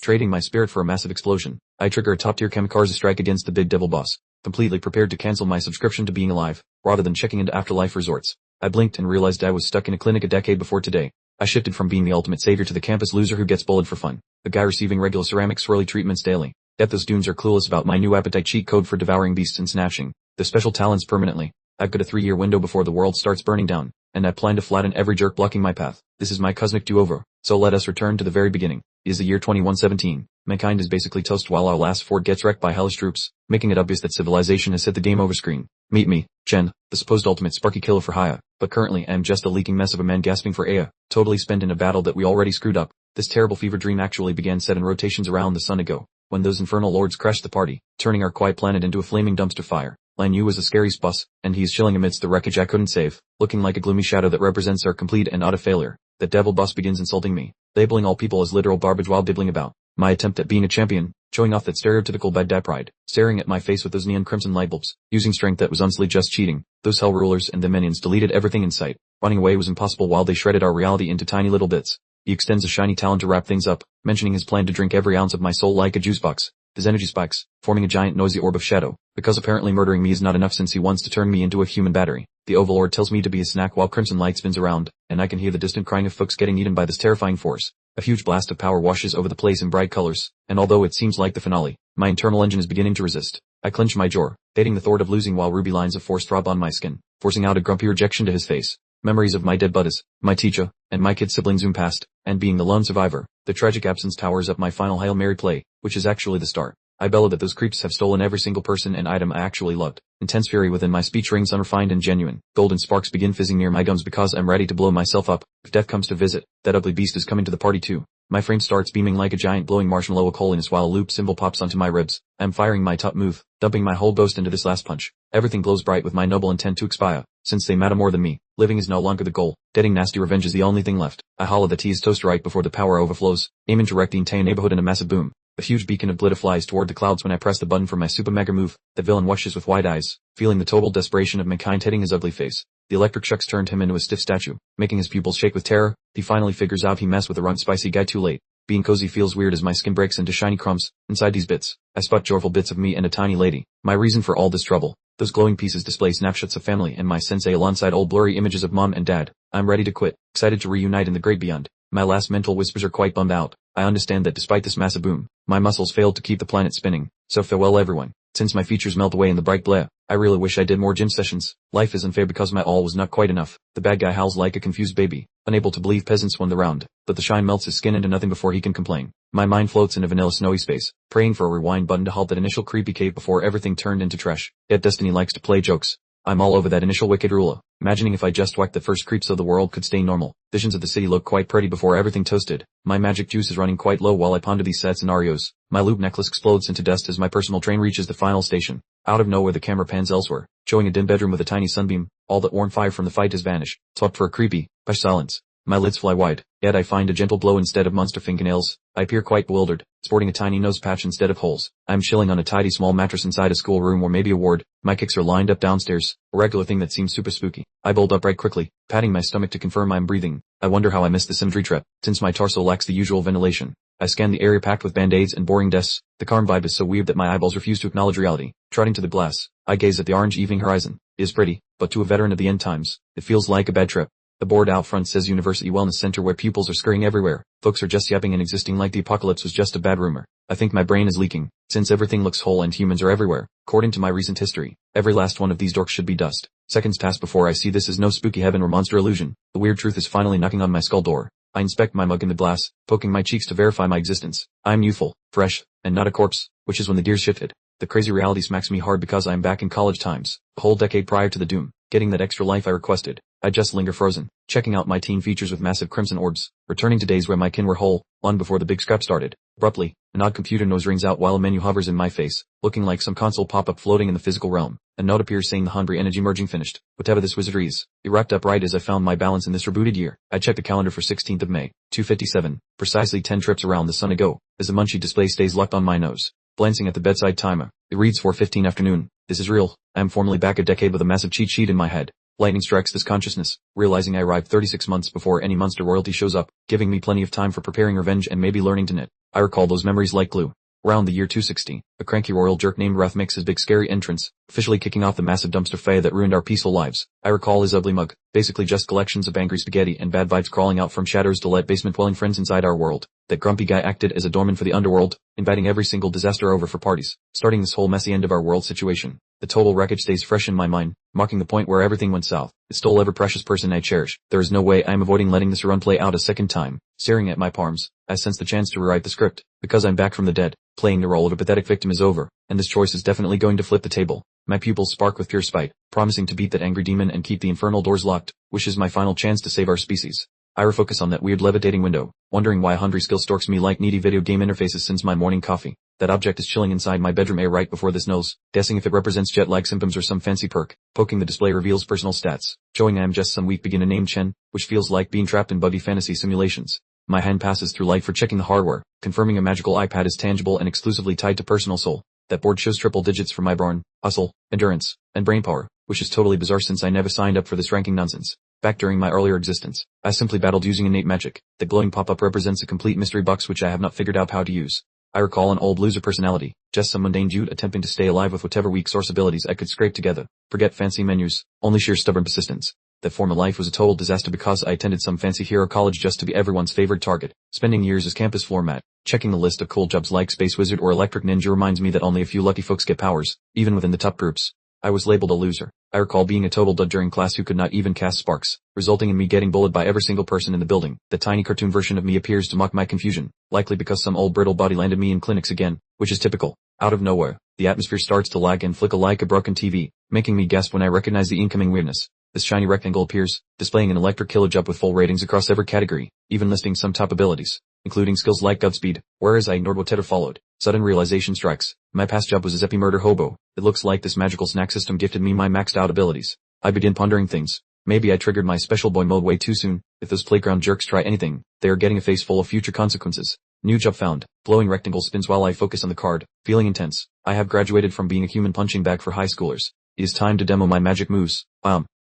trading my spirit for a massive explosion. I trigger a top-tier kamikaze strike against the big devil boss, completely prepared to cancel my subscription to Being Alive, rather than checking into afterlife resorts. I blinked and realized I was stuck in a clinic a decade before today. I shifted from being the ultimate savior to the campus loser who gets bullied for fun, the guy receiving regular ceramic swirly treatments daily. Yet those dunes are clueless about my new appetite cheat code for devouring beasts and snatching the special talents permanently. I've got a 3-year window before the world starts burning down, and I plan to flatten every jerk blocking my path. This is my cosmic do-over, so let us return to the very beginning. It is the year 2117. Mankind is basically toast while our last fort gets wrecked by hellish troops, making it obvious that civilization has hit the game over screen. Meet me, Chen, the supposed ultimate sparky killer for hire, but currently I am just a leaking mess of a man gasping for air, totally spent in a battle that we already screwed up. This terrible fever dream actually began 7 rotations around the sun ago, when those infernal lords crashed the party, turning our quiet planet into a flaming dumpster fire. Lan Yu was a scary boss, and he is chilling amidst the wreckage I couldn't save, looking like a gloomy shadow that represents our complete and utter failure. The devil boss begins insulting me, labeling all people as literal garbage while bibbling about my attempt at being a champion, showing off that stereotypical bad dad pride, staring at my face with those neon crimson light bulbs, using strength that was honestly just cheating. Those hell rulers and the minions deleted everything in sight. Running away was impossible while they shredded our reality into tiny little bits. He extends a shiny talon to wrap things up, mentioning his plan to drink every ounce of my soul like a juice box. His energy spikes, forming a giant noisy orb of shadow, because apparently murdering me is not enough since he wants to turn me into a human battery. The overlord tells me to be a snack while crimson light spins around, and I can hear the distant crying of folks getting eaten by this terrifying force. A huge blast of power washes over the place in bright colors, and although it seems like the finale, my internal engine is beginning to resist. I clench my jaw, hating the thought of losing while ruby lines of force throb on my skin, forcing out a grumpy rejection to his face. Memories of my dead buddies, my teacher, and my kid siblings zoom past, and being the lone survivor, the tragic absence towers up my final Hail Mary play, which is actually the start. I bellow that those creeps have stolen every single person and item I actually loved. Intense fury within my speech rings unrefined and genuine. Golden sparks begin fizzing near my gums because I'm ready to blow myself up. If death comes to visit, that ugly beast is coming to the party too. My frame starts beaming like a giant glowing marshmallow of holiness while a loop symbol pops onto my ribs. I'm firing my top move, dumping my whole boast into this last punch. Everything glows bright with my noble intent to expire. Since they matter more than me, living is no longer the goal. Getting nasty revenge is the only thing left. I holler the tea is toast right before the power overflows, aiming to wreck the entire neighborhood in a massive boom. A huge beacon of glitter flies toward the clouds when I press the button for my super mega move. The villain washes with wide eyes, feeling the total desperation of mankind hitting his ugly face. The electric shocks turned him into a stiff statue, making his pupils shake with terror. He finally figures out he messed with the wrong spicy guy too late. Being cozy feels weird as my skin breaks into shiny crumbs. Inside these bits, I spot joyful bits of me and a tiny lady. My reason for all this trouble. Those glowing pieces display snapshots of family and my sensei alongside old blurry images of mom and dad. I'm ready to quit, excited to reunite in the great beyond. My last mental whispers are quite bummed out. I understand that despite this massive boom, my muscles failed to keep the planet spinning. So farewell everyone. Since my features melt away in the bright glare, I really wish I did more gym sessions. Life is unfair because my all was not quite enough. The bad guy howls like a confused baby, unable to believe peasants won the round, but the shine melts his skin into nothing before he can complain. My mind floats in a vanilla snowy space, praying for a rewind button to halt that initial creepy cave before everything turned into trash. Yet destiny likes to play jokes. I'm all over that initial wicked ruler, imagining if I just whacked the first creep so the world could stay normal. Visions of the city look quite pretty before everything toasted. My magic juice is running quite low while I ponder these sad scenarios. My loop necklace explodes into dust as my personal train reaches the final station. Out of nowhere the camera pans elsewhere, showing a dim bedroom with a tiny sunbeam. All that warm fire from the fight has vanished, swapped for a creepy, hush silence. My lids fly wide, yet I find a gentle glow instead of monster fingernails. I appear quite bewildered, sporting a tiny nose patch instead of holes. I'm chilling on a tidy small mattress inside a schoolroom or maybe a ward. My kicks are lined up downstairs, a regular thing that seems super spooky. I bolt upright quickly, patting my stomach to confirm I'm breathing. I wonder how I missed the symmetry trap, since my torso lacks the usual ventilation. I scan the area packed with band-aids and boring desks. The calm vibe is so weird that my eyeballs refuse to acknowledge reality. Trotting to the glass, I gaze at the orange evening horizon. It is pretty, but to a veteran of the end times, it feels like a bad trip. The board out front says University Wellness Center where pupils are scurrying everywhere. Folks are just yapping and existing like the apocalypse was just a bad rumor. I think my brain is leaking, since everything looks whole and humans are everywhere. According to my recent history, every last one of these dorks should be dust. Seconds pass before I see this is no spooky heaven or monster illusion. The weird truth is finally knocking on my skull door. I inspect my mug in the glass, poking my cheeks to verify my existence. I'm youthful, fresh, and not a corpse, which is when the gears shifted. The crazy reality smacks me hard because I am back in college times, a whole decade prior to the doom, getting that extra life I requested. I just linger frozen, checking out my teen features with massive crimson orbs, returning to days where my kin were whole, long before the big scrap started. Abruptly, an odd computer noise rings out while a menu hovers in my face, looking like some console pop-up floating in the physical realm. A note appears saying the hungry energy merging finished. Whatever this wizardry is, it wrapped up right as I found my balance in this rebooted year. I checked the calendar for 16th of May, 2:57, precisely 10 trips around the sun ago, as the munchy display stays locked on my nose. Glancing at the bedside timer, it reads 4:15 afternoon. This is real. I am formally back a decade with a massive cheat sheet in my head. Lightning strikes this consciousness, realizing I arrived 36 months before any monster royalty shows up, giving me plenty of time for preparing revenge and maybe learning to knit. I recall those memories like glue. Around the year 260, a cranky royal jerk named Wrath makes his big scary entrance, officially kicking off the massive dumpster fire that ruined our peaceful lives. I recall his ugly mug, basically just collections of angry spaghetti and bad vibes crawling out from shadows to let basement-dwelling friends inside our world. That grumpy guy acted as a doorman for the underworld, inviting every single disaster over for parties, starting this whole messy end of our world situation. The total wreckage stays fresh in my mind, marking the point where everything went south. It stole every precious person I cherish. There is no way I am avoiding letting this run play out a second time. Staring at my palms, I sense the chance to rewrite the script. Because I'm back from the dead, playing the role of a pathetic victim is over, and this choice is definitely going to flip the table. My pupils spark with pure spite, promising to beat that angry demon and keep the infernal doors locked, which is my final chance to save our species. I refocus on that weird levitating window, wondering why hungry skill stalks me like needy video game interfaces since my morning coffee. That object is chilling inside my bedroom air right before this nose, guessing if it represents jet-lag symptoms or some fancy perk. Poking the display reveals personal stats, showing I am just some weak beginner named Chen, which feels like being trapped in buggy fantasy simulations. My hand passes through light for checking the hardware, confirming a magical iPad is tangible and exclusively tied to personal soul. That board shows triple digits for my brawn, hustle, endurance, and brain power, which is totally bizarre since I never signed up for this ranking nonsense. Back during my earlier existence, I simply battled using innate magic. The glowing pop-up represents a complete mystery box which I have not figured out how to use. I recall an old loser personality, just some mundane dude attempting to stay alive with whatever weak source abilities I could scrape together. Forget fancy menus, only sheer stubborn persistence. That form of life was a total disaster because I attended some fancy hero college just to be everyone's favorite target, spending years as campus floor mat. Checking the list of cool jobs like Space Wizard or Electric Ninja reminds me that only a few lucky folks get powers, even within the top groups. I was labeled a loser. I recall being a total dud during class who could not even cast sparks, resulting in me getting bullied by every single person in the building. The tiny cartoon version of me appears to mock my confusion, likely because some old brittle body landed me in clinics again, which is typical. Out of nowhere, the atmosphere starts to lag and flicker like a broken TV, making me gasp when I recognize the incoming weirdness. This shiny rectangle appears, displaying an electric killer job with full ratings across every category, even listing some top abilities, including skills like Godspeed, whereas I ignored whatever followed. Sudden realization strikes. My past job was a Zeppy murder hobo. It looks like this magical snack system gifted me my maxed out abilities. I begin pondering things. Maybe I triggered my special boy mode way too soon. If those playground jerks try anything, they are getting a face full of future consequences. New job found. Glowing rectangle spins while I focus on the card, feeling intense. I have graduated from being a human punching bag for high schoolers. It is time to demo my magic moves.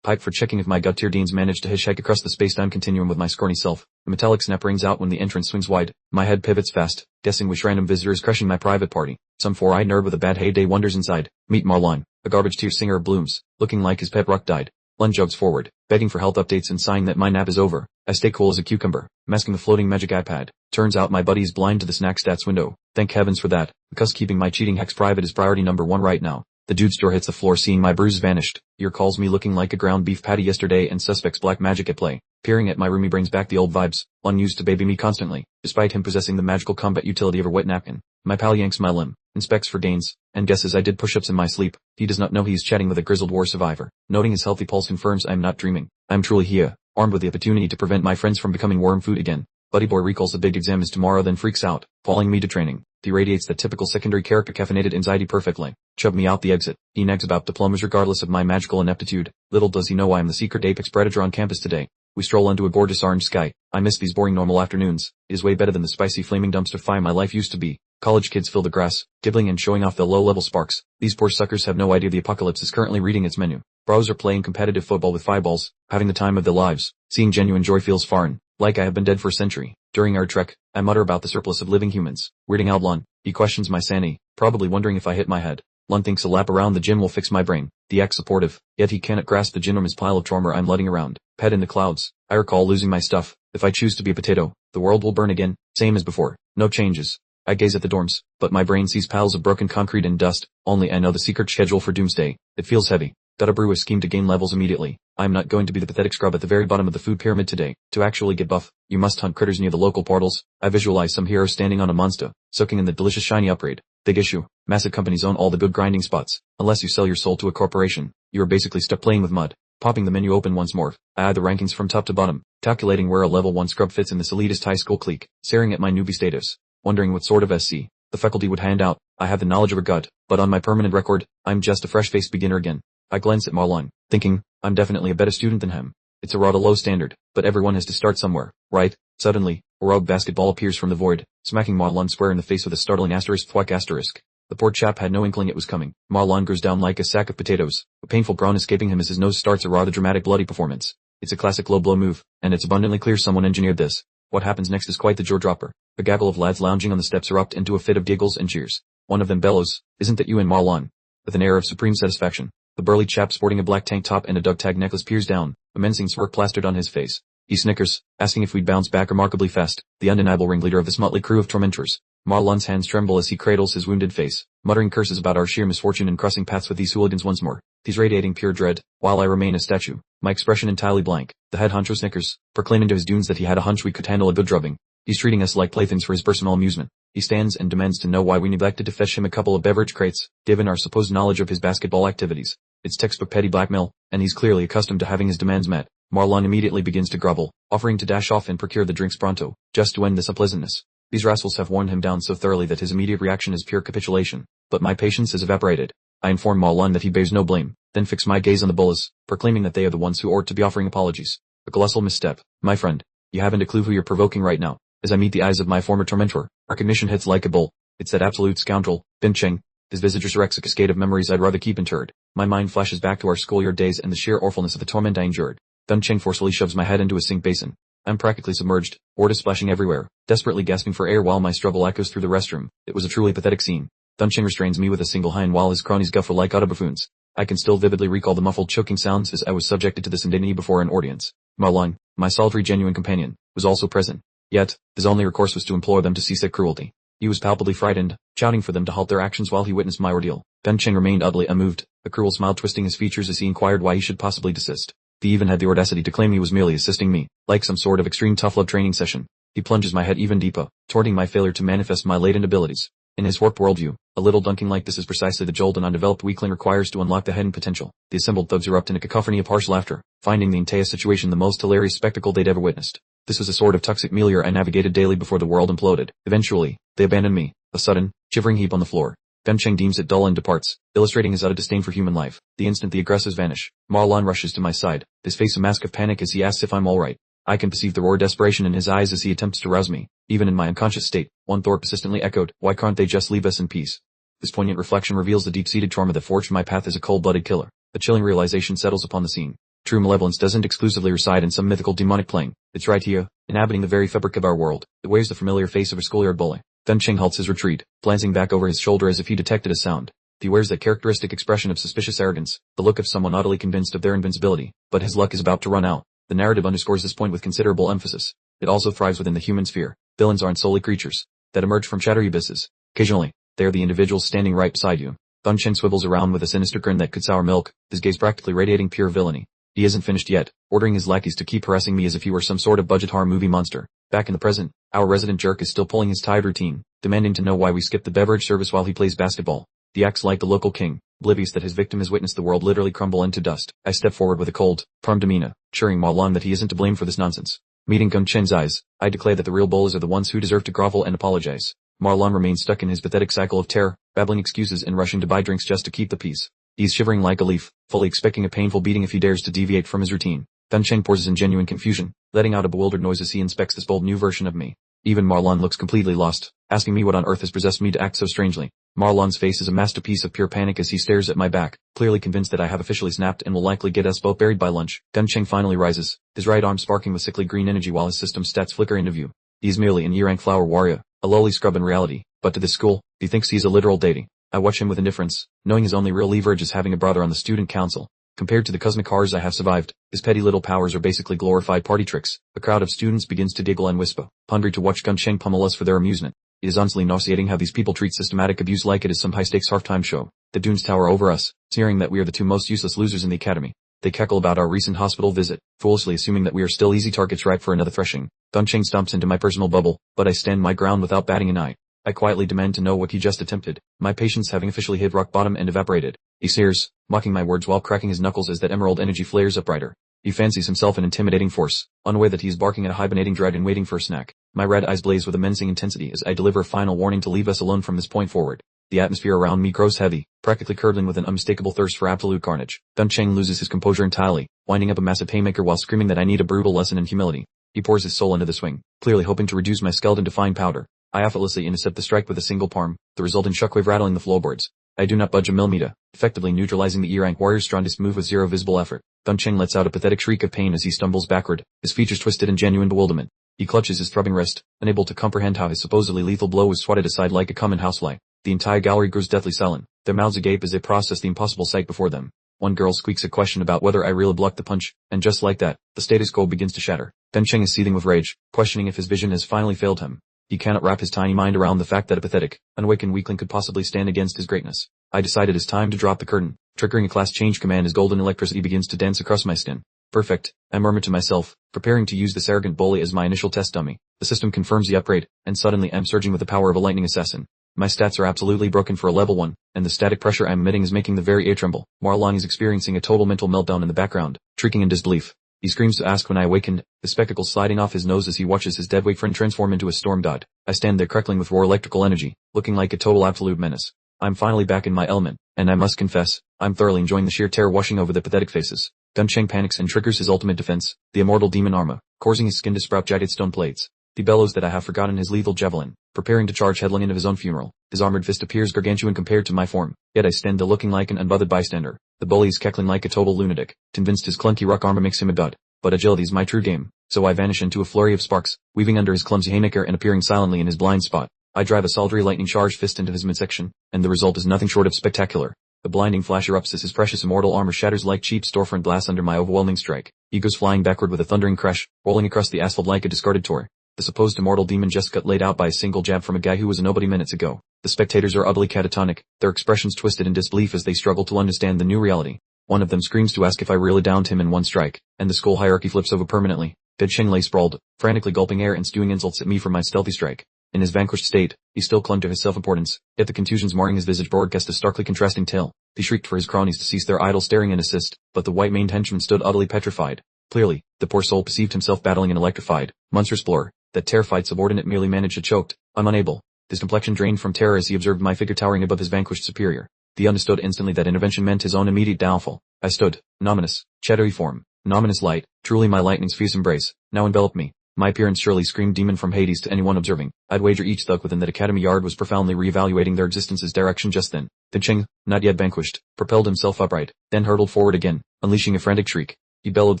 Pipe for checking if my gut tier deans managed to hitchhike across the space-time continuum with my scrawny self. The metallic snap rings out when the entrance swings wide. My head pivots fast, guessing which random visitor is crushing my private party. Some four-eyed nerd with a bad heyday wanders inside. Meet Marlon, a garbage tier singer of blooms, looking like his pet rock died. Lun jogs forward, begging for health updates and sighing that my nap is over. I stay cool as a cucumber, masking the floating magic iPad. Turns out my buddy is blind to the snack stats window. Thank heavens for that, because keeping my cheating hex private is priority number one right now. The dude's jaw hits the floor seeing my bruise vanished. Ear calls me looking like a ground beef patty yesterday and suspects black magic at play. Peering at my room he brings back the old vibes. Lun used to baby me constantly, despite him possessing the magical combat utility of a wet napkin. My pal yanks my limb, inspects for gains, and guesses I did push-ups in my sleep. He does not know he is chatting with a grizzled war survivor. Noting his healthy pulse confirms I am not dreaming. I am truly here, armed with the opportunity to prevent my friends from becoming worm food again. Buddy boy recalls the big exam is tomorrow then freaks out, falling me to training. He radiates the typical secondary character caffeinated anxiety perfectly. Chub me out the exit. He nags about diplomas regardless of my magical ineptitude. Little does he know I am the secret apex predator on campus today. We stroll into a gorgeous orange sky. I miss these boring normal afternoons. It is way better than the spicy flaming dumpster fire my life used to be. College kids fill the grass, giggling and showing off their low-level sparks. These poor suckers have no idea the apocalypse is currently reading its menu. Bros are playing competitive football with fireballs, having the time of their lives. Seeing genuine joy feels foreign, like I have been dead for a century. During our trek, I mutter about the surplus of living humans, weirding out Lun. He questions my sanity, probably wondering if I hit my head. Lun thinks a lap around the gym will fix my brain. The ex supportive, yet he cannot grasp the ginormous pile of trauma I'm letting around. Pet in the clouds. I recall losing my stuff. If I choose to be a potato, the world will burn again, same as before. No changes. I gaze at the dorms, but my brain sees piles of broken concrete and dust. Only I know the secret schedule for doomsday. It feels heavy. Gotta brew a scheme to gain levels immediately. I'm not going to be the pathetic scrub at the very bottom of the food pyramid today. To actually get buff, you must hunt critters near the local portals. I visualize some hero standing on a monster, soaking in the delicious shiny upgrade. Big issue. Massive companies own all the good grinding spots. Unless you sell your soul to a corporation, you are basically stuck playing with mud. Popping the menu open once more, I add the rankings from top to bottom, calculating where a level 1 scrub fits in this elitist high school clique, staring at my newbie status, wondering what sort of SC the faculty would hand out. I have the knowledge of a gut, but on my permanent record, I'm just a fresh-faced beginner again. I glance at Marlon, thinking, I'm definitely a better student than him. It's a rather low standard, but everyone has to start somewhere, right? Suddenly, a rogue basketball appears from the void, smacking Marlon square in the face with a startling asterisk thwack asterisk. The poor chap had no inkling it was coming. Marlon goes down like a sack of potatoes, a painful groan escaping him as his nose starts a rather dramatic bloody performance. It's a classic low blow move, and it's abundantly clear someone engineered this. What happens next is quite the jaw-dropper. A gaggle of lads lounging on the steps erupt into a fit of giggles and cheers. One of them bellows, "Isn't that you and Marlon?" With an air of supreme satisfaction. The burly chap sporting a black tank top and a dog tag necklace peers down, a menacing smirk plastered on his face. He snickers, asking if we'd bounce back remarkably fast, the undeniable ringleader of this motley crew of tormentors. Marlon's hands tremble as he cradles his wounded face, muttering curses about our sheer misfortune in crossing paths with these hooligans once more. He's radiating pure dread, while I remain a statue, my expression entirely blank. The head honcho snickers, proclaiming to his dunes that he had a hunch we could handle a good drubbing. He's treating us like playthings for his personal amusement. He stands and demands to know why we neglected to fetch him a couple of beverage crates, given our supposed knowledge of his basketball activities. It's textbook petty blackmail, and he's clearly accustomed to having his demands met. Marlon immediately begins to grovel, offering to dash off and procure the drinks pronto, just to end this unpleasantness. These rascals have worn him down so thoroughly that his immediate reaction is pure capitulation, but my patience has evaporated. I inform Marlon that he bears no blame, then fix my gaze on the bullies, proclaiming that they are the ones who ought to be offering apologies. A colossal misstep, my friend. You haven't a clue who you're provoking right now. As I meet the eyes of my former tormentor, recognition hits like a bolt. It's that absolute scoundrel, Bin Cheng. His visage resurrects a cascade of memories I'd rather keep interred. My mind flashes back to our schoolyard days and the sheer awfulness of the torment I endured. Bin Cheng forcefully shoves my head into a sink basin. I'm practically submerged, water splashing everywhere, desperately gasping for air while my struggle echoes through the restroom. It was a truly pathetic scene. Bin Cheng restrains me with a single hand while his cronies guffaw like utter buffoons. I can still vividly recall the muffled choking sounds as I was subjected to this indignity before an audience. Marlon, my solitary genuine companion, was also present. Yet, his only recourse was to implore them to cease their cruelty. He was palpably frightened, shouting for them to halt their actions while he witnessed my ordeal. Bin Cheng remained utterly unmoved, a cruel smile twisting his features as he inquired why he should possibly desist. He even had the audacity to claim he was merely assisting me, like some sort of extreme tough love training session. He plunges my head even deeper, taunting my failure to manifest my latent abilities. In his warped worldview, a little dunking like this is precisely the jolt an undeveloped weakling requires to unlock the hidden potential. The assembled thugs erupt in a cacophony of harsh laughter, finding the entire situation the most hilarious spectacle they'd ever witnessed. This was a sort of toxic milieu I navigated daily before the world imploded. Eventually, they abandoned me, a sudden, shivering heap on the floor. Bin Cheng deems it dull and departs, illustrating his utter disdain for human life. The instant the aggressors vanish, Marlon rushes to my side, his face a mask of panic as he asks if I'm alright. I can perceive the raw desperation in his eyes as he attempts to rouse me. Even in my unconscious state, one thought persistently echoed, why can't they just leave us in peace? This poignant reflection reveals the deep-seated trauma that forged my path as a cold-blooded killer. A chilling realization settles upon the scene. True malevolence doesn't exclusively reside in some mythical demonic plane. It's right here, inhabiting the very fabric of our world. It wears the familiar face of a schoolyard bully. Bin Cheng halts his retreat, glancing back over his shoulder as if he detected a sound. He wears that characteristic expression of suspicious arrogance, the look of someone utterly convinced of their invincibility. But his luck is about to run out. The narrative underscores this point with considerable emphasis. It also thrives within the human sphere. Villains aren't solely creatures that emerge from shadowy abysses. Occasionally, they are the individuals standing right beside you. Bin Cheng swivels around with a sinister grin that could sour milk, his gaze practically radiating pure villainy. He isn't finished yet, ordering his lackeys to keep harassing me as if he were some sort of budget horror movie monster. Back in the present, our resident jerk is still pulling his tired routine, demanding to know why we skip the beverage service while he plays basketball. He acts like the local king, oblivious that his victim has witnessed the world literally crumble into dust. I step forward with a cold, firm demeanor, assuring Marlon that he isn't to blame for this nonsense. Meeting Bin Cheng's eyes, I declare that the real bullies are the ones who deserve to grovel and apologize. Marlon remains stuck in his pathetic cycle of terror, babbling excuses and rushing to buy drinks just to keep the peace. He's shivering like a leaf, fully expecting a painful beating if he dares to deviate from his routine. Bin Cheng pauses in genuine confusion, letting out a bewildered noise as he inspects this bold new version of me. Even Marlon looks completely lost, asking me what on earth has possessed me to act so strangely. Marlon's face is a masterpiece of pure panic as he stares at my back, clearly convinced that I have officially snapped and will likely get us both buried by lunch. Bin Cheng finally rises, his right arm sparking with sickly green energy while his system's stats flicker into view. He is merely an E-rank flower warrior, a lowly scrub in reality, but to this school, he thinks he's a literal deity. I watch him with indifference, knowing his only real leverage is having a brother on the student council. Compared to the cosmic horrors I have survived, his petty little powers are basically glorified party tricks. A crowd of students begins to giggle and whisper, hungry to watch Bin Cheng pummel us for their amusement. It is honestly nauseating how these people treat systematic abuse like it is some high-stakes half-time show. The dunes tower over us, sneering that we are the two most useless losers in the academy. They cackle about our recent hospital visit, foolishly assuming that we are still easy targets ripe for another threshing. Bin Cheng stomps into my personal bubble, but I stand my ground without batting an eye. I quietly demand to know what he just attempted, my patience having officially hit rock bottom and evaporated. He sneers, mocking my words while cracking his knuckles as that emerald energy flares up brighter. He fancies himself an intimidating force, unaware that he is barking at a hibernating dragon waiting for a snack. My red eyes blaze with a menacing intensity as I deliver a final warning to leave us alone from this point forward. The atmosphere around me grows heavy, practically curdling with an unmistakable thirst for absolute carnage. Bin Cheng loses his composure entirely, winding up a massive haymaker while screaming that I need a brutal lesson in humility. He pours his soul into the swing, clearly hoping to reduce my skeleton to fine powder. I effortlessly intercept the strike with a single palm, the resulting shockwave rattling the floorboards. I do not budge a millimeter, effectively neutralizing the E-rank warrior's strongest move with zero visible effort. Duncheng lets out a pathetic shriek of pain as he stumbles backward, his features twisted in genuine bewilderment. He clutches his throbbing wrist, unable to comprehend how his supposedly lethal blow was swatted aside like a common housefly. The entire gallery grows deathly silent, their mouths agape as they process the impossible sight before them. One girl squeaks a question about whether I really blocked the punch, and just like that, the status quo begins to shatter. Duncheng is seething with rage, questioning if his vision has finally failed him. He cannot wrap his tiny mind around the fact that a pathetic, unawakened weakling could possibly stand against his greatness. I decide it is time to drop the curtain, triggering a class change command as golden electricity begins to dance across my skin. Perfect, I murmur to myself, preparing to use this arrogant bully as my initial test dummy. The system confirms the upgrade, and suddenly I'm surging with the power of a lightning assassin. My stats are absolutely broken for a level 1, and the static pressure I'm emitting is making the very air tremble. Marlon is experiencing a total mental meltdown in the background, shrieking in disbelief. He screams to ask when I awakened, the spectacles sliding off his nose as he watches his deadweight friend transform into a storm god. I stand there crackling with raw electrical energy, looking like a total absolute menace. I'm finally back in my element, and I must confess, I'm thoroughly enjoying the sheer terror washing over their pathetic faces. Duncheng panics and triggers his ultimate defense, the immortal demon armor, causing his skin to sprout jagged stone plates. He bellows that I have forgotten his lethal javelin, preparing to charge headlong into his own funeral. His armored fist appears gargantuan compared to my form, yet I stand there looking like an unbothered bystander. The bully is cackling like a total lunatic, convinced his clunky rock armor makes him a dud. But agility is my true game, so I vanish into a flurry of sparks, weaving under his clumsy haymaker and appearing silently in his blind spot. I drive a solitary lightning-charged fist into his midsection, and the result is nothing short of spectacular. The blinding flash erupts as his precious immortal armor shatters like cheap storefront glass under my overwhelming strike. He goes flying backward with a thundering crash, rolling across the asphalt like a discarded toy. The supposed immortal demon just got laid out by a single jab from a guy who was a nobody minutes ago. The spectators are utterly catatonic, their expressions twisted in disbelief as they struggle to understand the new reality. One of them screams to ask if I really downed him in one strike, and the school hierarchy flips over permanently. Duncheng lay sprawled, frantically gulping air and spewing insults at me for my stealthy strike. In his vanquished state, he still clung to his self-importance, yet the contusions marring his visage broadcast a starkly contrasting tale. He shrieked for his cronies to cease their idle staring and assist, but the white-maned henchman stood utterly petrified. Clearly, the poor soul perceived himself battling an electrified, monstrous blur. That terrified subordinate merely managed to choke. I'm unable. His complexion drained from terror as he observed my figure towering above his vanquished superior. He understood instantly that intervention meant his own immediate downfall. I stood, an ominous, shadowy form, an ominous light, truly my lightning's fierce embrace, now enveloped me. My appearance surely screamed demon from Hades to anyone observing. I'd wager each thug within that academy yard was profoundly re-evaluating their existence's direction just then. Duncheng, not yet vanquished, propelled himself upright, then hurtled forward again, unleashing a frantic shriek. He bellowed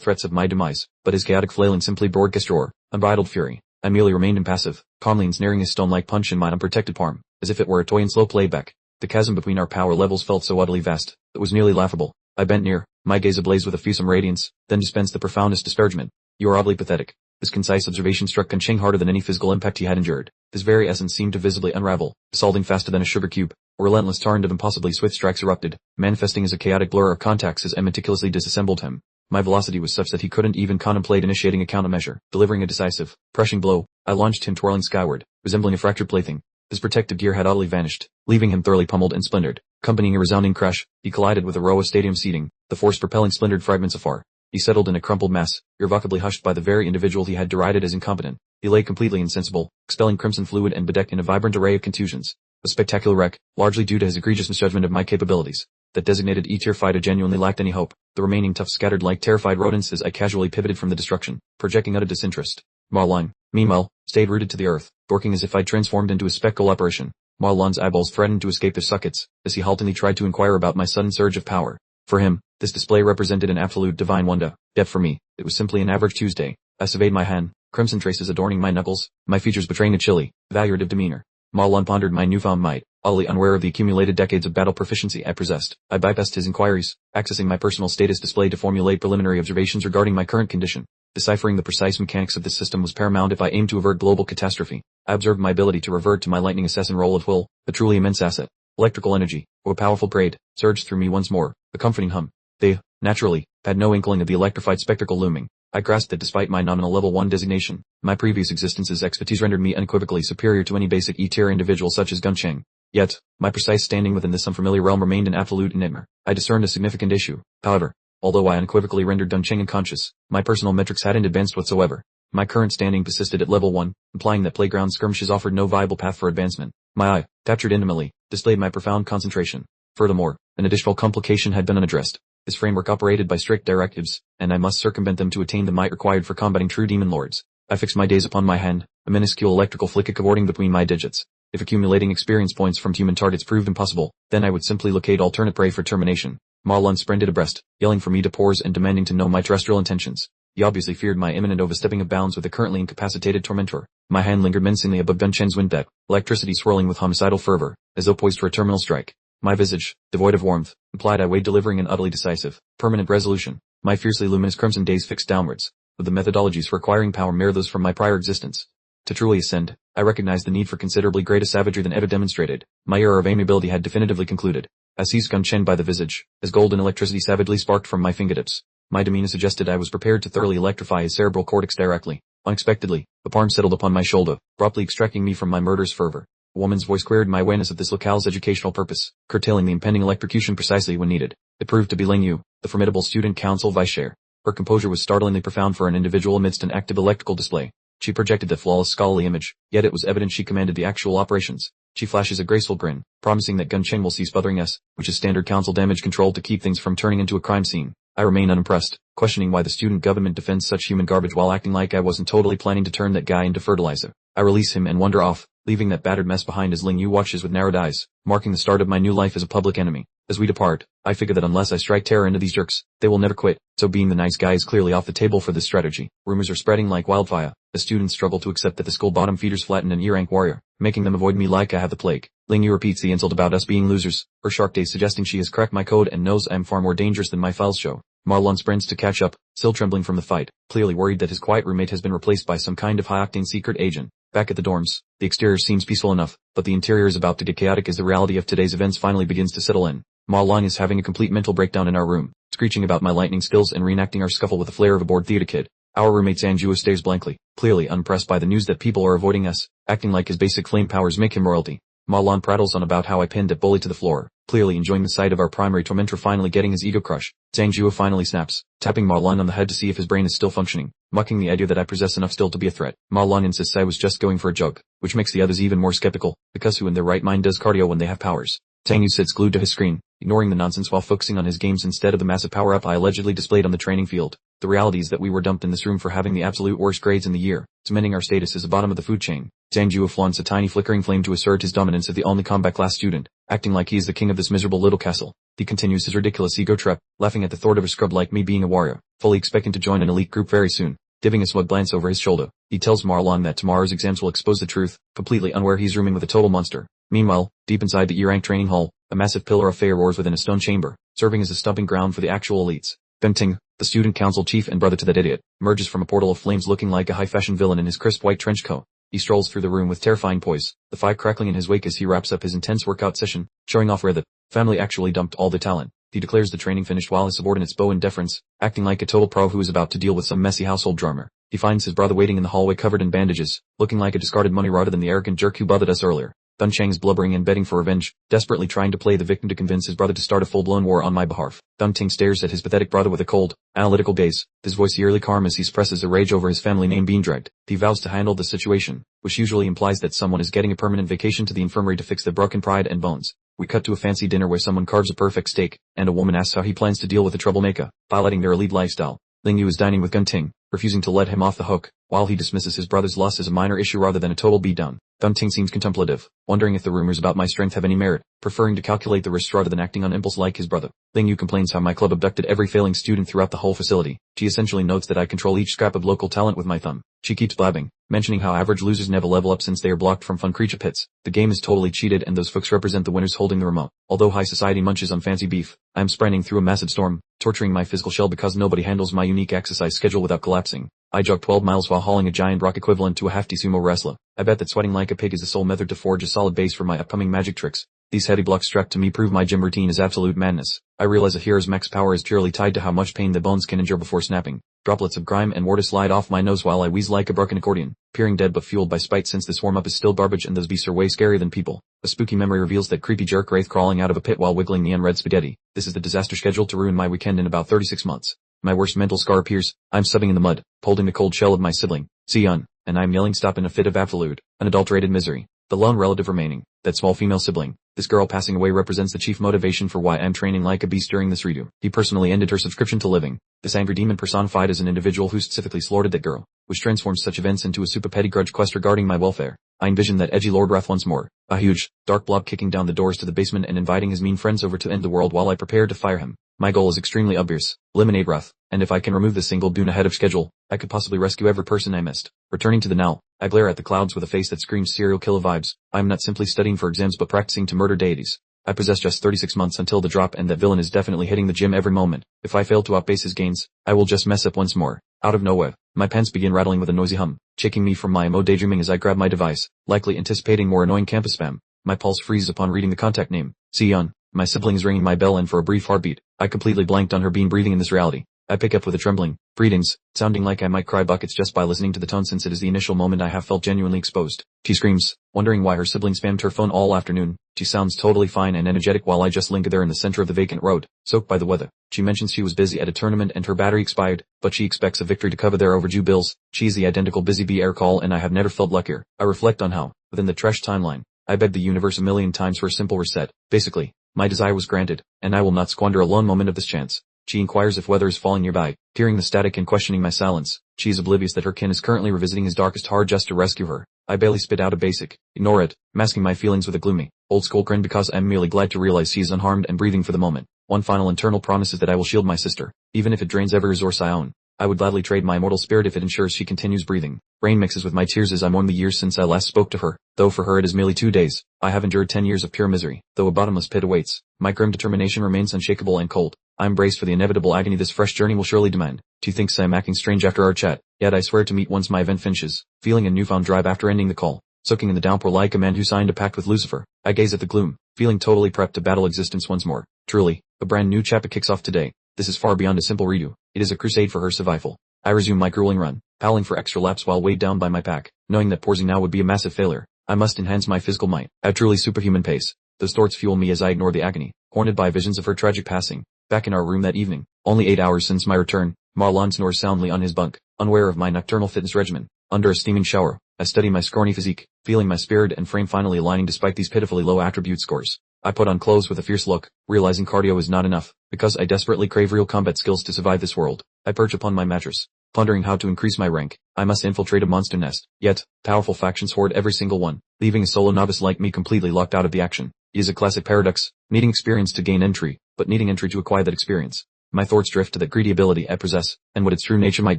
threats of my demise, but his chaotic flailing simply broadcast roar, unbridled fury. I merely remained impassive, calmly ensnaring his stone-like punch in my unprotected palm, as if it were a toy in slow playback. The chasm between our power levels felt so utterly vast, it was nearly laughable. I bent near, my gaze ablaze with a fearsome radiance, then dispensed the profoundest disparagement. You are oddly pathetic. This concise observation struck Duncheng harder than any physical impact he had endured. His very essence seemed to visibly unravel, dissolving faster than a sugar cube. A relentless torrent of impossibly swift strikes erupted, manifesting as a chaotic blur of contacts as I meticulously disassembled him. My velocity was such that he couldn't even contemplate initiating a countermeasure. Delivering a decisive, crushing blow, I launched him twirling skyward, resembling a fractured plaything. His protective gear had utterly vanished, leaving him thoroughly pummeled and splintered. Accompanying a resounding crash, he collided with a row of stadium seating, the force propelling splintered fragments afar. He settled in a crumpled mass, irrevocably hushed by the very individual he had derided as incompetent. He lay completely insensible, expelling crimson fluid and bedecked in a vibrant array of contusions. A spectacular wreck, largely due to his egregious misjudgment of my capabilities. That designated E-tier fighter genuinely lacked any hope. The remaining toughs scattered like terrified rodents as I casually pivoted from the destruction, projecting utter disinterest. Marlon, meanwhile, stayed rooted to the earth, dorking as if I'd transformed into a spectral apparition. Marlon's eyeballs threatened to escape their sockets, as he haltingly tried to inquire about my sudden surge of power. For him, this display represented an absolute divine wonder, yet for me, it was simply an average Tuesday. I surveyed my hand, crimson traces adorning my knuckles, my features betraying a chilly, evaluative demeanor. Marlon pondered my newfound might, utterly unaware of the accumulated decades of battle proficiency I possessed. I bypassed his inquiries, accessing my personal status display to formulate preliminary observations regarding my current condition. Deciphering the precise mechanics of this system was paramount if I aimed to avert global catastrophe. I observed my ability to revert to my lightning assassin role at will, a truly immense asset. Electrical energy, or powerful braid, surged through me once more, a comforting hum. They, naturally, had no inkling of the electrified spectacle looming. I grasped that despite my nominal level 1 designation, my previous existence's expertise rendered me unequivocally superior to any basic E-tier individual such as Duncheng. Yet, my precise standing within this unfamiliar realm remained an absolute enigma. I discerned a significant issue, however. Although I unequivocally rendered Duncheng unconscious, my personal metrics hadn't advanced whatsoever. My current standing persisted at level 1, implying that playground skirmishes offered no viable path for advancement. My eye, captured intimately, displayed my profound concentration. Furthermore, an additional complication had been unaddressed. This framework operated by strict directives, and I must circumvent them to attain the might required for combating true demon lords. I fixed my gaze upon my hand, a minuscule electrical flicker cavorting between my digits. If accumulating experience points from human targets proved impossible, then I would simply locate alternate prey for termination. Marlon sprinted abreast, yelling for me to pause and demanding to know my terrestrial intentions. He obviously feared my imminent overstepping of bounds with the currently incapacitated tormentor. My hand lingered menacingly above Gunchen's windpipe, electricity swirling with homicidal fervor, as though poised for a terminal strike. My visage, devoid of warmth, implied I weighed delivering an utterly decisive, permanent resolution. My fiercely luminous crimson gaze fixed downwards, with the methodologies for acquiring power mirror those from my prior existence. To truly ascend, I recognized the need for considerably greater savagery than ever demonstrated. My era of amiability had definitively concluded. I seized Gunchen by the visage, as golden electricity savagely sparked from my fingertips. My demeanor suggested I was prepared to thoroughly electrify his cerebral cortex directly. Unexpectedly, a palm settled upon my shoulder, abruptly extracting me from my murderous fervor. A woman's voice queried my awareness of this locale's educational purpose, curtailing the impending electrocution precisely when needed. It proved to be Ling Yu, the formidable student council vice chair. Her composure was startlingly profound for an individual amidst an active electrical display. She projected a flawless scholarly image, yet it was evident she commanded the actual operations. She flashes a graceful grin, promising that Gunchen will cease bothering us, which is standard council damage control to keep things from turning into a crime scene. I remain unimpressed, questioning why the student government defends such human garbage while acting like I wasn't totally planning to turn that guy into fertilizer. I release him and wander off, leaving that battered mess behind as Ling Yu watches with narrowed eyes, marking the start of my new life as a public enemy. As we depart, I figure that unless I strike terror into these jerks, they will never quit, so being the nice guy is clearly off the table for this strategy. Rumors are spreading like wildfire. The students struggle to accept that the school bottom feeders flattened an E-rank warrior, making them avoid me like I have the plague. Ling Yu repeats the insult about us being losers, her shark days suggesting she has cracked my code and knows I am far more dangerous than my files show. Marlon sprints to catch up, still trembling from the fight, clearly worried that his quiet roommate has been replaced by some kind of high-octane secret agent. Back at the dorms, the exterior seems peaceful enough, but the interior is about to get chaotic as the reality of today's events finally begins to settle in. Marlon is having a complete mental breakdown in our room, screeching about my lightning skills and reenacting our scuffle with the flair of a bored theater kid. Our roommate Sanjua stares blankly, clearly unimpressed by the news that people are avoiding us, acting like his basic flame powers make him royalty. Marlon prattles on about how I pinned that bully to the floor, clearly enjoying the sight of our primary tormentor finally getting his ego crush. Sanjua finally snaps, tapping Marlon on the head to see if his brain is still functioning, mocking the idea that I possess enough still to be a threat. Marlon insists I was just going for a joke, which makes the others even more skeptical, because who in their right mind does cardio when they have powers? Tangyu sits glued to his screen, ignoring the nonsense while focusing on his games instead of the massive power-up I allegedly displayed on the training field. The reality is that we were dumped in this room for having the absolute worst grades in the year, cementing our status as the bottom of the food chain. Sanjua flaunts a tiny flickering flame to assert his dominance as the only combat class student, acting like he is the king of this miserable little castle. He continues his ridiculous ego trip, laughing at the thought of a scrub like me being a warrior, fully expecting to join an elite group very soon. Giving a smug glance over his shoulder, he tells Marlon that tomorrow's exams will expose the truth, completely unaware he's rooming with a total monster. Meanwhile, deep inside the E-rank training hall, a massive pillar of fire roars within a stone chamber, serving as a stomping ground for the actual elites. Benting, the student council chief and brother to that idiot, emerges from a portal of flames looking like a high-fashion villain in his crisp white trench coat. He strolls through the room with terrifying poise, the fire crackling in his wake as he wraps up his intense workout session, showing off where the family actually dumped all the talent. He declares the training finished while his subordinates bow in deference, acting like a total pro who is about to deal with some messy household drama. He finds his brother waiting in the hallway covered in bandages, looking like a discarded money rather than the arrogant jerk who bothered us earlier. Dun Chang's blubbering and begging for revenge, desperately trying to play the victim to convince his brother to start a full-blown war on my behalf. Dun Ting stares at his pathetic brother with a cold, analytical gaze, his voice eerily calm as he suppresses a rage over his family name being dragged. He vows to handle the situation, which usually implies that someone is getting a permanent vacation to the infirmary to fix their broken pride and bones. We cut to a fancy dinner where someone carves a perfect steak, and a woman asks how he plans to deal with the troublemaker, piloting their elite lifestyle. Ling Yu is dining with Gun Ting, refusing to let him off the hook, while he dismisses his brother's loss as a minor issue rather than a total beatdown. Gun Ting seems contemplative, wondering if the rumors about my strength have any merit, preferring to calculate the risks rather than acting on impulse like his brother. Ling Yu complains how my club abducted every failing student throughout the whole facility. She essentially notes that I control each scrap of local talent with my thumb. She keeps blabbing, mentioning how average losers never level up since they are blocked from fun creature pits. The game is totally cheated and those folks represent the winners holding the remote. Although high society munches on fancy beef, I am sprinting through a massive storm, torturing my physical shell because nobody handles my unique exercise schedule without collapsing. I jog 12 miles while hauling a giant rock equivalent to a hefty sumo wrestler. I bet that sweating like a pig is the sole method to forge a solid base for my upcoming magic tricks. These heavy blocks strapped to me prove my gym routine is absolute madness. I realize a hero's max power is purely tied to how much pain the bones can endure before snapping. Droplets of grime and water slide off my nose while I wheeze like a broken accordion, appearing dead but fueled by spite since this warm-up is still garbage and those beasts are way scarier than people. A spooky memory reveals that creepy jerk wraith crawling out of a pit while wiggling neon red spaghetti. This is the disaster scheduled to ruin my weekend in about 36 months. My worst mental scar appears. I'm subbing in the mud, holding the cold shell of my sibling, Sion, and I'm yelling stop in a fit of absolute, unadulterated misery. The lone relative remaining, that small female sibling, This girl passing away represents the chief motivation for why I'm training like a beast during this redo. He personally ended her subscription to living. This angry demon personified as an individual who specifically slaughtered that girl, which transforms such events into a super petty grudge quest regarding my welfare. I envision that edgy Lord Wrath once more, a huge, dark blob kicking down the doors to the basement and inviting his mean friends over to end the world while I prepare to fire him. My goal is extremely obvious, eliminate Wrath, and if I can remove this single boon ahead of schedule, I could possibly rescue every person I missed. Returning to the now, I glare at the clouds with a face that screams serial killer vibes. I am not simply studying for exams but practicing to murder deities. I possess just 36 months until the drop and that villain is definitely hitting the gym every moment. If I fail to outpace his gains, I will just mess up once more. Out of nowhere, my pants begin rattling with a noisy hum, shaking me from my emo daydreaming as I grab my device, likely anticipating more annoying campus spam. My pulse freezes upon reading the contact name, Sion. My sibling is ringing my bell and for a brief heartbeat, I completely blanked on her being breathing in this reality. I pick up with a trembling, greetings, sounding like I might cry buckets just by listening to the tone since it is the initial moment I have felt genuinely exposed. She screams, wondering why her sibling spammed her phone all afternoon. She sounds totally fine and energetic while I just linger there in the center of the vacant road, soaked by the weather. She mentions she was busy at a tournament and her battery expired, but she expects a victory to cover their overdue bills. She's the identical busy bee air call and I have never felt luckier. I reflect on how, within the trash timeline, I begged the universe a million times for a simple reset. Basically, my desire was granted, and I will not squander a lone moment of this chance. She inquires if weather is falling nearby, hearing the static and questioning my silence. She is oblivious that her kin is currently revisiting his darkest horror just to rescue her. I barely spit out a basic, ignore it, masking my feelings with a gloomy, old school grin because I'm merely glad to realize she is unharmed and breathing for the moment. One final internal promise is that I will shield my sister, even if it drains every resource I own. I would gladly trade my immortal spirit if it ensures she continues breathing. Rain mixes with my tears as I mourn the years since I last spoke to her, though for her it is merely 2 days. I have endured 10 years of pure misery, though a bottomless pit awaits. My grim determination remains unshakable and cold. I am braced for the inevitable agony this fresh journey will surely demand. She thinks I am acting strange after our chat, yet I swear to meet once my event finishes, feeling a newfound drive after ending the call. Soaking in the downpour like a man who signed a pact with Lucifer, I gaze at the gloom, feeling totally prepped to battle existence once more. Truly, a brand new chapter kicks off today. This is far beyond a simple redo. It is a crusade for her survival. I resume my grueling run, howling for extra laps while weighed down by my pack, knowing that pausing now would be a massive failure. I must enhance my physical might, at truly superhuman pace. Those thoughts fuel me as I ignore the agony, haunted by visions of her tragic passing. Back in our room that evening, only 8 hours since my return, Marlon snores soundly on his bunk, unaware of my nocturnal fitness regimen. Under a steaming shower, I study my scrawny physique, feeling my spirit and frame finally aligning despite these pitifully low attribute scores. I put on clothes with a fierce look, realizing cardio is not enough, because I desperately crave real combat skills to survive this world. I perch upon my mattress, pondering how to increase my rank. I must infiltrate a monster nest, yet, powerful factions hoard every single one, leaving a solo novice like me completely locked out of the action. It is a classic paradox, needing experience to gain entry, but needing entry to acquire that experience. My thoughts drift to that greedy ability I possess, and what its true nature might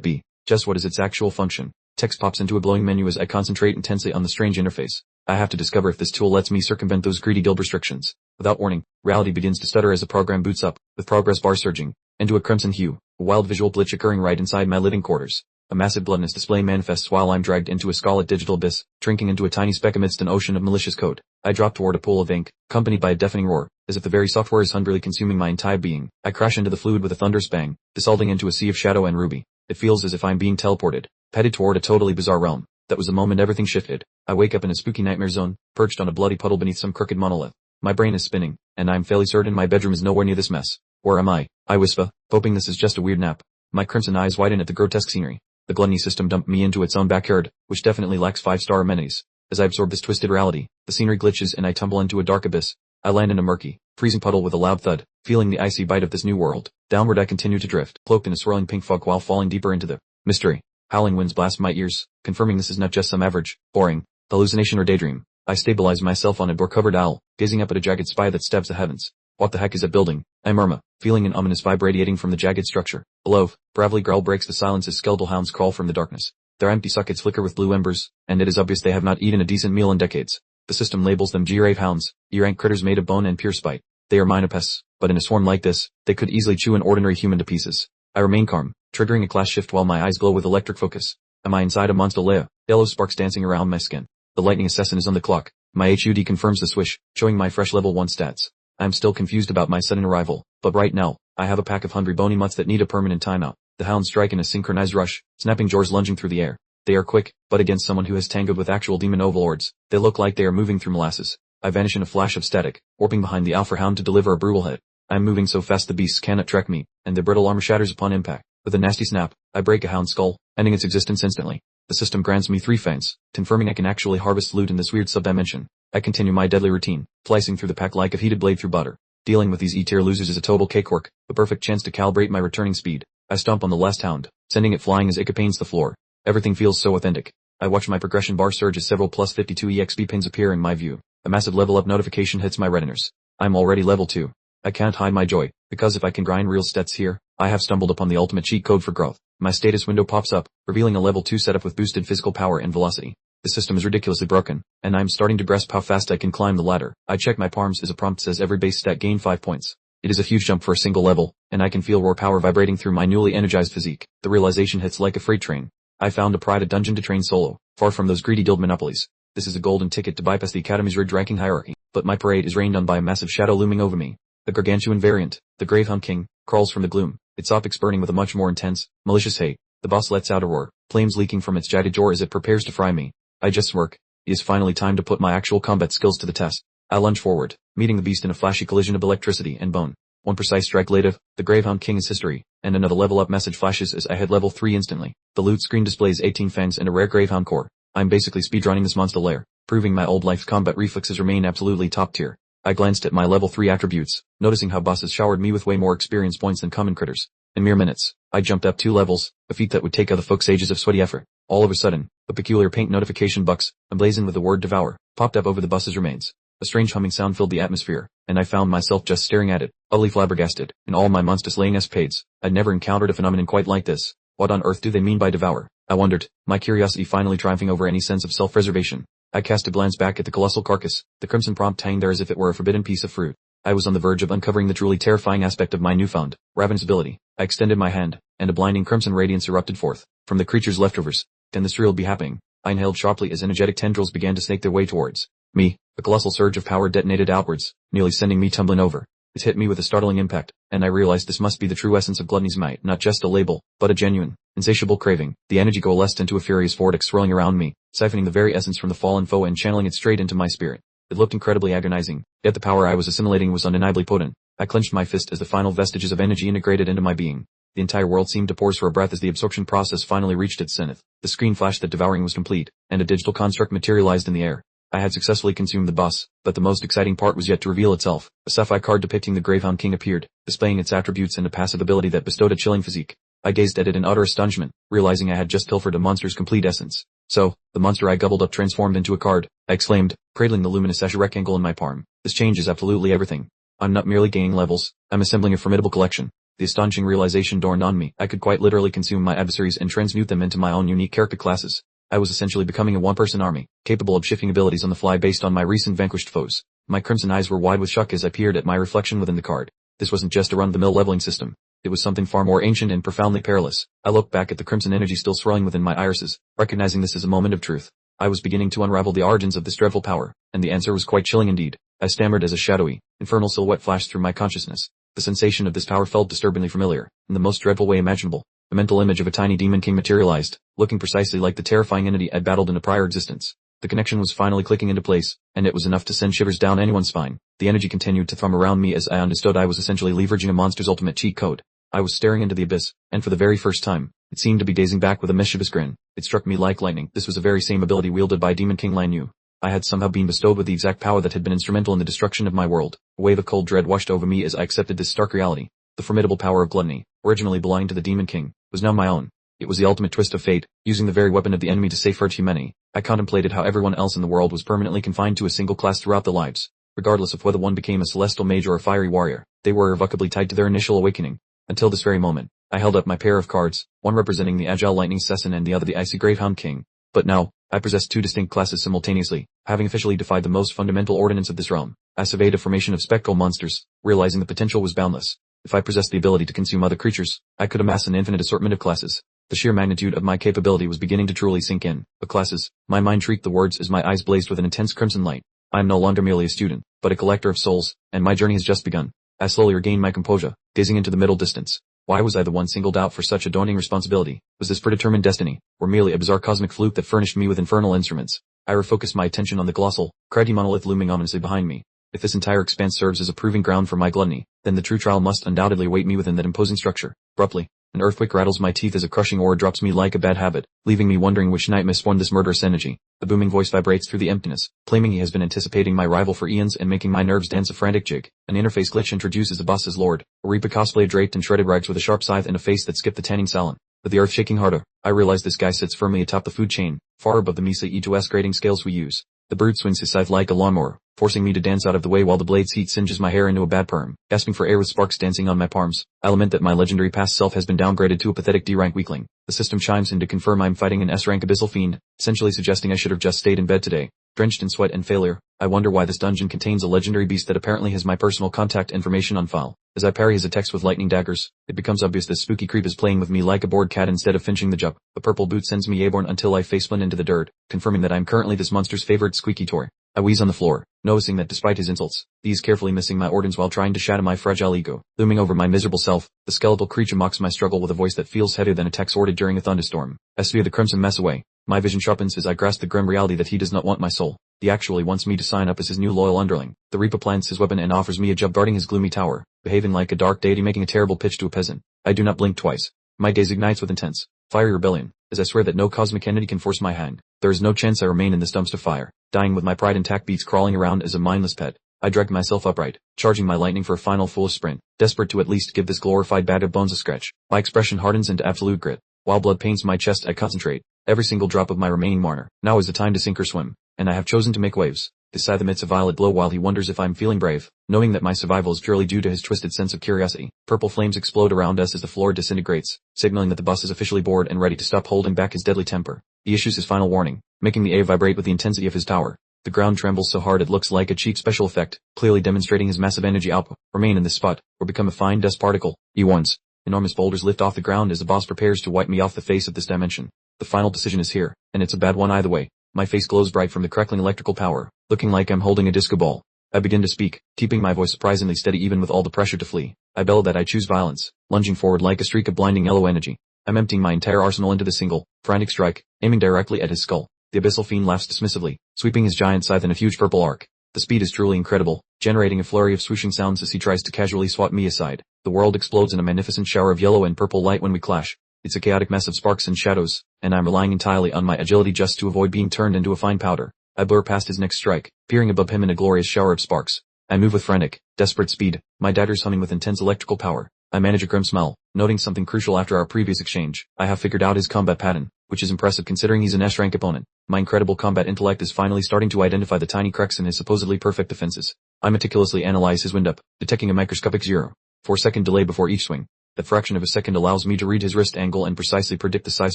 be. Just what is its actual function? Text pops into a glowing menu as I concentrate intensely on the strange interface. I have to discover if this tool lets me circumvent those greedy guild restrictions. Without warning, reality begins to stutter as the program boots up, with progress bar surging into a crimson hue, a wild visual glitch occurring right inside my living quarters. A massive bloodness display manifests while I'm dragged into a scarlet digital abyss, shrinking into a tiny speck amidst an ocean of malicious code. I drop toward a pool of ink, accompanied by a deafening roar, as if the very software is hungrily consuming my entire being. I crash into the fluid with a thunderous bang, dissolving into a sea of shadow and ruby. It feels as if I'm being teleported, headed toward a totally bizarre realm. That was the moment everything shifted. I wake up in a spooky nightmare zone, perched on a bloody puddle beneath some crooked monolith. My brain is spinning, and I'm fairly certain my bedroom is nowhere near this mess. Where am I? I whisper, hoping this is just a weird nap. My crimson eyes widen at the grotesque scenery. The gluttony system dumped me into its own backyard, which definitely lacks 5-star amenities. As I absorb this twisted reality, the scenery glitches and I tumble into a dark abyss. I land in a murky, freezing puddle with a loud thud, feeling the icy bite of this new world. Downward I continue to drift, cloaked in a swirling pink fog while falling deeper into the mystery. Howling winds blast my ears, confirming this is not just some average, boring, hallucination or daydream. I stabilize myself on a door-covered owl, gazing up at a jagged spire that stabs the heavens. What the heck is that building? I murmur, feeling an ominous vibe radiating from the jagged structure. Below, bravely growl breaks the silence as skeletal hounds crawl from the darkness. Their empty sockets flicker with blue embers, and it is obvious they have not eaten a decent meal in decades. The system labels them G-Rave hounds, E-rank critters made of bone and pure spite. They are minor pests, but in a swarm like this, they could easily chew an ordinary human to pieces. I remain calm, triggering a class shift while my eyes glow with electric focus. Am I inside a monster lair? Yellow sparks dancing around my skin. The lightning assassin is on the clock. My HUD confirms the swish, showing my fresh level 1 stats. I'm still confused about my sudden arrival, but right now, I have a pack of hungry bony mutts that need a permanent timeout. The hounds strike in a synchronized rush, snapping jaws lunging through the air. They are quick, but against someone who has tangled with actual demon overlords, they look like they are moving through molasses. I vanish in a flash of static, warping behind the alpha hound to deliver a brutal hit. I am moving so fast the beasts cannot track me, and their brittle armor shatters upon impact. With a nasty snap, I break a hound's skull, ending its existence instantly. The system grants me 3 fangs, confirming I can actually harvest loot in this weird subdimension. I continue my deadly routine, slicing through the pack like a heated blade through butter. Dealing with these E-tier losers is a total cakework, the perfect chance to calibrate my returning speed. I stomp on the last hound, sending it flying as it pains the floor. Everything feels so authentic. I watch my progression bar surge as several plus 52 EXP pins appear in my view. A massive level up notification hits my retinas. I'm already level 2. I can't hide my joy, because if I can grind real stats here, I have stumbled upon the ultimate cheat code for growth. My status window pops up, revealing a level 2 setup with boosted physical power and velocity. The system is ridiculously broken, and I'm starting to grasp how fast I can climb the ladder. I check my palms as a prompt says every base stat gain 5 points. It is a huge jump for a single level, and I can feel raw power vibrating through my newly energized physique. The realization hits like a freight train. I found a private dungeon to train solo, far from those greedy guild monopolies. This is a golden ticket to bypass the Academy's rigged ranking hierarchy, but my parade is rained on by a massive shadow looming over me. The gargantuan variant, the Gravehound King, crawls from the gloom, its optics burning with a much more intense, malicious hate. The boss lets out a roar, flames leaking from its jagged jaw as it prepares to fry me. I just smirk. It is finally time to put my actual combat skills to the test. I lunge forward, meeting the beast in a flashy collision of electricity and bone. One precise strike later, the Gravehound King is history, and another level up message flashes as I hit level 3 instantly. The loot screen displays 18 fangs and a rare Gravehound core. I'm basically speedrunning this monster lair, proving my old life's combat reflexes remain absolutely top tier. I glanced at my level 3 attributes, noticing how bosses showered me with way more experience points than common critters. In mere minutes, I jumped up 2 levels, a feat that would take other folks ages of sweaty effort. All of a sudden, a peculiar pink notification box, emblazoned with the word Devour, popped up over the boss's remains. A strange humming sound filled the atmosphere, and I found myself just staring at it, utterly flabbergasted. In all my monster slaying escapades, I'd never encountered a phenomenon quite like this. What on earth do they mean by Devour? I wondered, my curiosity finally triumphing over any sense of self-preservation. I cast a glance back at the colossal carcass, the crimson prompt hanging there as if it were a forbidden piece of fruit. I was on the verge of uncovering the truly terrifying aspect of my newfound, ravenous ability. I extended my hand, and a blinding crimson radiance erupted forth, from the creature's leftovers. Can this really be happening? I inhaled sharply as energetic tendrils began to snake their way towards me. A colossal surge of power detonated outwards, nearly sending me tumbling over. It hit me with a startling impact, and I realized this must be the true essence of gluttony's might, not just a label, but a genuine, insatiable craving. The energy coalesced into a furious vortex swirling around me, siphoning the very essence from the fallen foe and channeling it straight into my spirit. It looked incredibly agonizing, yet the power I was assimilating was undeniably potent. I clenched my fist as the final vestiges of energy integrated into my being. The entire world seemed to pause for a breath as the absorption process finally reached its zenith. The screen flashed that devouring was complete, and a digital construct materialized in the air. I had successfully consumed the boss, but the most exciting part was yet to reveal itself. A sapphire card depicting the Gravehound King appeared, displaying its attributes and a passive ability that bestowed a chilling physique. I gazed at it in utter astonishment, realizing I had just pilfered a monster's complete essence. So, the monster I gobbled up transformed into a card, I exclaimed, cradling the luminous azure rectangle in my palm. This changes absolutely everything. I'm not merely gaining levels, I'm assembling a formidable collection. The astonishing realization dawned on me. I could quite literally consume my adversaries and transmute them into my own unique character classes. I was essentially becoming a one-person army, capable of shifting abilities on the fly based on my recent vanquished foes. My crimson eyes were wide with shock as I peered at my reflection within the card. This wasn't just a run-of-the-mill leveling system. It was something far more ancient and profoundly perilous. I looked back at the crimson energy still swirling within my irises, recognizing this as a moment of truth. I was beginning to unravel the origins of this dreadful power, and the answer was quite chilling indeed. I stammered as a shadowy, infernal silhouette flashed through my consciousness. The sensation of this power felt disturbingly familiar, in the most dreadful way imaginable. The mental image of a tiny demon king materialized, looking precisely like the terrifying entity I'd battled in a prior existence. The connection was finally clicking into place, and it was enough to send shivers down anyone's spine. The energy continued to thrum around me as I understood I was essentially leveraging a monster's ultimate cheat code. I was staring into the abyss, and for the very first time, it seemed to be gazing back with a mischievous grin. It struck me like lightning. This was the very same ability wielded by Demon King Lan Yu. I had somehow been bestowed with the exact power that had been instrumental in the destruction of my world. A wave of cold dread washed over me as I accepted this stark reality. The formidable power of gluttony, originally belonging to the Demon King, was now my own. It was the ultimate twist of fate, using the very weapon of the enemy to safeguard humanity. I contemplated how everyone else in the world was permanently confined to a single class throughout their lives. Regardless of whether one became a celestial mage or a fiery warrior, they were irrevocably tied to their initial awakening. Until this very moment, I held up my pair of cards, one representing the agile lightning assassin and the other the icy Gravehound King. But now, I possessed 2 distinct classes simultaneously, having officially defied the most fundamental ordinance of this realm. I surveyed a formation of spectral monsters, realizing the potential was boundless. If I possessed the ability to consume other creatures, I could amass an infinite assortment of classes. The sheer magnitude of my capability was beginning to truly sink in. The classes, my mind shrieked the words as my eyes blazed with an intense crimson light. I am no longer merely a student, but a collector of souls, and my journey has just begun. I slowly regained my composure, gazing into the middle distance. Why was I the one singled out for such a daunting responsibility? Was this predetermined destiny, or merely a bizarre cosmic fluke that furnished me with infernal instruments? I refocused my attention on the colossal, craggy monolith looming ominously behind me. If this entire expanse serves as a proving ground for my gluttony, then the true trial must undoubtedly await me within that imposing structure. Abruptly, An earthquake rattles my teeth as a crushing ore drops me like a bad habit, leaving me wondering which nightmare spawned this murderous energy. The booming voice vibrates through the emptiness, claiming he has been anticipating my arrival for eons and making my nerves dance a frantic jig. An interface glitch introduces the boss as Lord, a Reaper cosplay draped in shredded rags with a sharp scythe and a face that skipped the tanning salon. With the earth shaking harder, I realize this guy sits firmly atop the food chain, far above the measly E2S grading scales we use. The brute swings his scythe like a lawnmower, forcing me to dance out of the way while the blade's heat singes my hair into a bad perm. Gasping for air with sparks dancing on my palms, I lament that my legendary past self has been downgraded to a pathetic D-rank weakling. The system chimes in to confirm I'm fighting an S-rank abyssal fiend, essentially suggesting I should have just stayed in bed today. Drenched in sweat and failure, I wonder why this dungeon contains a legendary beast that apparently has my personal contact information on file. As I parry his attacks with lightning daggers, it becomes obvious this spooky creep is playing with me like a bored cat instead of finishing the job. The purple boot sends me airborne until I faceplant into the dirt, confirming that I'm currently this monster's favorite squeaky toy. I wheeze on the floor, noticing that despite his insults, he is carefully missing my organs while trying to shatter my fragile ego. Looming over my miserable self, the skeletal creature mocks my struggle with a voice that feels heavier than a text ordered during a thunderstorm. I spear the crimson mess away. My vision sharpens as I grasp the grim reality that he does not want my soul. He actually wants me to sign up as his new loyal underling. The Reaper plants his weapon and offers me a job guarding his gloomy tower, behaving like a dark deity making a terrible pitch to a peasant. I do not blink twice. My gaze ignites with intense, fiery rebellion, as I swear that no cosmic entity can force my hand. There is no chance I remain in this dumpster fire, dying with my pride intact, beats crawling around as a mindless pet. I drag myself upright, charging my lightning for a final foolish sprint, desperate to at least give this glorified bag of bones a scratch. My expression hardens into absolute grit. While blood paints my chest, I concentrate. Every single drop of my remaining mana. Now is the time to sink or swim, and I have chosen to make waves. His scythe emits a violet glow while he wonders if I'm feeling brave, knowing that my survival is purely due to his twisted sense of curiosity. Purple flames explode around us as the floor disintegrates, signaling that the boss is officially bored and ready to stop holding back his deadly temper. He issues his final warning, making the air vibrate with the intensity of his tower. The ground trembles so hard it looks like a cheap special effect, clearly demonstrating his massive energy output. Remain in this spot, or become a fine dust particle, he warns. Enormous boulders lift off the ground as the boss prepares to wipe me off the face of this dimension. The final decision is here, and it's a bad one either way. My face glows bright from the crackling electrical power, looking like I'm holding a disco ball. I begin to speak, keeping my voice surprisingly steady even with all the pressure to flee. I bellow that I choose violence, lunging forward like a streak of blinding yellow energy. I'm emptying my entire arsenal into the single, frantic strike, aiming directly at his skull. The abyssal fiend laughs dismissively, sweeping his giant scythe in a huge purple arc. The speed is truly incredible, generating a flurry of swooshing sounds as he tries to casually swat me aside. The world explodes in a magnificent shower of yellow and purple light when we clash. It's a chaotic mess of sparks and shadows, and I'm relying entirely on my agility just to avoid being turned into a fine powder. I blur past his next strike, peering above him in a glorious shower of sparks. I move with frantic, desperate speed, my daggers humming with intense electrical power. I manage a grim smile, noting something crucial after our previous exchange. I have figured out his combat pattern, which is impressive considering he's an S-rank opponent. My incredible combat intellect is finally starting to identify the tiny cracks in his supposedly perfect defenses. I meticulously analyze his windup, detecting a microscopic 0.4-second delay before each swing. That fraction of a second allows me to read his wrist angle and precisely predict the size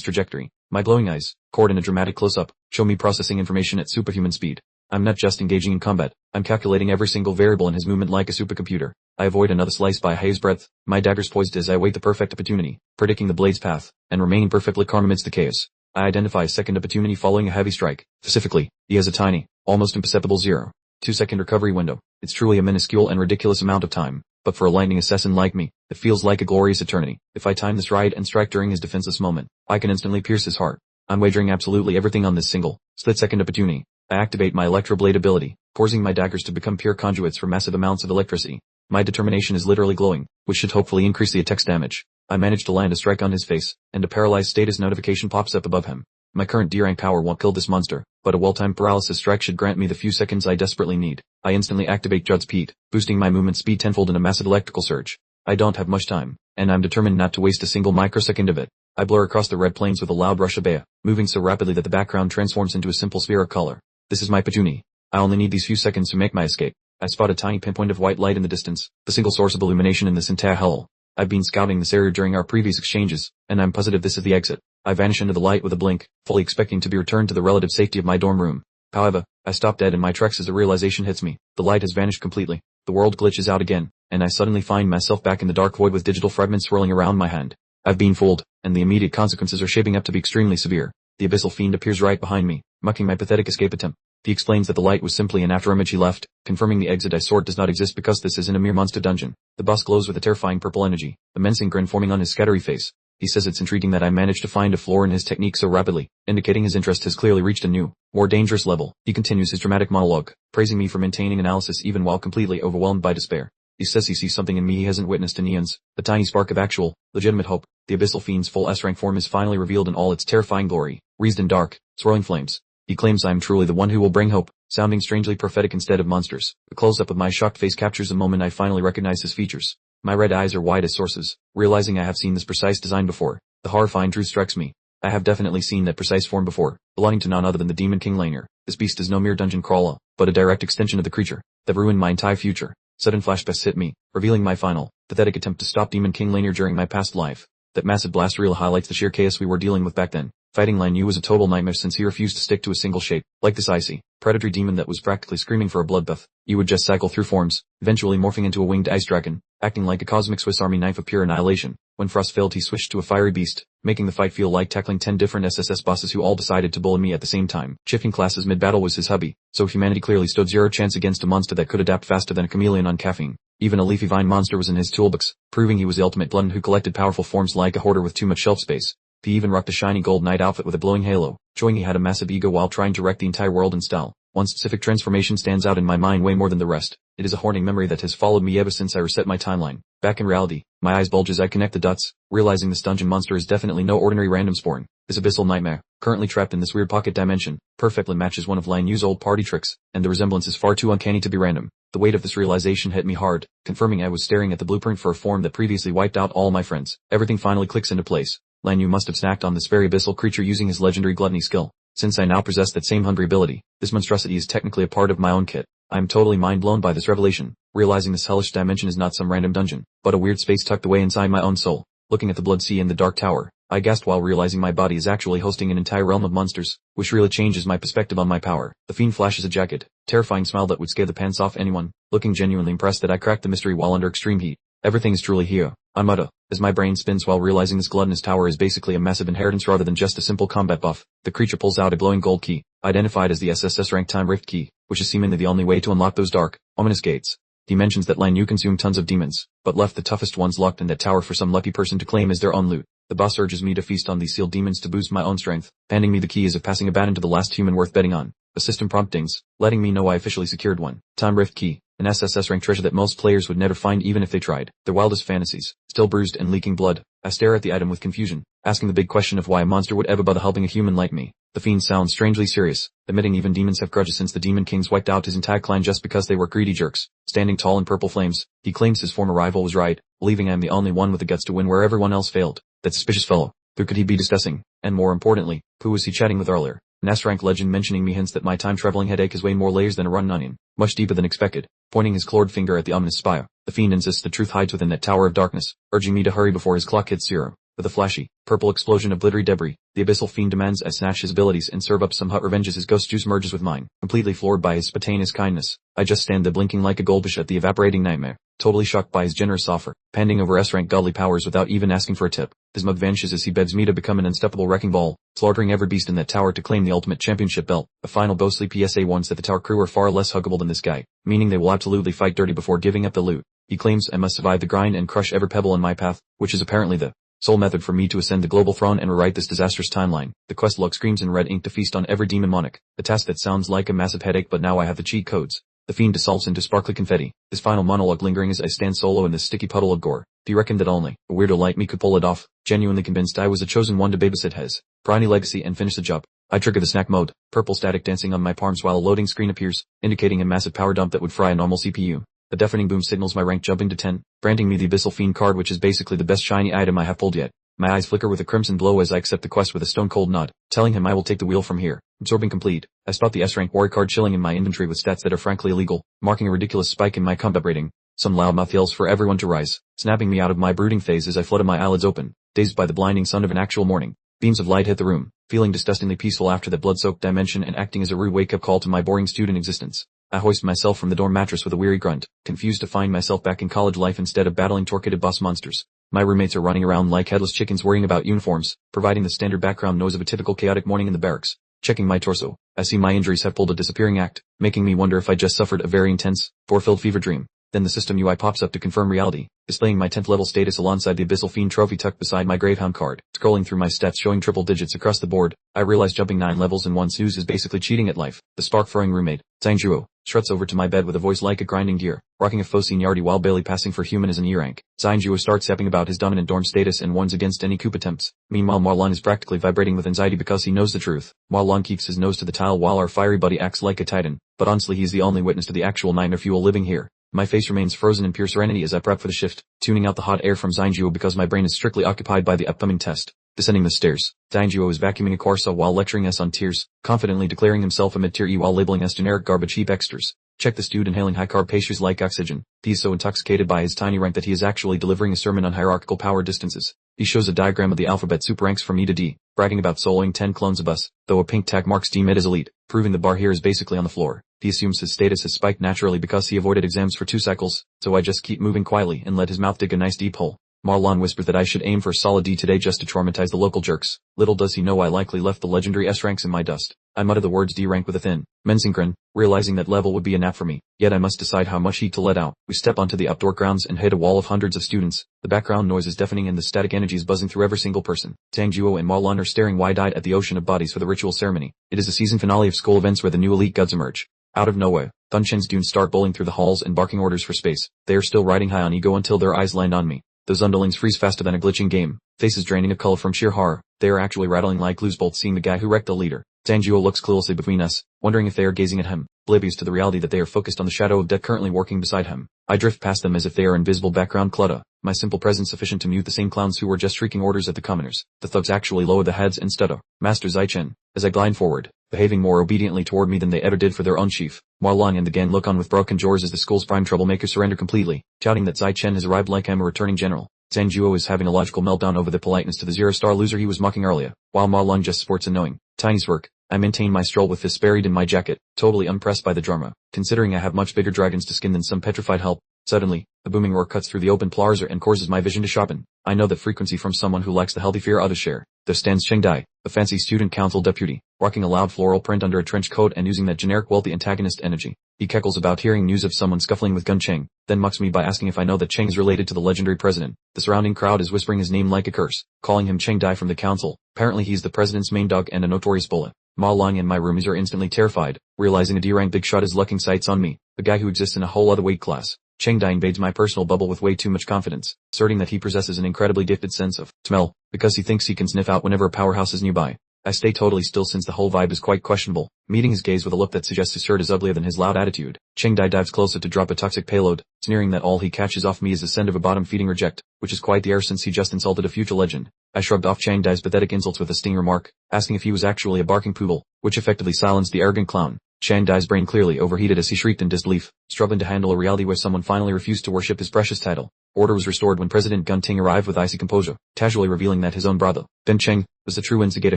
trajectory. My glowing eyes, caught in a dramatic close-up, show me processing information at superhuman speed. I'm not just engaging in combat, I'm calculating every single variable in his movement like a supercomputer. I avoid another slice by a hair's breadth, my daggers poised as I await the perfect opportunity, predicting the blade's path, and remaining perfectly calm amidst the chaos. I identify a second opportunity following a heavy strike. Specifically, he has a tiny, almost imperceptible 0.2-second recovery window. It's truly a minuscule and ridiculous amount of time, but for a lightning assassin like me, it feels like a glorious eternity. If I time this right and strike during his defenseless moment, I can instantly pierce his heart. I'm wagering absolutely everything on this single, split-second opportunity. I activate my electroblade ability, causing my daggers to become pure conduits for massive amounts of electricity. My determination is literally glowing, which should hopefully increase the attack's damage. I manage to land a strike on his face, and a paralyzed status notification pops up above him. My current D-rank power won't kill this monster, but a well-timed paralysis strike should grant me the few seconds I desperately need. I instantly activate Judd's Pete, boosting my movement speed tenfold in a massive electrical surge. I don't have much time, and I'm determined not to waste a single microsecond of it. I blur across the red plains with a loud rush of air, moving so rapidly that the background transforms into a simple sphere of color. This is my opportunity. I only need these few seconds to make my escape. I spot a tiny pinpoint of white light in the distance, the single source of illumination in this entire hell. I've been scouting this area during our previous exchanges, and I'm positive this is the exit. I vanish into the light with a blink, fully expecting to be returned to the relative safety of my dorm room. However, I stop dead in my tracks as the realization hits me. The light has vanished completely. The world glitches out again, and I suddenly find myself back in the dark void with digital fragments swirling around my hand. I've been fooled, and the immediate consequences are shaping up to be extremely severe. The abyssal fiend appears right behind me, mocking my pathetic escape attempt. He explains that the light was simply an afterimage he left, confirming the exit I sought does not exist because this isn't a mere monster dungeon. The boss glows with a terrifying purple energy, a menacing grin forming on his scattery face. He says it's intriguing that I managed to find a flaw in his technique so rapidly, indicating his interest has clearly reached a new, more dangerous level. He continues his dramatic monologue, praising me for maintaining analysis even while completely overwhelmed by despair. He says he sees something in me he hasn't witnessed in eons, a tiny spark of actual, legitimate hope. The Abyssal Fiend's full S-rank form is finally revealed in all its terrifying glory, wreathed in dark, swirling flames. He claims I am truly the one who will bring hope, sounding strangely prophetic instead of monsters. A close-up of my shocked face captures the moment I finally recognize his features. My red eyes are wide as sources, realizing I have seen this precise design before. The horrifying truth strikes me. I have definitely seen that precise form before, belonging to none other than the Demon King Lanier. This beast is no mere dungeon crawler, but a direct extension of the creature that ruined my entire future. Sudden flashbacks hit me, revealing my final, pathetic attempt to stop Demon King Lanier during my past life. That massive blast reel highlights the sheer chaos we were dealing with back then. Fighting Lan Yu was a total nightmare since he refused to stick to a single shape, like this icy, predatory demon that was practically screaming for a bloodbath. You would just cycle through forms, eventually morphing into a winged ice dragon, acting like a cosmic Swiss Army knife of pure annihilation. When Frost failed he switched to a fiery beast, making the fight feel like tackling 10 different SSS bosses who all decided to bully me at the same time. Shifting classes mid-battle was his hobby, so humanity clearly stood zero chance against a monster that could adapt faster than a chameleon on caffeine. Even a leafy vine monster was in his toolbox, proving he was the ultimate glutton who collected powerful forms like a hoarder with too much shelf space. He even rocked a shiny gold knight outfit with a glowing halo, showing he had a massive ego while trying to wreck the entire world in style. One specific transformation stands out in my mind way more than the rest. It is a haunting memory that has followed me ever since I reset my timeline. Back in reality, my eyes bulge as I connect the dots, realizing this dungeon monster is definitely no ordinary random spawn. This abyssal nightmare, currently trapped in this weird pocket dimension, perfectly matches one of Lan Yu's old party tricks, and the resemblance is far too uncanny to be random. The weight of this realization hit me hard, confirming I was staring at the blueprint for a form that previously wiped out all my friends. Everything finally clicks into place. Lan Yu must have snacked on this very abyssal creature using his legendary gluttony skill. Since I now possess that same hungry ability, this monstrosity is technically a part of my own kit. I am totally mind blown by this revelation, realizing this hellish dimension is not some random dungeon, but a weird space tucked away inside my own soul. Looking at the blood sea in the dark tower, I gasped while realizing my body is actually hosting an entire realm of monsters, which really changes my perspective on my power. The fiend flashes a jagged, terrifying smile that would scare the pants off anyone, looking genuinely impressed that I cracked the mystery while under extreme heat. Everything is truly here, I mutter, as my brain spins while realizing this gluttonous tower is basically a massive inheritance rather than just a simple combat buff. The creature pulls out a glowing gold key, identified as the SSS rank Time Rift key, which is seemingly the only way to unlock those dark, ominous gates. He mentions that Lan Yu consumed tons of demons, but left the toughest ones locked in that tower for some lucky person to claim as their own loot. The boss urges me to feast on these sealed demons to boost my own strength, handing me the key as if passing a baton to the last human worth betting on. A system prompt dings, letting me know I officially secured one. Time Rift key, an SSS rank treasure that most players would never find even if they tried. Their wildest fantasies, still bruised and leaking blood. I stare at the item with confusion, asking the big question of why a monster would ever bother helping a human like me. The fiend sounds strangely serious, admitting even demons have grudges since the Demon Kings wiped out his entire clan just because they were greedy jerks. Standing tall in purple flames, he claims his former rival was right, believing I am the only one with the guts to win where everyone else failed. That suspicious fellow. Who could he be discussing? And more importantly, who was he chatting with earlier? An S-rank legend mentioning me hints that my time-traveling headache has way more layers than a rotten onion, much deeper than expected. Pointing his clawed finger at the ominous spire, the fiend insists the truth hides within that tower of darkness, urging me to hurry before his clock hits zero. With a flashy, purple explosion of glittery debris, the abyssal fiend demands I snatch his abilities and serve up some hot revenge as his ghost juice merges with mine. Completely floored by his spontaneous kindness, I just stand there blinking like a goldfish at the evaporating nightmare, totally shocked by his generous offer, handing over S-rank godly powers without even asking for a tip. His mug vanishes as he begs me to become an unstoppable wrecking ball, slaughtering every beast in that tower to claim the ultimate championship belt. A final ghostly PSA warns that the tower crew are far less huggable than this guy, meaning they will absolutely fight dirty before giving up the loot. He claims I must survive the grind and crush every pebble in my path, which is apparently the sole method for me to ascend the global throne and rewrite this disastrous timeline. The quest log screams in red ink to feast on every demon monarch, a task that sounds like a massive headache, but now I have the cheat codes. The fiend dissolves into sparkly confetti, his final monologue lingering as I stand solo in this sticky puddle of gore. Do you reckon that only a weirdo like me could pull it off? Genuinely convinced I was the chosen one to babysit his briny legacy and finish the job. I trigger the snack mode, purple static dancing on my palms while a loading screen appears, indicating a massive power dump that would fry a normal CPU. A deafening boom signals my rank jumping to 10, branding me the Abyssal Fiend card, which is basically the best shiny item I have pulled yet. My eyes flicker with a crimson glow as I accept the quest with a stone-cold nod, telling him I will take the wheel from here. Absorbing complete, I spot the S-rank warrior card chilling in my inventory with stats that are frankly illegal, marking a ridiculous spike in my combat rating. Some loudmouth yells for everyone to rise, snapping me out of my brooding phase as I flutter my eyelids open, dazed by the blinding sun of an actual morning. Beams of light hit the room, feeling disgustingly peaceful after that blood-soaked dimension and acting as a rude wake-up call to my boring student existence. I hoist myself from the dorm mattress with a weary grunt, confused to find myself back in college life instead of battling torquated boss monsters. My roommates are running around like headless chickens worrying about uniforms, providing the standard background noise of a typical chaotic morning in the barracks. Checking my torso, I see my injuries have pulled a disappearing act, making me wonder if I just suffered a very intense, gore-filled fever dream. Then the system UI pops up to confirm reality, displaying my 10th level status alongside the Abyssal Fiend trophy tucked beside my Gravehound card. Scrolling through my stats showing triple digits across the board, I realize jumping 9 levels in one snooze is basically cheating at life. The spark-throwing roommate, Zhangjuo, struts over to my bed with a voice like a grinding gear, rocking a faux seniority while barely passing for human as an E-rank. Zinejuo starts yapping about his dominant dorm status and warns against any coup attempts. Meanwhile Marlon is practically vibrating with anxiety because he knows the truth. Marlon keeps his nose to the tile while our fiery buddy acts like a titan, but honestly he's the only witness to the actual nightmare fuel living here. My face remains frozen in pure serenity as I prep for the shift, tuning out the hot air from Zinejuo because my brain is strictly occupied by the upcoming test. Descending the stairs, Zinejuo is vacuuming a Corsa while lecturing us on tiers, confidently declaring himself a mid-tier E while labeling us generic garbage heap extras. Check this dude inhaling high-carb pastries like oxygen. He is so intoxicated by his tiny rank that he is actually delivering a sermon on hierarchical power distances. He shows a diagram of the alphabet soup ranks from E to D, bragging about soloing 10 clones of us, though a pink tag marks D mid as elite, proving the bar here is basically on the floor. He assumes his status has spiked naturally because he avoided exams for 2 cycles, so I just keep moving quietly and let his mouth dig a nice deep hole. Marlon whispers that I should aim for a solid D today just to traumatize the local jerks. Little does he know I likely left the legendary S ranks in my dust. I mutter the words D rank with a thin, menacing grin, realizing that level would be a nap for me, yet I must decide how much heat to let out. We step onto the outdoor grounds and hit a wall of hundreds of students. The background noise is deafening and the static energy is buzzing through every single person. Zinejuo and Marlon are staring wide-eyed at the ocean of bodies for the ritual ceremony. It is the season finale of school events where the new elite gods emerge. Out of nowhere, Dunshin's dunes start bowling through the halls and barking orders for space. They are still riding high on ego until their eyes land on me. Those underlings freeze faster than a glitching game, faces draining of color from sheer horror. They are actually rattling like loose bolts seeing the guy who wrecked the leader. Zinejuo looks cluelessly between us, wondering if they are gazing at him, oblivious to the reality that they are focused on the shadow of death currently working beside him. I drift past them as if they are invisible background clutter, my simple presence sufficient to mute the same clowns who were just shrieking orders at the commoners. The thugs actually lower their heads and stutter. Master Zaichen, as I glide forward, behaving more obediently toward me than they ever did for their own chief. Marlon and the gang look on with broken jaws as the school's prime troublemakers surrender completely, shouting that Zaichen has arrived like I'm a returning general. Zinejuo is having a logical meltdown over the politeness to the 0-star loser he was mocking earlier, while Marlon just sports annoying, tiny smirk. I maintain my stroll with fists buried in my jacket, totally unimpressed by the drama, considering I have much bigger dragons to skin than some petrified help. Suddenly, a booming roar cuts through the open plaza and causes my vision to sharpen. I know that frequency from someone who lacks the healthy fear others share. There stands Chengdai, a fancy student council deputy, rocking a loud floral print under a trench coat and using that generic wealthy antagonist energy. He cackles about hearing news of someone scuffling with Gun Cheng, then mocks me by asking if I know that Cheng is related to the legendary president. The surrounding crowd is whispering his name like a curse, calling him Chengdai from the council. Apparently he's the president's main dog and a notorious bullet. Marlon and my roomies are instantly terrified, realizing a D-rank big shot is lucking sights on me, the guy who exists in a whole other weight class. Chengdai invades my personal bubble with way too much confidence, asserting that he possesses an incredibly gifted sense of smell, because he thinks he can sniff out whenever a powerhouse is nearby. I stay totally still since the whole vibe is quite questionable, meeting his gaze with a look that suggests his shirt is uglier than his loud attitude. Chengdai dives closer to drop a toxic payload, sneering that all he catches off me is the scent of a bottom-feeding reject, which is quite the air since he just insulted a future legend. I shrugged off Chengdai's pathetic insults with a sting remark, asking if he was actually a barking poodle, which effectively silenced the arrogant clown. Chengdai's brain clearly overheated as he shrieked in disbelief, struggling to handle a reality where someone finally refused to worship his precious title. Order was restored when President Gun Ting arrived with icy composure, casually revealing that his own brother, Ben Cheng, was the true instigator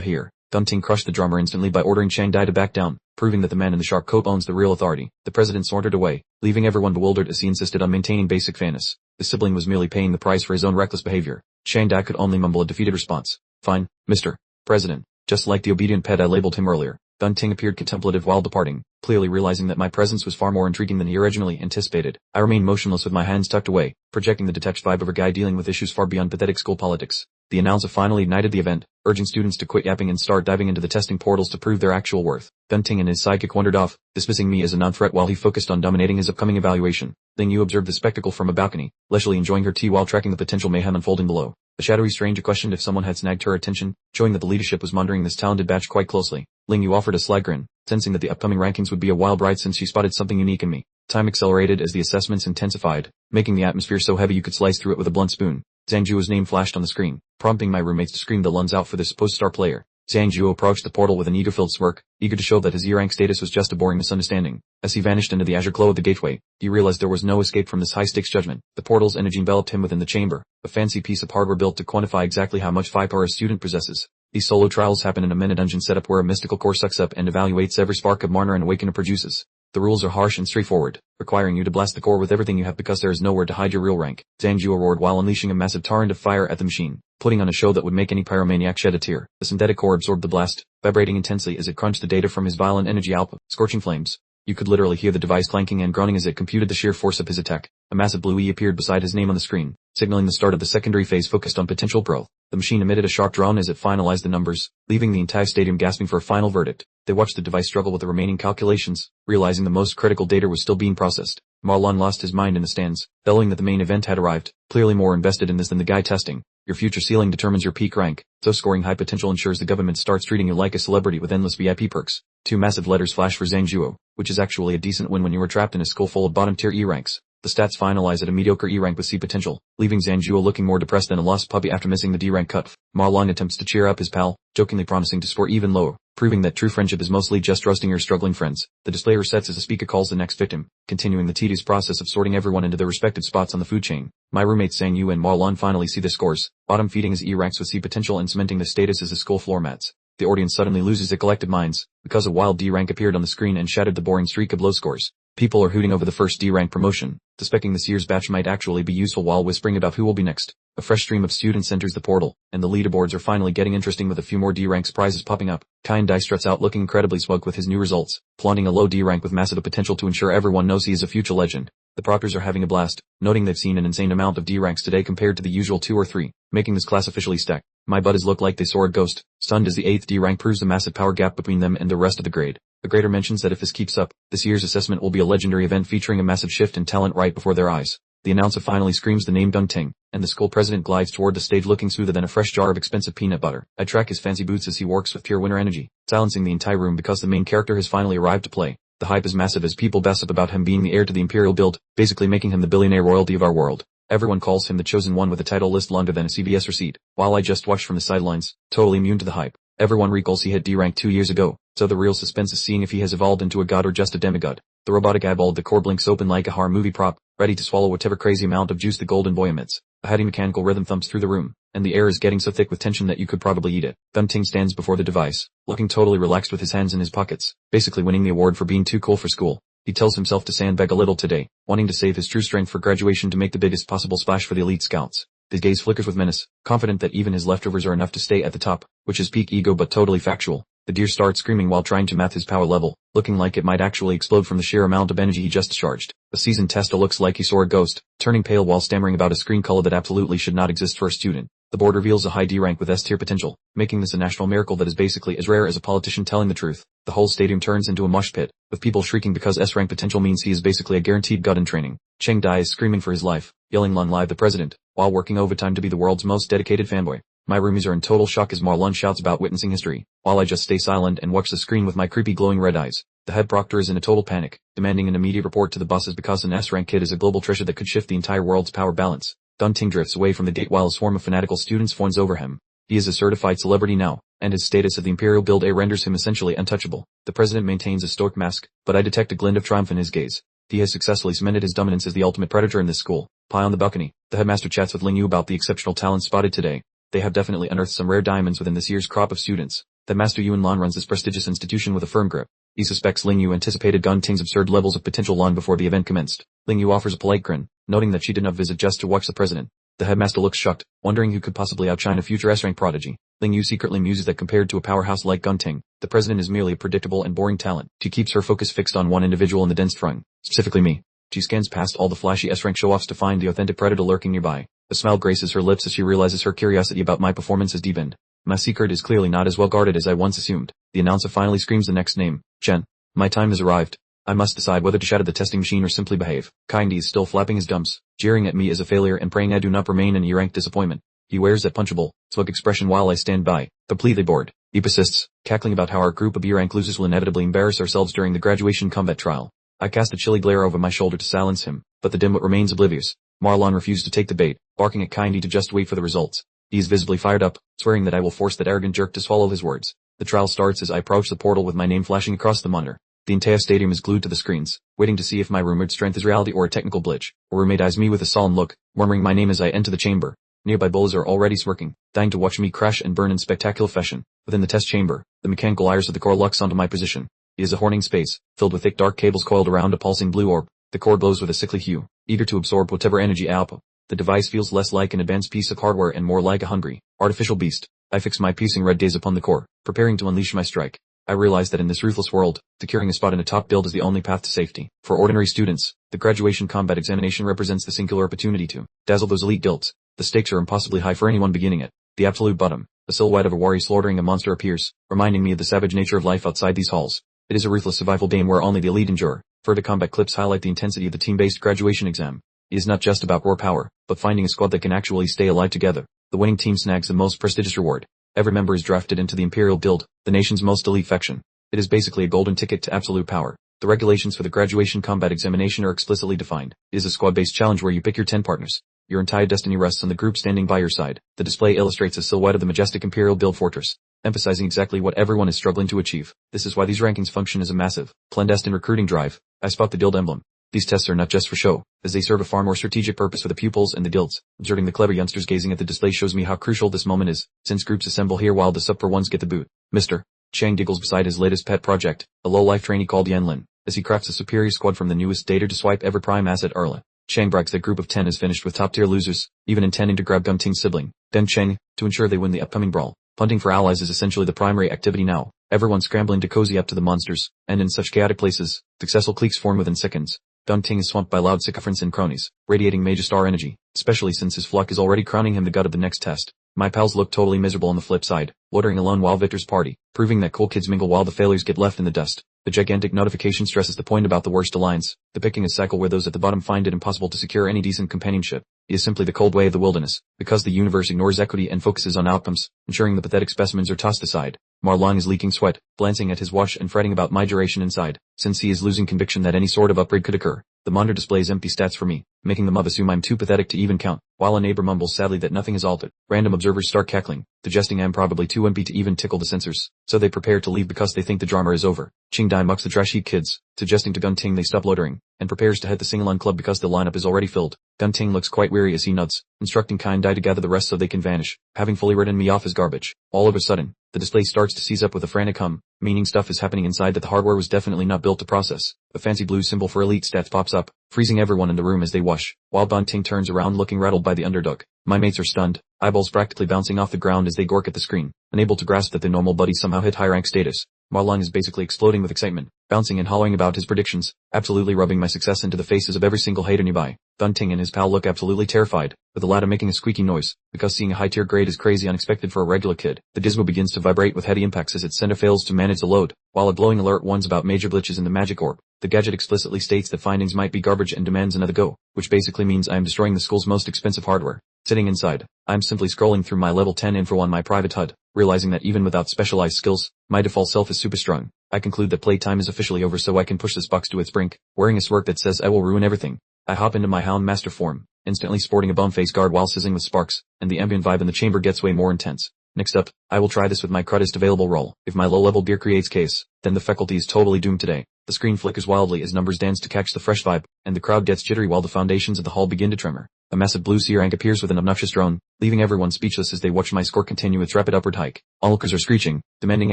here. Gun Ting crushed the drummer instantly by ordering Chengdai to back down, proving that the man in the sharp coat owns the real authority. The president sauntered away, leaving everyone bewildered as he insisted on maintaining basic fairness. The sibling was merely paying the price for his own reckless behavior. Chengdai could only mumble a defeated response. Fine, Mr. President. Just like the obedient pet I labeled him earlier. Gun Ting appeared contemplative while departing, clearly realizing that my presence was far more intriguing than he originally anticipated. I remained motionless with my hands tucked away, projecting the detached vibe of a guy dealing with issues far beyond pathetic school politics. The announcer finally ignited the event, urging students to quit yapping and start diving into the testing portals to prove their actual worth. Gun Ting and his sidekick wandered off, dismissing me as a non-threat while he focused on dominating his upcoming evaluation. Ling Yu observed the spectacle from a balcony, leisurely enjoying her tea while tracking the potential mayhem unfolding below. The shadowy stranger questioned if someone had snagged her attention, showing that the leadership was monitoring this talented batch quite closely. Ling Yu offered a sly grin, sensing that the upcoming rankings would be a wild ride since she spotted something unique in me. Time accelerated as the assessments intensified, making the atmosphere so heavy you could slice through it with a blunt spoon. Zhangjuo's name flashed on the screen, prompting my roommates to scream the lungs out for this supposed star player. Zhangjuo approached the portal with an eager-filled smirk, eager to show that his E-rank status was just a boring misunderstanding. As he vanished into the azure glow of the gateway, he realized there was no escape from this high-stakes judgment. The portal's energy enveloped him within the chamber, a fancy piece of hardware built to quantify exactly how much firepower a student possesses. These solo trials happen in a mini-dungeon setup where a mystical core sucks up and evaluates every spark of mana an awakener produces. The rules are harsh and straightforward, requiring you to blast the core with everything you have because there is nowhere to hide your real rank. Zhangjuo roared while unleashing a massive torrent of fire at the machine, putting on a show that would make any pyromaniac shed a tear. The synthetic core absorbed the blast, vibrating intensely as it crunched the data from his violent energy output, scorching flames. You could literally hear the device clanking and groaning as it computed the sheer force of his attack. A massive blue E appeared beside his name on the screen, signaling the start of the secondary phase focused on potential growth. The machine emitted a sharp drone as it finalized the numbers, leaving the entire stadium gasping for a final verdict. They watched the device struggle with the remaining calculations, realizing the most critical data was still being processed. Marlon lost his mind in the stands, bellowing that the main event had arrived, clearly more invested in this than the guy testing. Your future ceiling determines your peak rank, so scoring high potential ensures the government starts treating you like a celebrity with endless VIP perks. Two massive letters flash for Zhangzhuo, which is actually a decent win when you were trapped in a school full of bottom-tier E ranks. The stats finalize at a mediocre E rank with C potential, leaving Zhangzhuo looking more depressed than a lost puppy after missing the D rank cut. Marlon attempts to cheer up his pal, jokingly promising to score even lower, proving that true friendship is mostly just roasting your struggling friends. The display resets as the speaker calls the next victim, continuing the tedious process of sorting everyone into their respective spots on the food chain. My roommates Sang Yu and Marlon finally see the scores, bottom feeding his E ranks with C potential and cementing the status as the school floor mats. The audience suddenly loses their collective minds, because a wild D rank appeared on the screen and shattered the boring streak of low scores. People are hooting over the first D rank promotion, suspecting this year's batch might actually be useful while whispering about who will be next. A fresh stream of students enters the portal, and the leaderboards are finally getting interesting with a few more D ranks prizes popping up. Kind Dai struts out looking incredibly smug with his new results, flaunting a low D rank with massive potential to ensure everyone knows he is a future legend. The proctors are having a blast, noting they've seen an insane amount of D ranks today compared to the usual 2 or 3, making this class officially stacked. My buddies look like they saw a ghost, stunned as the 8th D rank proves the massive power gap between them and the rest of the grade. The grader mentions that if this keeps up, this year's assessment will be a legendary event featuring a massive shift in talent right before their eyes. The announcer finally screams the name Dun Ting, and the school president glides toward the stage looking smoother than a fresh jar of expensive peanut butter. I track his fancy boots as he works with pure winner energy, silencing the entire room because the main character has finally arrived to play. The hype is massive as people gossip about him being the heir to the imperial build, basically making him the billionaire royalty of our world. Everyone calls him the chosen one with a title list longer than a CVS receipt, while I just watch from the sidelines, totally immune to the hype. Everyone recalls he hit D rank 2 years ago, so the real suspense is seeing if he has evolved into a god or just a demigod. The robotic eyeball of the core blinks open like a horror movie prop, ready to swallow whatever crazy amount of juice the golden boy emits. A heady mechanical rhythm thumps through the room, and the air is getting so thick with tension that you could probably eat it. Dun Ting stands before the device, looking totally relaxed with his hands in his pockets, basically winning the award for being too cool for school. He tells himself to sandbag a little today, wanting to save his true strength for graduation to make the biggest possible splash for the elite scouts. His gaze flickers with menace, confident that even his leftovers are enough to stay at the top, which is peak ego but totally factual. The deer starts screaming while trying to math his power level, looking like it might actually explode from the sheer amount of energy he just discharged. The seasoned tester looks like he saw a ghost, turning pale while stammering about a screen color that absolutely should not exist for a student. The board reveals a high D rank with S tier potential, making this a national miracle that is basically as rare as a politician telling the truth. The whole stadium turns into a mosh pit, with people shrieking because S rank potential means he is basically a guaranteed god in training. Cheng Dai is screaming for his life, yelling Lun Live the president, while working overtime to be the world's most dedicated fanboy. My roomies are in total shock as Marlon shouts about witnessing history, while I just stay silent and watch the screen with my creepy glowing red eyes. The head proctor is in a total panic, demanding an immediate report to the bosses because an S-rank kid is a global treasure that could shift the entire world's power balance. Dun Ting drifts away from the gate while a swarm of fanatical students fawns over him. He is a certified celebrity now, and his status of the Imperial Build A renders him essentially untouchable. The president maintains a stoic mask, but I detect a glint of triumph in his gaze. He has successfully cemented his dominance as the ultimate predator in this school. Pie on the balcony, the headmaster chats with Ling Yu about the exceptional talent spotted today. They have definitely unearthed some rare diamonds within this year's crop of students. The Master Yuan Lan runs this prestigious institution with a firm grip. He suspects Ling Yu anticipated Gun Ting's absurd levels of potential Lan before the event commenced. Ling Yu offers a polite grin, noting that she did not visit just to watch the president. The headmaster looks shocked, wondering who could possibly outshine a future S-rank prodigy. Ling Yu secretly muses that compared to a powerhouse like Gun Ting, the president is merely a predictable and boring talent. She keeps her focus fixed on one individual in the dense throng, specifically me. She scans past all the flashy S-rank show-offs to find the authentic predator lurking nearby. A smile graces her lips as she realizes her curiosity about my performance has deepened. My secret is clearly not as well guarded as I once assumed. The announcer finally screams the next name, Chen. My time has arrived. I must decide whether to shatter the testing machine or simply behave. Kindy is still flapping his gums, jeering at me as a failure and praying I do not remain an E-rank disappointment. He wears that punchable, smug expression while I stand by, completely bored. He persists, cackling about how our group of E-rank losers will inevitably embarrass ourselves during the graduation combat trial. I cast a chilly glare over my shoulder to silence him, but the dimwit remains oblivious. Marlon refused to take the bait, barking at Kindy to just wait for the results. He is visibly fired up, swearing that I will force that arrogant jerk to swallow his words. The trial starts as I approach the portal with my name flashing across the monitor. The entire stadium is glued to the screens, waiting to see if my rumored strength is reality or a technical glitch. A roommate eyes me with a solemn look, murmuring my name as I enter the chamber. Nearby bullies are already smirking, dying to watch me crash and burn in spectacular fashion. Within the test chamber, the mechanical eyes of the core locks onto my position. It is a horning space, filled with thick dark cables coiled around a pulsing blue orb. The core glows with a sickly hue, eager to absorb whatever energy output. The device feels less like an advanced piece of hardware and more like a hungry, artificial beast. I fix my piercing red gaze upon the core, preparing to unleash my strike. I realize that in this ruthless world, securing a spot in a top build is the only path to safety. For ordinary students, the graduation combat examination represents the singular opportunity to dazzle those elite guilds. The stakes are impossibly high for anyone beginning it. The absolute bottom. The silhouette of a warrior slaughtering a monster appears, reminding me of the savage nature of life outside these halls. It is a ruthless survival game where only the elite endure. Further combat clips highlight the intensity of the team-based graduation exam. It is not just about raw power, but finding a squad that can actually stay alive together. The winning team snags the most prestigious reward. Every member is drafted into the Imperial Guild, the nation's most elite faction. It is basically a golden ticket to absolute power. The regulations for the graduation combat examination are explicitly defined. It is a squad-based challenge where you pick your 10 partners. Your entire destiny rests on the group standing by your side. The display illustrates a silhouette of the majestic Imperial Guild fortress, emphasizing exactly what everyone is struggling to achieve. This is why these rankings function as a massive, clandestine recruiting drive. I spot the guild emblem. These tests are not just for show, as they serve a far more strategic purpose for the pupils and the guilds. Observing the clever youngsters gazing at the display shows me how crucial this moment is, since groups assemble here while the super ones get the boot. Mr. Chang giggles beside his latest pet project, a low-life trainee called Yanlin, as he crafts a superior squad from the newest data to swipe every prime asset Erla. Chang brags that group of 10 is finished with top-tier losers, even intending to grab Gunting's sibling, Deng Cheng, to ensure they win the upcoming brawl. Hunting for allies is essentially the primary activity now, everyone scrambling to cozy up to the monsters, and in such chaotic places, successful cliques form within seconds. Gunting is swamped by loud sycophants and cronies, radiating major star energy, especially since his flock is already crowning him the god of the next test. My pals look totally miserable on the flip side, loitering alone while Victor's party, proving that cool kids mingle while the failures get left in the dust. The gigantic notification stresses the point about the worst alliance, depicting a cycle where those at the bottom find it impossible to secure any decent companionship. It is simply the cold way of the wilderness, because the universe ignores equity and focuses on outcomes, ensuring the pathetic specimens are tossed aside. Marlong is leaking sweat, glancing at his watch and fretting about my duration inside, since he is losing conviction that any sort of upgrade could occur. The monitor displays empty stats for me, making the mob assume I'm too pathetic to even count, while a neighbor mumbles sadly that nothing has altered. Random observers start cackling, suggesting I'm probably too MP to even tickle the sensors, so they prepare to leave because they think the drama is over. Qing Dai mocks the trash heap kids, suggesting to Gunting they stop loitering, and prepares to head the sing-along club because the lineup is already filled. Gunting looks quite weary as he nods, instructing Kind Dai to gather the rest so they can vanish, having fully written me off as garbage. All of a sudden, the display starts to seize up with a frantic hum, meaning stuff is happening inside that the hardware was definitely not built to process. A fancy blue symbol for elite stats pops up, freezing everyone in the room as they wash, while Gunting turns around looking rattled by the underdog. My mates are stunned, eyeballs practically bouncing off the ground as they gork at the screen, unable to grasp that their normal buddy somehow hit high rank status. Marlon is basically exploding with excitement, bouncing and hollowing about his predictions, absolutely rubbing my success into the faces of every single hater nearby. Gunting and his pal look absolutely terrified, with the latter making a squeaky noise, because seeing a high-tier grade is crazy unexpected for a regular kid. The Dismo begins to vibrate with heady impacts as its sender fails to manage the load, while a glowing alert warns about major glitches in the magic orb. The gadget explicitly states that findings might be garbage and demands another go, which basically means I am destroying the school's most expensive hardware. Sitting inside, I'm simply scrolling through my level 10 info on my private HUD, realizing that even without specialized skills, my default self is super strong. I conclude that playtime is officially over so I can push this box to its brink, wearing a smirk that says I will ruin everything. I hop into my Hound Master form, instantly sporting a bum-face guard while sizzling with sparks, and the ambient vibe in the chamber gets way more intense. Next up, I will try this with my crudest available roll. If my low-level beer creates case, then the faculty is totally doomed today. The screen flickers wildly as numbers dance to catch the fresh vibe, and the crowd gets jittery while the foundations of the hall begin to tremor. A massive blue sea rank appears with an obnoxious drone, leaving everyone speechless as they watch my score continue its rapid upward hike. Onlookers are screeching, demanding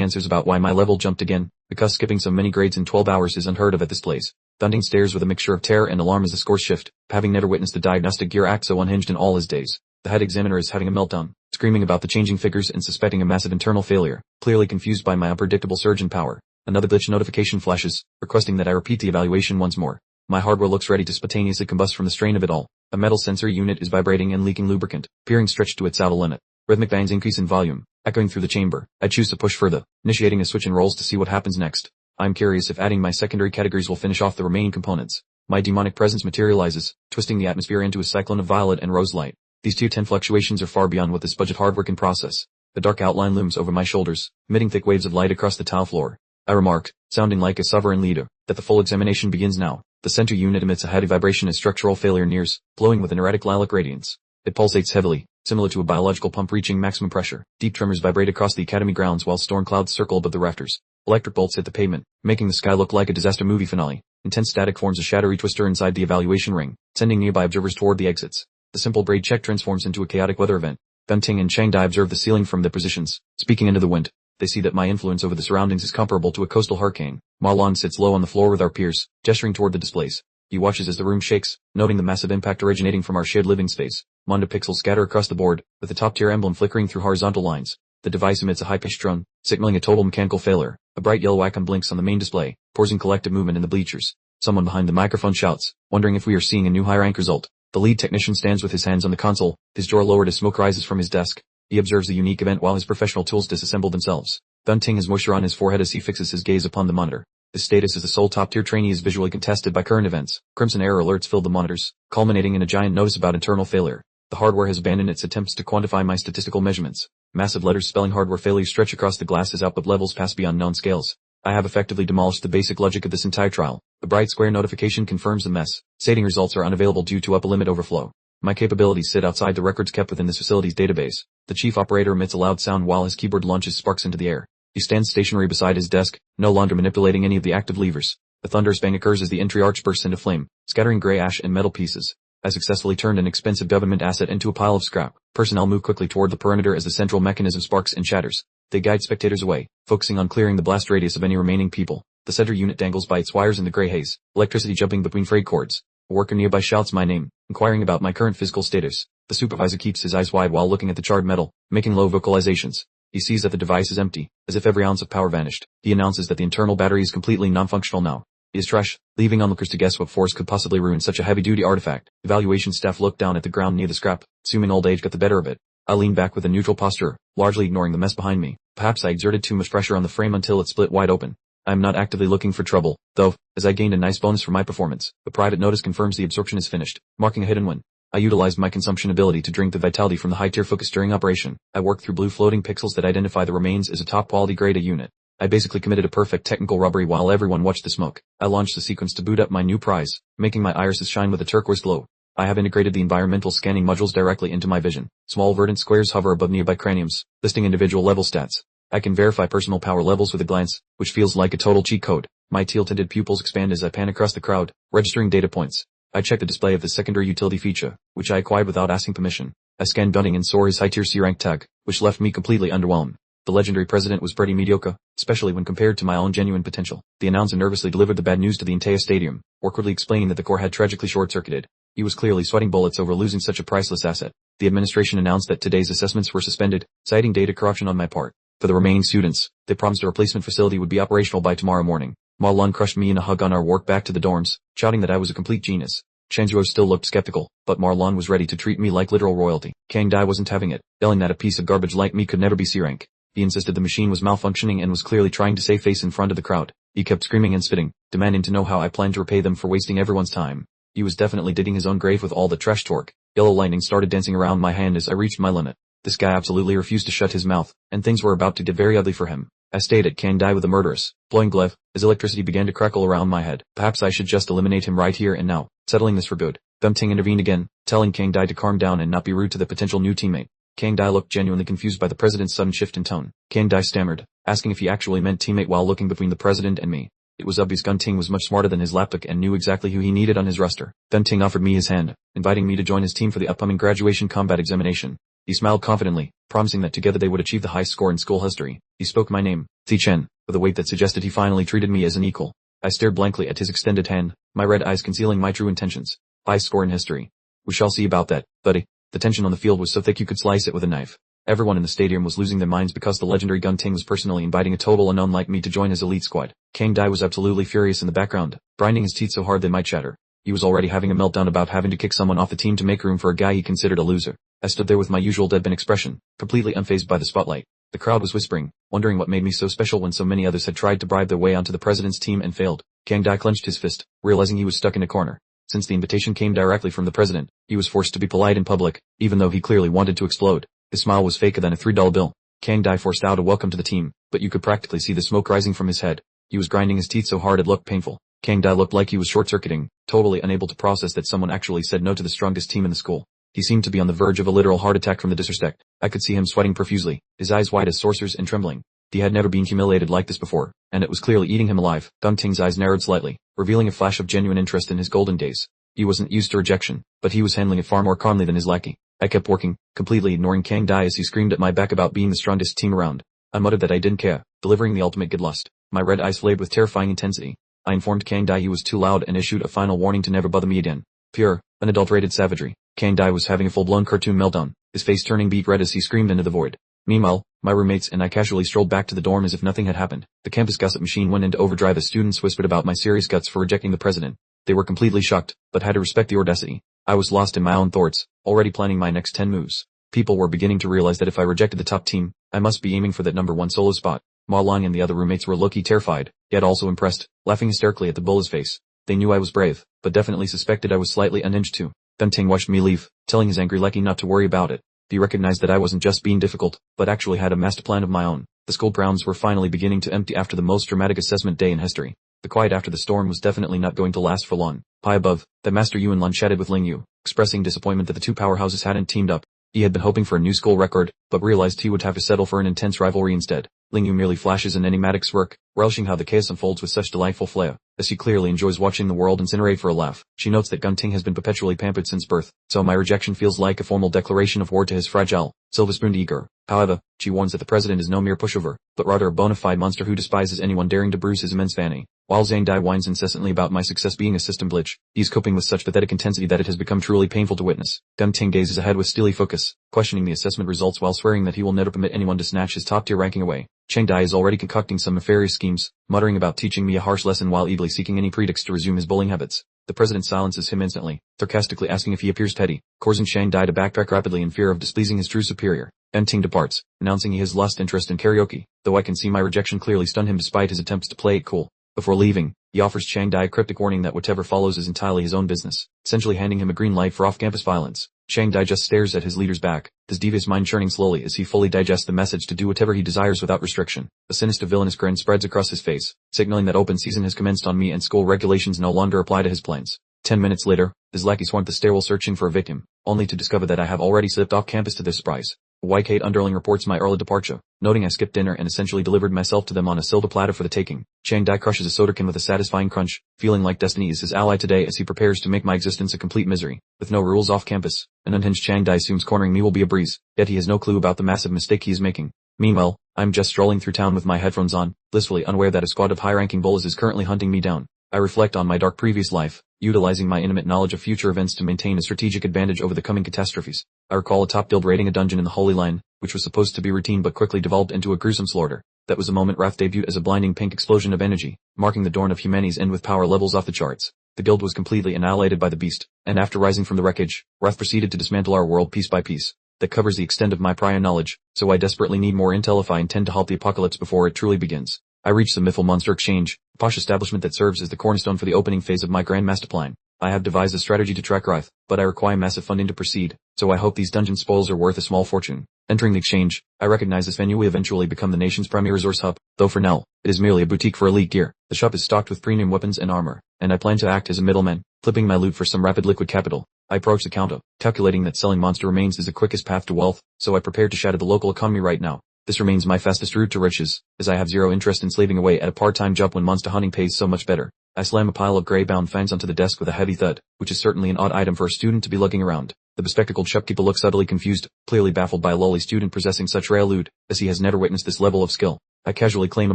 answers about why my level jumped again, because skipping so many grades in 12 hours is unheard of at this place. Thunding stares with a mixture of terror and alarm as the scores shift, having never witnessed the diagnostic gear act so unhinged in all his days. The head examiner is having a meltdown, screaming about the changing figures and suspecting a massive internal failure, clearly confused by my unpredictable surge in power. Another glitch notification flashes, requesting that I repeat the evaluation once more. My hardware looks ready to spontaneously combust from the strain of it all. A metal sensor unit is vibrating and leaking lubricant, appearing stretched to its outer limit. Rhythmic bangs increase in volume, echoing through the chamber. I choose to push further, initiating a switch in rolls to see what happens next. I'm curious if adding my secondary categories will finish off the remaining components. My demonic presence materializes, twisting the atmosphere into a cyclone of violet and rose light. These tier 10 fluctuations are far beyond what this budget hardware can process. The dark outline looms over my shoulders, emitting thick waves of light across the tile floor. I remark, sounding like a sovereign leader, that the full examination begins now. The center unit emits a heavy vibration as structural failure nears, glowing with an erratic lilac radiance. It pulsates heavily, similar to a biological pump reaching maximum pressure. Deep tremors vibrate across the academy grounds while storm clouds circle above the rafters. Electric bolts hit the pavement, making the sky look like a disaster movie finale. Intense static forms a shadowy twister inside the evaluation ring, sending nearby observers toward the exits. The simple braid check transforms into a chaotic weather event. Gunting and Chang Dai observe the ceiling from their positions, speaking into the wind. They see that my influence over the surroundings is comparable to a coastal hurricane. Marlon sits low on the floor with our peers, gesturing toward the displays. He watches as the room shakes, noting the massive impact originating from our shared living space. Mondo pixels scatter across the board, with the top-tier emblem flickering through horizontal lines. The device emits a high-pitched drone, signaling a total mechanical failure. A bright yellow icon blinks on the main display, forcing collective movement in the bleachers. Someone behind the microphone shouts, wondering if we are seeing a new high-rank result. The lead technician stands with his hands on the console, his jaw lowered as smoke rises from his desk. He observes the unique event while his professional tools disassemble themselves. Bunting has moisture on his forehead as he fixes his gaze upon the monitor. His status as the sole top-tier trainee is visually contested by current events. Crimson error alerts fill the monitors, culminating in a giant notice about internal failure. The hardware has abandoned its attempts to quantify my statistical measurements. Massive letters spelling hardware failure stretch across the glass as output levels pass beyond known scales. I have effectively demolished the basic logic of this entire trial. The bright square notification confirms the mess, stating results are unavailable due to upper limit overflow. My capabilities sit outside the records kept within this facility's database. The chief operator emits a loud sound while his keyboard launches sparks into the air. He stands stationary beside his desk, no longer manipulating any of the active levers. A thunderous bang occurs as the entry arch bursts into flame, scattering gray ash and metal pieces. I successfully turned an expensive government asset into a pile of scrap. Personnel move quickly toward the perimeter as the central mechanism sparks and shatters. They guide spectators away, focusing on clearing the blast radius of any remaining people. The center unit dangles by its wires in the gray haze, electricity jumping between frayed cords. A worker nearby shouts my name, inquiring about my current physical status. The supervisor keeps his eyes wide while looking at the charred metal, making low vocalizations. He sees that the device is empty, as if every ounce of power vanished. He announces that the internal battery is completely non-functional now. It is trash, leaving onlookers to guess what force could possibly ruin such a heavy-duty artifact. Evaluation staff looked down at the ground near the scrap, assuming old age got the better of it. I leaned back with a neutral posture, largely ignoring the mess behind me. Perhaps I exerted too much pressure on the frame until it split wide open. I am not actively looking for trouble, though, as I gained a nice bonus for my performance. The private notice confirms the absorption is finished, marking a hidden win. I utilized my consumption ability to drink the vitality from the high-tier focus during operation. I worked through blue floating pixels that identify the remains as a top-quality grade A unit. I basically committed a perfect technical robbery while everyone watched the smoke. I launched the sequence to boot up my new prize, making my irises shine with a turquoise glow. I have integrated the environmental scanning modules directly into my vision. Small verdant squares hover above nearby craniums, listing individual level stats. I can verify personal power levels with a glance, which feels like a total cheat code. My teal-tinted pupils expand as I pan across the crowd, registering data points. I check the display of the secondary utility feature, which I acquired without asking permission. I scanned Bunting and saw his high-tier C-rank tag, which left me completely underwhelmed. The legendary president was pretty mediocre, especially when compared to my own genuine potential. The announcer nervously delivered the bad news to the entire stadium, awkwardly explaining that the core had tragically short-circuited. He was clearly sweating bullets over losing such a priceless asset. The administration announced that today's assessments were suspended, citing data corruption on my part. For the remaining students, they promised a replacement facility would be operational by tomorrow morning. Marlon crushed me in a hug on our walk back to the dorms, shouting that I was a complete genius. Chanzuo still looked skeptical, but Marlon was ready to treat me like literal royalty. Kang Dai wasn't having it, yelling that a piece of garbage like me could never be C-rank. He insisted the machine was malfunctioning and was clearly trying to save face in front of the crowd. He kept screaming and spitting, demanding to know how I planned to repay them for wasting everyone's time. He was definitely digging his own grave with all the trash torque. Yellow lightning started dancing around my hand as I reached my limit. This guy absolutely refused to shut his mouth, and things were about to get very ugly for him. I stayed at Kang Dai with a murderous, blowing glaive, as electricity began to crackle around my head. Perhaps I should just eliminate him right here and now, settling this for good. Bunting intervened again, telling Kang Dai to calm down and not be rude to the potential new teammate. Kang Dai looked genuinely confused by the president's sudden shift in tone. Kang Dai stammered, asking if he actually meant teammate while looking between the president and me. It was obvious Gunting was much smarter than his lapdog and knew exactly who he needed on his roster. Gunting offered me his hand, inviting me to join his team for the upcoming graduation combat examination. He smiled confidently, promising that together they would achieve the highest score in school history. He spoke my name, Thi Chen, with a weight that suggested he finally treated me as an equal. I stared blankly at his extended hand, my red eyes concealing my true intentions. Highest score in history. We shall see about that, buddy. The tension on the field was so thick you could slice it with a knife. Everyone in the stadium was losing their minds because the legendary Gunting was personally inviting a total unknown like me to join his elite squad. Kang Dai was absolutely furious in the background, grinding his teeth so hard they might shatter. He was already having a meltdown about having to kick someone off the team to make room for a guy he considered a loser. I stood there with my usual deadpan expression, completely unfazed by the spotlight. The crowd was whispering, wondering what made me so special when so many others had tried to bribe their way onto the president's team and failed. Kang Dai clenched his fist, realizing he was stuck in a corner. Since the invitation came directly from the president, he was forced to be polite in public, even though he clearly wanted to explode. His smile was faker than a $3 bill. Kang Dai forced out a welcome to the team, but you could practically see the smoke rising from his head. He was grinding his teeth so hard it looked painful. Kang Dai looked like he was short-circuiting, totally unable to process that someone actually said no to the strongest team in the school. He seemed to be on the verge of a literal heart attack from the disrespect. I could see him sweating profusely, his eyes wide as saucers and trembling. He had never been humiliated like this before, and it was clearly eating him alive. Gunting's eyes narrowed slightly, revealing a flash of genuine interest in his golden days. He wasn't used to rejection, but he was handling it far more calmly than his lackey. I kept working, completely ignoring Kang Dai as he screamed at my back about being the strongest team around. I muttered that I didn't care, delivering the ultimate good lust. My red eyes flared with terrifying intensity. I informed Kang Dai he was too loud and issued a final warning to never bother me again. Pure, unadulterated savagery. Kang Dai was having a full-blown cartoon meltdown, his face turning beet red as he screamed into the void. Meanwhile, my roommates and I casually strolled back to the dorm as if nothing had happened. The campus gossip machine went into overdrive as students whispered about my serious guts for rejecting the president. They were completely shocked, but had to respect the audacity. I was lost in my own thoughts, already planning my next 10 moves. People were beginning to realize that if I rejected the top team, I must be aiming for that number 1 solo spot. Ma Long and the other roommates were low-key terrified, yet also impressed, laughing hysterically at the bull's face. They knew I was brave, but definitely suspected I was slightly unhinged too. Gunting watched me leave, telling his angry lackey not to worry about it. He recognized that I wasn't just being difficult, but actually had a master plan of my own. The school grounds were finally beginning to empty after the most dramatic assessment day in history. The quiet after the storm was definitely not going to last for long. High above, the Master Yuanlun chatted with Ling Yu, expressing disappointment that the two powerhouses hadn't teamed up. He had been hoping for a new school record, but realized he would have to settle for an intense rivalry instead. Ling Yu merely flashes an animecaps work, relishing how the chaos unfolds with such delightful flair. As she clearly enjoys watching the world incinerate for a laugh, she notes that Gunting has been perpetually pampered since birth, so my rejection feels like a formal declaration of war to his fragile, silver-spooned ego. However, she warns that the president is no mere pushover, but rather a bona fide monster who despises anyone daring to bruise his immense vanity. While Zhang Dai whines incessantly about my success being a system glitch, he is coping with such pathetic intensity that it has become truly painful to witness. Gunting gazes ahead with steely focus, questioning the assessment results while swearing that he will never permit anyone to snatch his top-tier ranking away. Chang Dai is already concocting some nefarious schemes, muttering about teaching me a harsh lesson while eagerly seeking any pretext to resume his bullying habits. The president silences him instantly, sarcastically asking if he appears petty, causing Chang Dai to backtrack rapidly in fear of displeasing his true superior. Gunting departs, announcing he has lost interest in karaoke, though I can see my rejection clearly stunned him despite his attempts to play it cool. Before leaving, he offers Chang Dai a cryptic warning that whatever follows is entirely his own business, essentially handing him a green light for off-campus violence. Chang Dai just stares at his leader's back, his devious mind churning slowly as he fully digests the message to do whatever he desires without restriction. A sinister villainous grin spreads across his face, signaling that open season has commenced on me and school regulations no longer apply to his plans. 10 minutes later, his lackey swarmed the stairwell searching for a victim, only to discover that I have already slipped off campus to their surprise. White underling reports my early departure, noting I skipped dinner and essentially delivered myself to them on a silver platter for the taking. Chang Dai crushes a sodakin with a satisfying crunch, feeling like destiny is his ally today as he prepares to make my existence a complete misery. With no rules off campus, an unhinged Chang Dai assumes cornering me will be a breeze, yet he has no clue about the massive mistake he is making. Meanwhile, I'm just strolling through town with my headphones on, blissfully unaware that a squad of high-ranking bullies is currently hunting me down. I reflect on my dark previous life, utilizing my intimate knowledge of future events to maintain a strategic advantage over the coming catastrophes. I recall a top guild raiding a dungeon in the Holy Line, which was supposed to be routine but quickly devolved into a gruesome slaughter. That was the moment Wrath debuted as a blinding pink explosion of energy, marking the dawn of humanity's end with power levels off the charts. The guild was completely annihilated by the beast, and after rising from the wreckage, Wrath proceeded to dismantle our world piece by piece. That covers the extent of my prior knowledge, so I desperately need more intel if I intend to halt the apocalypse before it truly begins. I reach the Mythal Monster Exchange, a posh establishment that serves as the cornerstone for the opening phase of my grand master plan. I have devised a strategy to track Wrath, but I require massive funding to proceed, so I hope these dungeon spoils are worth a small fortune. Entering the exchange, I recognize this venue will eventually become the nation's premier resource hub, though for now, it is merely a boutique for elite gear. The shop is stocked with premium weapons and armor, and I plan to act as a middleman, flipping my loot for some rapid liquid capital. I approach the counter, calculating that selling monster remains is the quickest path to wealth, so I prepare to shatter the local economy right now. This remains my fastest route to riches, as I have zero interest in slaving away at a part-time job when monster hunting pays so much better. I slam a pile of grey-bound fangs onto the desk with a heavy thud, which is certainly an odd item for a student to be lugging around. The bespectacled shopkeeper looks utterly confused, clearly baffled by a lowly student possessing such rare loot, as he has never witnessed this level of skill. I casually claim a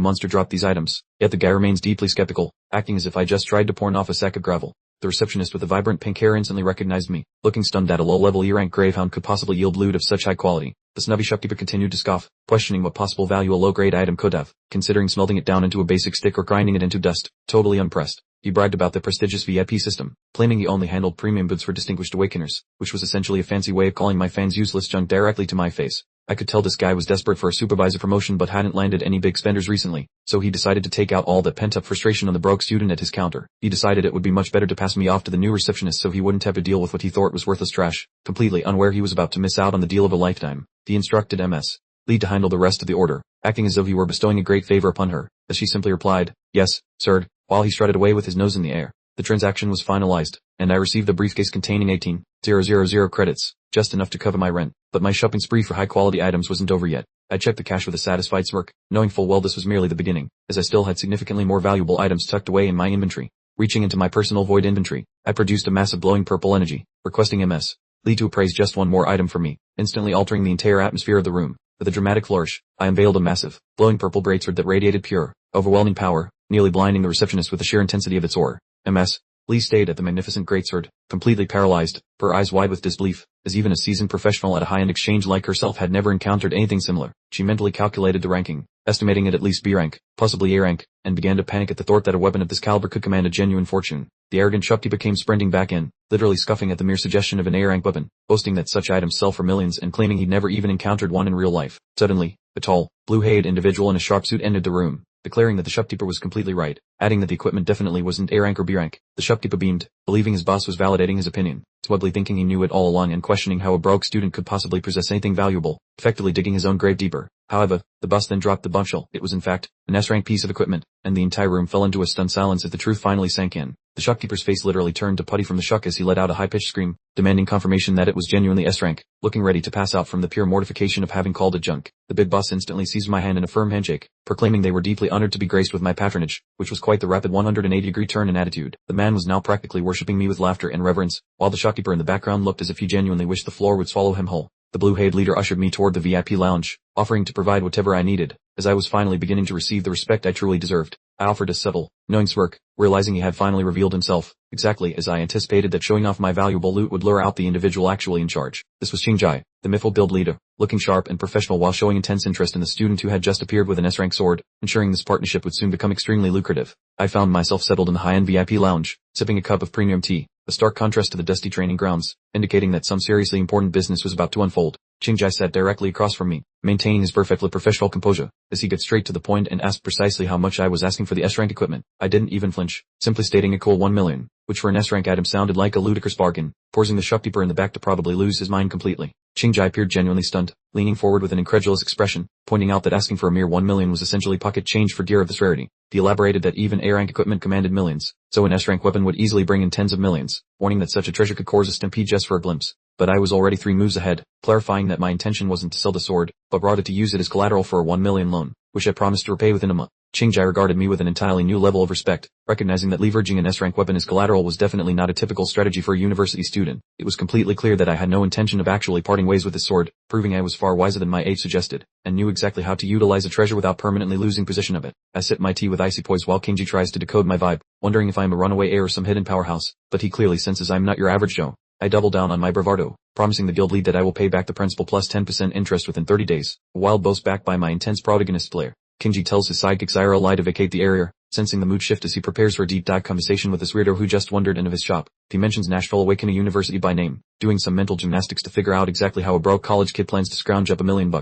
monster dropped these items, yet the guy remains deeply skeptical, acting as if I just tried to pawn off a sack of gravel. The receptionist with the vibrant pink hair instantly recognized me, looking stunned that a low-level E-rank gravehound could possibly yield loot of such high quality. The snubby shopkeeper continued to scoff, questioning what possible value a low-grade item could have, considering smelting it down into a basic stick or grinding it into dust. Totally unimpressed. He bragged about the prestigious VIP system, claiming he only handled premium goods for distinguished awakeners, which was essentially a fancy way of calling my fans useless junk directly to my face. I could tell this guy was desperate for a supervisor promotion but hadn't landed any big spenders recently, so he decided to take out all that pent-up frustration on the broke student at his counter. He decided it would be much better to pass me off to the new receptionist so he wouldn't have to deal with what he thought was worthless trash, completely unaware he was about to miss out on the deal of a lifetime. He instructed Ms. Lee to handle the rest of the order, acting as though he were bestowing a great favor upon her, as she simply replied, "Yes, sir," while he strutted away with his nose in the air. The transaction was finalized, and I received the briefcase containing 18,000 credits, just enough to cover my rent. But my shopping spree for high-quality items wasn't over yet. I checked the cash with a satisfied smirk, knowing full well this was merely the beginning, as I still had significantly more valuable items tucked away in my inventory. Reaching into my personal void inventory, I produced a massive glowing purple energy, requesting Ms. Lee to appraise just one more item for me, instantly altering the entire atmosphere of the room. With a dramatic flourish, I unveiled a massive, glowing purple greatsword that radiated pure, overwhelming power, nearly blinding the receptionist with the sheer intensity of its aura. Ms. Lee stayed at the magnificent greatsword, completely paralyzed, her eyes wide with disbelief, as even a seasoned professional at a high-end exchange like herself had never encountered anything similar. She mentally calculated the ranking, estimating it at least B rank, possibly A rank, and began to panic at the thought that a weapon of this caliber could command a genuine fortune. The arrogant shopkeeper came sprinting back in, literally scoffing at the mere suggestion of an A-rank weapon, boasting that such items sell for millions and claiming he'd never even encountered one in real life. Suddenly, a tall, blue-haired individual in a sharp suit entered the room, declaring that the shopkeeper was completely right, adding that the equipment definitely wasn't A rank or B rank. The shopkeeper beamed, believing his boss was validating his opinion, smugly thinking he knew it all along and questioning how a broke student could possibly possess anything valuable, effectively digging his own grave deeper. However, the boss then dropped the bombshell. It was in fact an S-rank piece of equipment, and the entire room fell into a stunned silence as the truth finally sank in. The shopkeeper's face literally turned to putty from the shock as he let out a high-pitched scream, demanding confirmation that it was genuinely S-rank, looking ready to pass out from the pure mortification of having called it junk. The big boss instantly seized my hand in a firm handshake, proclaiming they were deeply honored to be graced with my patronage, which was quite the rapid 180-degree turn in attitude. The man was now practically worshipping me with laughter and reverence, while the shopkeeper in the background looked as if he genuinely wished the floor would swallow him whole. The blue-haired leader ushered me toward the VIP lounge, offering to provide whatever I needed, as I was finally beginning to receive the respect I truly deserved. I offered a subtle, knowing smirk, realizing he had finally revealed himself, exactly as I anticipated that showing off my valuable loot would lure out the individual actually in charge. This was Qingjai, the Mythal build leader, looking sharp and professional while showing intense interest in the student who had just appeared with an S-rank sword, ensuring this partnership would soon become extremely lucrative. I found myself settled in the high-end VIP lounge, sipping a cup of premium tea, a stark contrast to the dusty training grounds, indicating that some seriously important business was about to unfold. Qingjai sat directly across from me, maintaining his perfectly professional composure, as he got straight to the point and asked precisely how much I was asking for the S-rank equipment. I didn't even flinch, simply stating a cool 1 million, which for an S-rank item sounded like a ludicrous bargain, forcing the shopkeeper in the back to probably lose his mind completely. Qingjai appeared genuinely stunned, leaning forward with an incredulous expression, pointing out that asking for a mere 1 million was essentially pocket change for gear of this rarity. He elaborated that even A-rank equipment commanded millions, so an S-rank weapon would easily bring in tens of millions, warning that such a treasure could cause a stampede just for a glimpse. But I was already 3 moves ahead, clarifying that my intention wasn't to sell the sword, but rather to use it as collateral for a 1 million loan, which I promised to repay within a month. Qingjai regarded me with an entirely new level of respect, recognizing that leveraging an S-rank weapon as collateral was definitely not a typical strategy for a university student. It was completely clear that I had no intention of actually parting ways with this sword, proving I was far wiser than my age suggested, and knew exactly how to utilize a treasure without permanently losing possession of it. I sip my tea with icy poise while Qingjai tries to decode my vibe, wondering if I'm a runaway heir or some hidden powerhouse, but he clearly senses I'm not your average Joe. I double down on my bravado, promising the guild lead that I will pay back the principal plus 10% interest within 30 days, a wild boast backed by my intense protagonist flair. Qingjai tells his sidekick IRL to vacate the area, sensing the mood shift as he prepares for a deep dive conversation with this weirdo who just wandered into his shop. He mentions Nashville Awakening University by name, doing some mental gymnastics to figure out exactly how a broke college kid plans to scrounge up $1 million.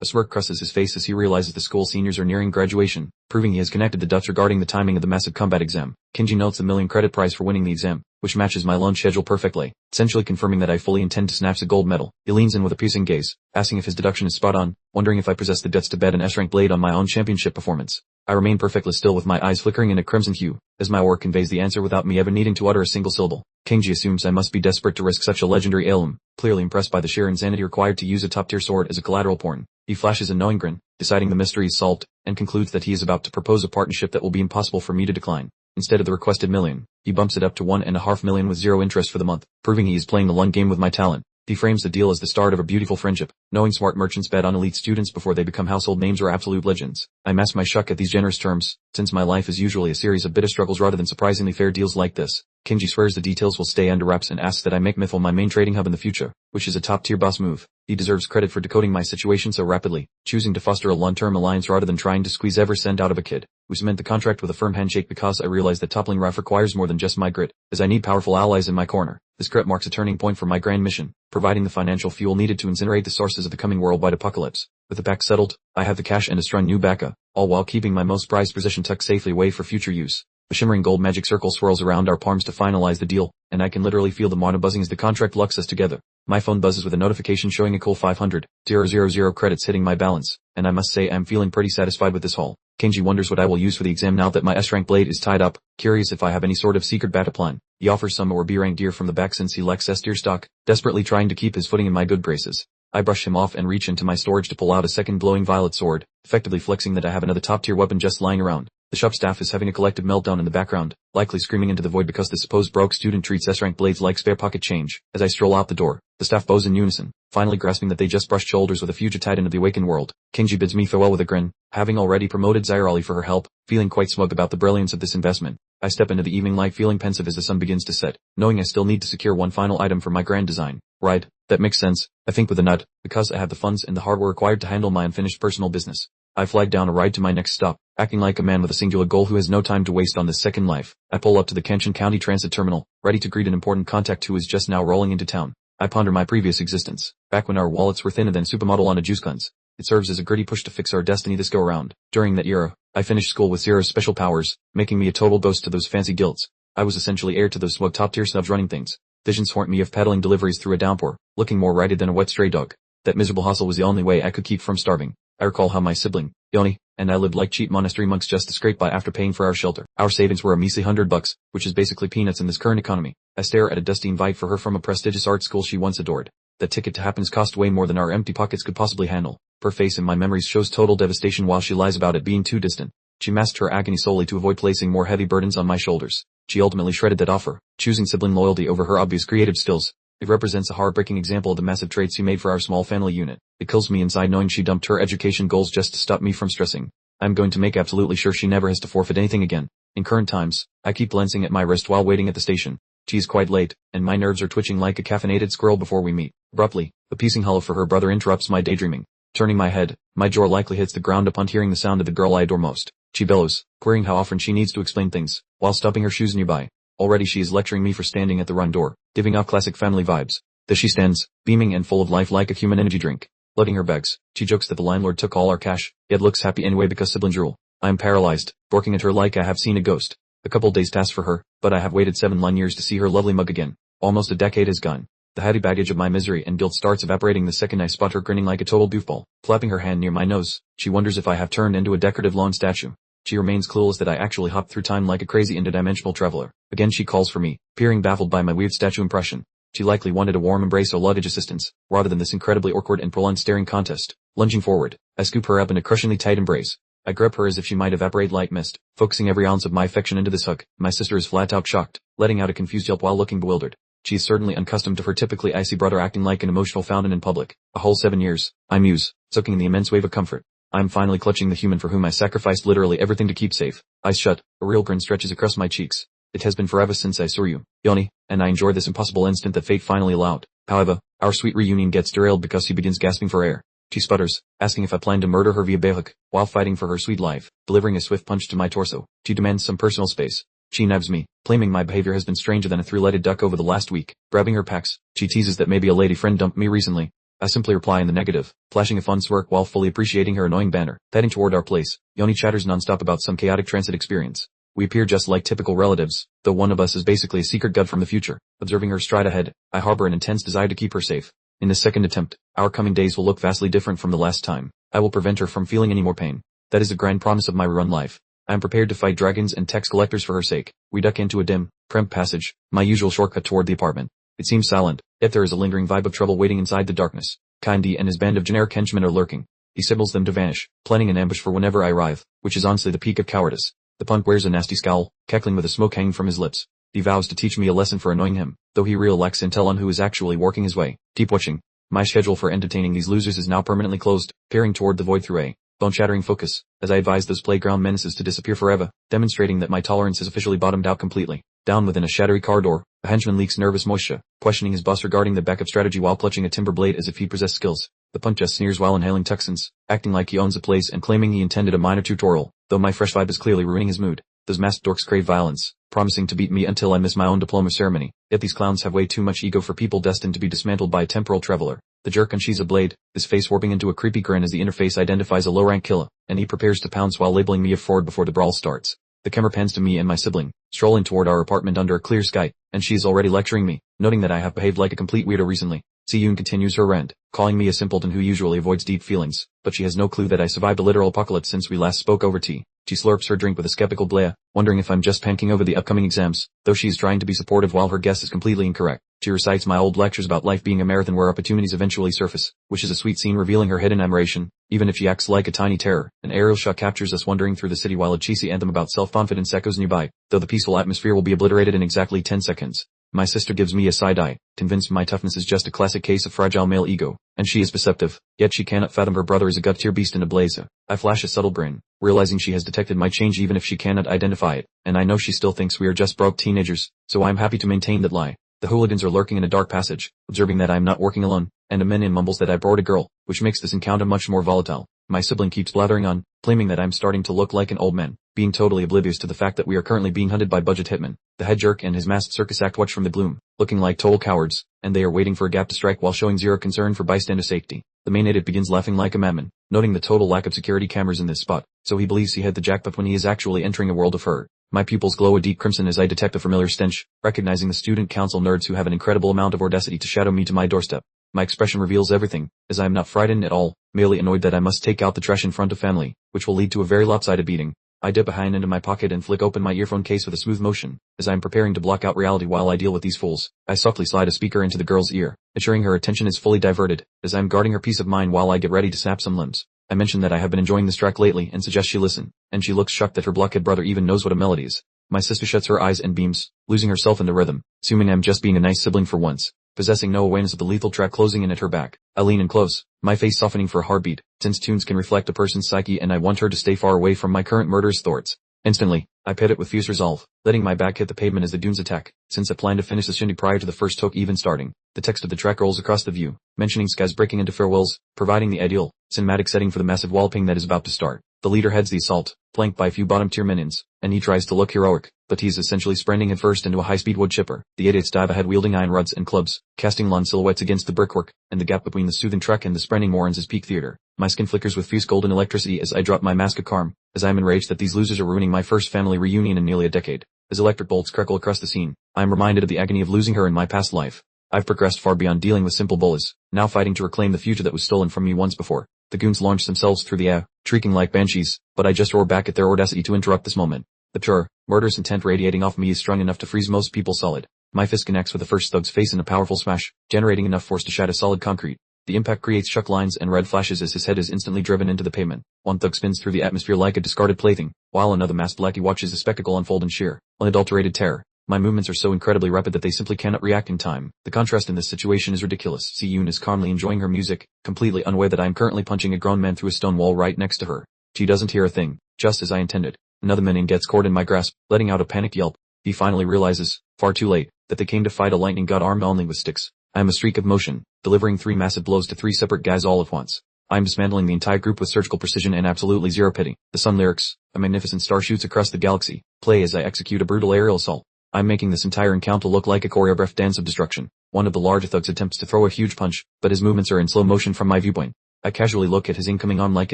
A smirk crosses his face as he realizes the school seniors are nearing graduation, proving he has connected the dots regarding the timing of the massive combat exam. Qingjai notes the $1 million credit prize for winning the exam, which matches my loan schedule perfectly, essentially confirming that I fully intend to snatch the gold medal. He leans in with a piercing gaze, asking if his deduction is spot on, wondering if I possess the guts to bet an S-rank blade on my own championship performance. I remain perfectly still with my eyes flickering in a crimson hue, as my aura conveys the answer without me ever needing to utter a single syllable. Qingjai assumes I must be desperate to risk such a legendary heirloom, clearly impressed by the sheer insanity required to use a top-tier sword as a collateral pawn. He flashes a knowing grin, deciding the mystery is solved, and concludes that he is about to propose a partnership that will be impossible for me to decline. Instead of the requested $1 million, he bumps it up to $1.5 million with 0 interest for the month, proving he is playing the long game with my talent. He frames the deal as the start of a beautiful friendship, knowing smart merchants bet on elite students before they become household names or absolute legends. I mask my shock at these generous terms, since my life is usually a series of bitter struggles rather than surprisingly fair deals like this. Qingjai swears the details will stay under wraps and asks that I make Mythal my main trading hub in the future, which is a top-tier boss move. He deserves credit for decoding my situation so rapidly, choosing to foster a long-term alliance rather than trying to squeeze every cent out of a kid. We cement the contract with a firm handshake because I realize that toppling Raf requires more than just my grit, as I need powerful allies in my corner. This grit marks a turning point for my grand mission, providing the financial fuel needed to incinerate the sources of the coming worldwide apocalypse. With the pact settled, I have the cash and a strong new backup, all while keeping my most prized possession tucked safely away for future use. A shimmering gold magic circle swirls around our palms to finalize the deal, and I can literally feel the mana buzzing as the contract locks us together. My phone buzzes with a notification showing a cool 500,000 credits hitting my balance, and I must say I'm feeling pretty satisfied with this haul. Qingjai wonders what I will use for the exam now that my S-rank blade is tied up, curious if I have any sort of secret battle plan. He offers some or B-rank gear from the back since he lacks S-tier stock, desperately trying to keep his footing in my good graces. I brush him off and reach into my storage to pull out a second glowing violet sword, effectively flexing that I have another top-tier weapon just lying around. The shop staff is having a collective meltdown in the background, likely screaming into the void because the supposed broke student treats S-rank blades like spare pocket change. As I stroll out the door, the The staff bows in unison, finally grasping that they just brushed shoulders with a future titan of the awakened world. Kingji bids me farewell with a grin, having already promoted Zairali for her help, feeling quite smug about the brilliance of this investment. I step into the evening light feeling pensive as the sun begins to set, knowing I still need to secure one final item for my grand design. Right, that makes sense, I think with a nut, because I have the funds and the hardware required to handle my unfinished personal business. I flag down a ride to my next stop, acting like a man with a singular goal who has no time to waste on this second life. I pull up to the Kenshin County Transit Terminal, ready to greet an important contact who is just now rolling into town. I ponder my previous existence, back when our wallets were thinner than supermodel on a juice cleanse. It serves as a gritty push to fix our destiny this go around. During that era, I finished school with zero special powers, making me a total ghost to those fancy guilds. I was essentially heir to those smug top-tier snubs running things. Visions haunt me of peddling deliveries through a downpour, looking more ragged than a wet stray dog. That miserable hustle was the only way I could keep from starving. I recall how my sibling, Yoni, and I lived like cheap monastery monks just to scrape by after paying for our shelter. Our savings were a measly $100, which is basically peanuts in this current economy. I stare at a dusty invite for her from a prestigious art school she once adored. That ticket to happiness cost way more than our empty pockets could possibly handle. Her face in my memories shows total devastation while she lies about it being too distant. She masked her agony solely to avoid placing more heavy burdens on my shoulders. She ultimately shredded that offer, choosing sibling loyalty over her obvious creative skills. It represents a heartbreaking example of the massive trade she made for our small family unit. It kills me inside knowing she dumped her education goals just to stop me from stressing. I'm going to make absolutely sure she never has to forfeit anything again. In current times, I keep glancing at my wrist while waiting at the station. She is quite late, and my nerves are twitching like a caffeinated squirrel before we meet. Abruptly, the piecing hello for her brother interrupts my daydreaming. Turning my head, my jaw likely hits the ground upon hearing the sound of the girl I adore most. She bellows, querying how often she needs to explain things, while stopping her shoes nearby. Already she is lecturing me for standing at the run door, giving off classic family vibes. There she stands, beaming and full of life like a human energy drink. Letting her begs, she jokes that the landlord took all our cash, yet looks happy anyway because siblings rule. I am paralyzed, barking at her like I have seen a ghost. A couple days pass for her, but I have waited 7 long years to see her lovely mug again. Almost a decade has gone. The heavy baggage of my misery and guilt starts evaporating the second I spot her grinning like a total doofball, clapping her hand near my nose. She wonders if I have turned into a decorative lawn statue. She remains clueless that I actually hopped through time like a crazy interdimensional traveler. Again she calls for me, peering baffled by my weird statue impression. She likely wanted a warm embrace or luggage assistance, rather than this incredibly awkward and prolonged staring contest. Lunging forward, I scoop her up in a crushingly tight embrace. I grab her as if she might evaporate like mist, focusing every ounce of my affection into this hug. My sister is flat out shocked, letting out a confused yelp while looking bewildered. She is certainly unaccustomed to her typically icy brother acting like an emotional fountain in public. A whole 7 years, I muse, soaking in the immense wave of comfort. I am finally clutching the human for whom I sacrificed literally everything to keep safe. Eyes shut, a real grin stretches across my cheeks. It has been forever since I saw you, Yoni, and I enjoy this impossible instant that fate finally allowed. However, our sweet reunion gets derailed because she begins gasping for air. She sputters, asking if I plan to murder her via Behuk, while fighting for her sweet life. Delivering a swift punch to my torso, she demands some personal space. She nabs me, claiming my behavior has been stranger than a three-legged duck over the last week. Grabbing her pecs, she teases that maybe a lady friend dumped me recently. I simply reply in the negative, flashing a fun smirk while fully appreciating her annoying banter. Heading toward our place, Yoni chatters nonstop about some chaotic transit experience. We appear just like typical relatives, though one of us is basically a secret god from the future. Observing her stride ahead, I harbor an intense desire to keep her safe. In this second attempt, our coming days will look vastly different from the last time. I will prevent her from feeling any more pain. That is a grand promise of my rerun life. I am prepared to fight dragons and tax collectors for her sake. We duck into a dim, cramped passage, my usual shortcut toward the apartment. It seems silent, yet there is a lingering vibe of trouble waiting inside the darkness. Kandi and his band of generic henchmen are lurking. He signals them to vanish, planning an ambush for whenever I arrive, which is honestly the peak of cowardice. The punk wears a nasty scowl, cackling with a smoke hanging from his lips. He vows to teach me a lesson for annoying him, though he real lacks intel on who is actually working his way. Keep watching. My schedule for entertaining these losers is now permanently closed, peering toward the void through a bone-shattering focus, as I advise those playground menaces to disappear forever, demonstrating that my tolerance has officially bottomed out completely. Down within a shattery car door, a henchman leaks nervous moisture, questioning his boss regarding the backup strategy while clutching a timber blade as if he possessed skills. The punk just sneers while inhaling Texans, acting like he owns the place and claiming he intended a minor tutorial, though my fresh vibe is clearly ruining his mood. Those masked dorks crave violence, promising to beat me until I miss my own diploma ceremony. Yet these clowns have way too much ego for people destined to be dismantled by a temporal traveler. The jerk unsheathes a blade, his face warping into a creepy grin as the interface identifies a low-rank killer, and he prepares to pounce while labeling me a fraud before the brawl starts. The camera pans to me and my sibling, strolling toward our apartment under a clear sky, and she is already lecturing me, noting that I have behaved like a complete weirdo recently. Si-yoon continues her rant, calling me a simpleton who usually avoids deep feelings, but she has no clue that I survived a literal apocalypse since we last spoke over tea. She slurps her drink with a skeptical glare, wondering if I'm just panicking over the upcoming exams, though she is trying to be supportive while her guess is completely incorrect. She recites my old lectures about life being a marathon where opportunities eventually surface, which is a sweet scene revealing her hidden admiration, even if she acts like a tiny terror. An aerial shot captures us wandering through the city while a cheesy anthem about self-confidence echoes nearby, though the peaceful atmosphere will be obliterated in exactly 10 seconds. My sister gives me a side eye, convinced my toughness is just a classic case of fragile male ego, and she is perceptive, yet she cannot fathom her brother is a gut-tier beast in a blaze. I flash a subtle grin, realizing she has detected my change even if she cannot identify it, and I know she still thinks we are just broke teenagers, so I am happy to maintain that lie. The hooligans are lurking in a dark passage, observing that I am not working alone, and a minion mumbles that I brought a girl, which makes this encounter much more volatile. My sibling keeps blathering on, claiming that I'm starting to look like an old man, being totally oblivious to the fact that we are currently being hunted by budget hitmen. The head jerk and his masked circus act watch from the gloom, looking like total cowards, and they are waiting for a gap to strike while showing zero concern for bystander safety. The main idiot begins laughing like a madman, noting the total lack of security cameras in this spot, so he believes he hit the jackpot when he is actually entering a world of horror. My pupils glow a deep crimson as I detect a familiar stench, recognizing the student council nerds who have an incredible amount of audacity to shadow me to my doorstep. My expression reveals everything, as I am not frightened at all, merely annoyed that I must take out the trash in front of family, which will lead to a very lopsided beating. I dip a hand into my pocket and flick open my earphone case with a smooth motion, as I am preparing to block out reality while I deal with these fools. I softly slide a speaker into the girl's ear, ensuring her attention is fully diverted, as I am guarding her peace of mind while I get ready to snap some limbs. I mention that I have been enjoying this track lately and suggest she listen, and she looks shocked that her blockhead brother even knows what a melody is. My sister shuts her eyes and beams, losing herself in the rhythm, assuming I'm just being a nice sibling for once. Possessing no awareness of the lethal track closing in at her back, I lean in close, my face softening for a heartbeat, since tunes can reflect a person's psyche and I want her to stay far away from my current murderous thoughts. Instantly, I pit it with fierce resolve, letting my back hit the pavement as the dunes attack, since I plan to finish the shindig prior to the first hook even starting. The text of the track rolls across the view, mentioning skies breaking into farewells, providing the ideal, cinematic setting for the massive walloping that is about to start. The leader heads the assault, flanked by a few bottom-tier minions, and he tries to look heroic, but he's essentially sprinting headfirst into a high-speed wood chipper. The idiots dive ahead wielding iron rods and clubs, casting lawn silhouettes against the brickwork, and the gap between the soothing truck and the sprinting morons is peak theater. My skin flickers with fierce golden electricity as I drop my mask of calm, as I am enraged that these losers are ruining my first family reunion in nearly a decade. As electric bolts crackle across the scene, I am reminded of the agony of losing her in my past life. I've progressed far beyond dealing with simple bullies, now fighting to reclaim the future that was stolen from me once before. The goons launch themselves through the air, shrieking like banshees, but I just roar back at their audacity to interrupt this moment. The pure, murderous intent radiating off me is strong enough to freeze most people solid. My fist connects with the first thug's face in a powerful smash, generating enough force to shatter solid concrete. The impact creates shock lines and red flashes as his head is instantly driven into the pavement. One thug spins through the atmosphere like a discarded plaything, while another masked lackey watches the spectacle unfold in sheer, unadulterated terror. My movements are so incredibly rapid that they simply cannot react in time. The contrast in this situation is ridiculous. Si-yoon is calmly enjoying her music, completely unaware that I am currently punching a grown man through a stone wall right next to her. She doesn't hear a thing, just as I intended. Another minion gets caught in my grasp, letting out a panicked yelp. He finally realizes, far too late, that they came to fight a lightning god armed only with sticks. I am a streak of motion, delivering 3 massive blows to 3 separate guys all at once. I am dismantling the entire group with surgical precision and absolutely zero pity. The sun lyrics, a magnificent star shoots across the galaxy, play as I execute a brutal aerial assault. I'm making this entire encounter look like a choreographed dance of destruction. One of the larger thugs attempts to throw a huge punch, but his movements are in slow motion from my viewpoint. I casually look at his incoming arm like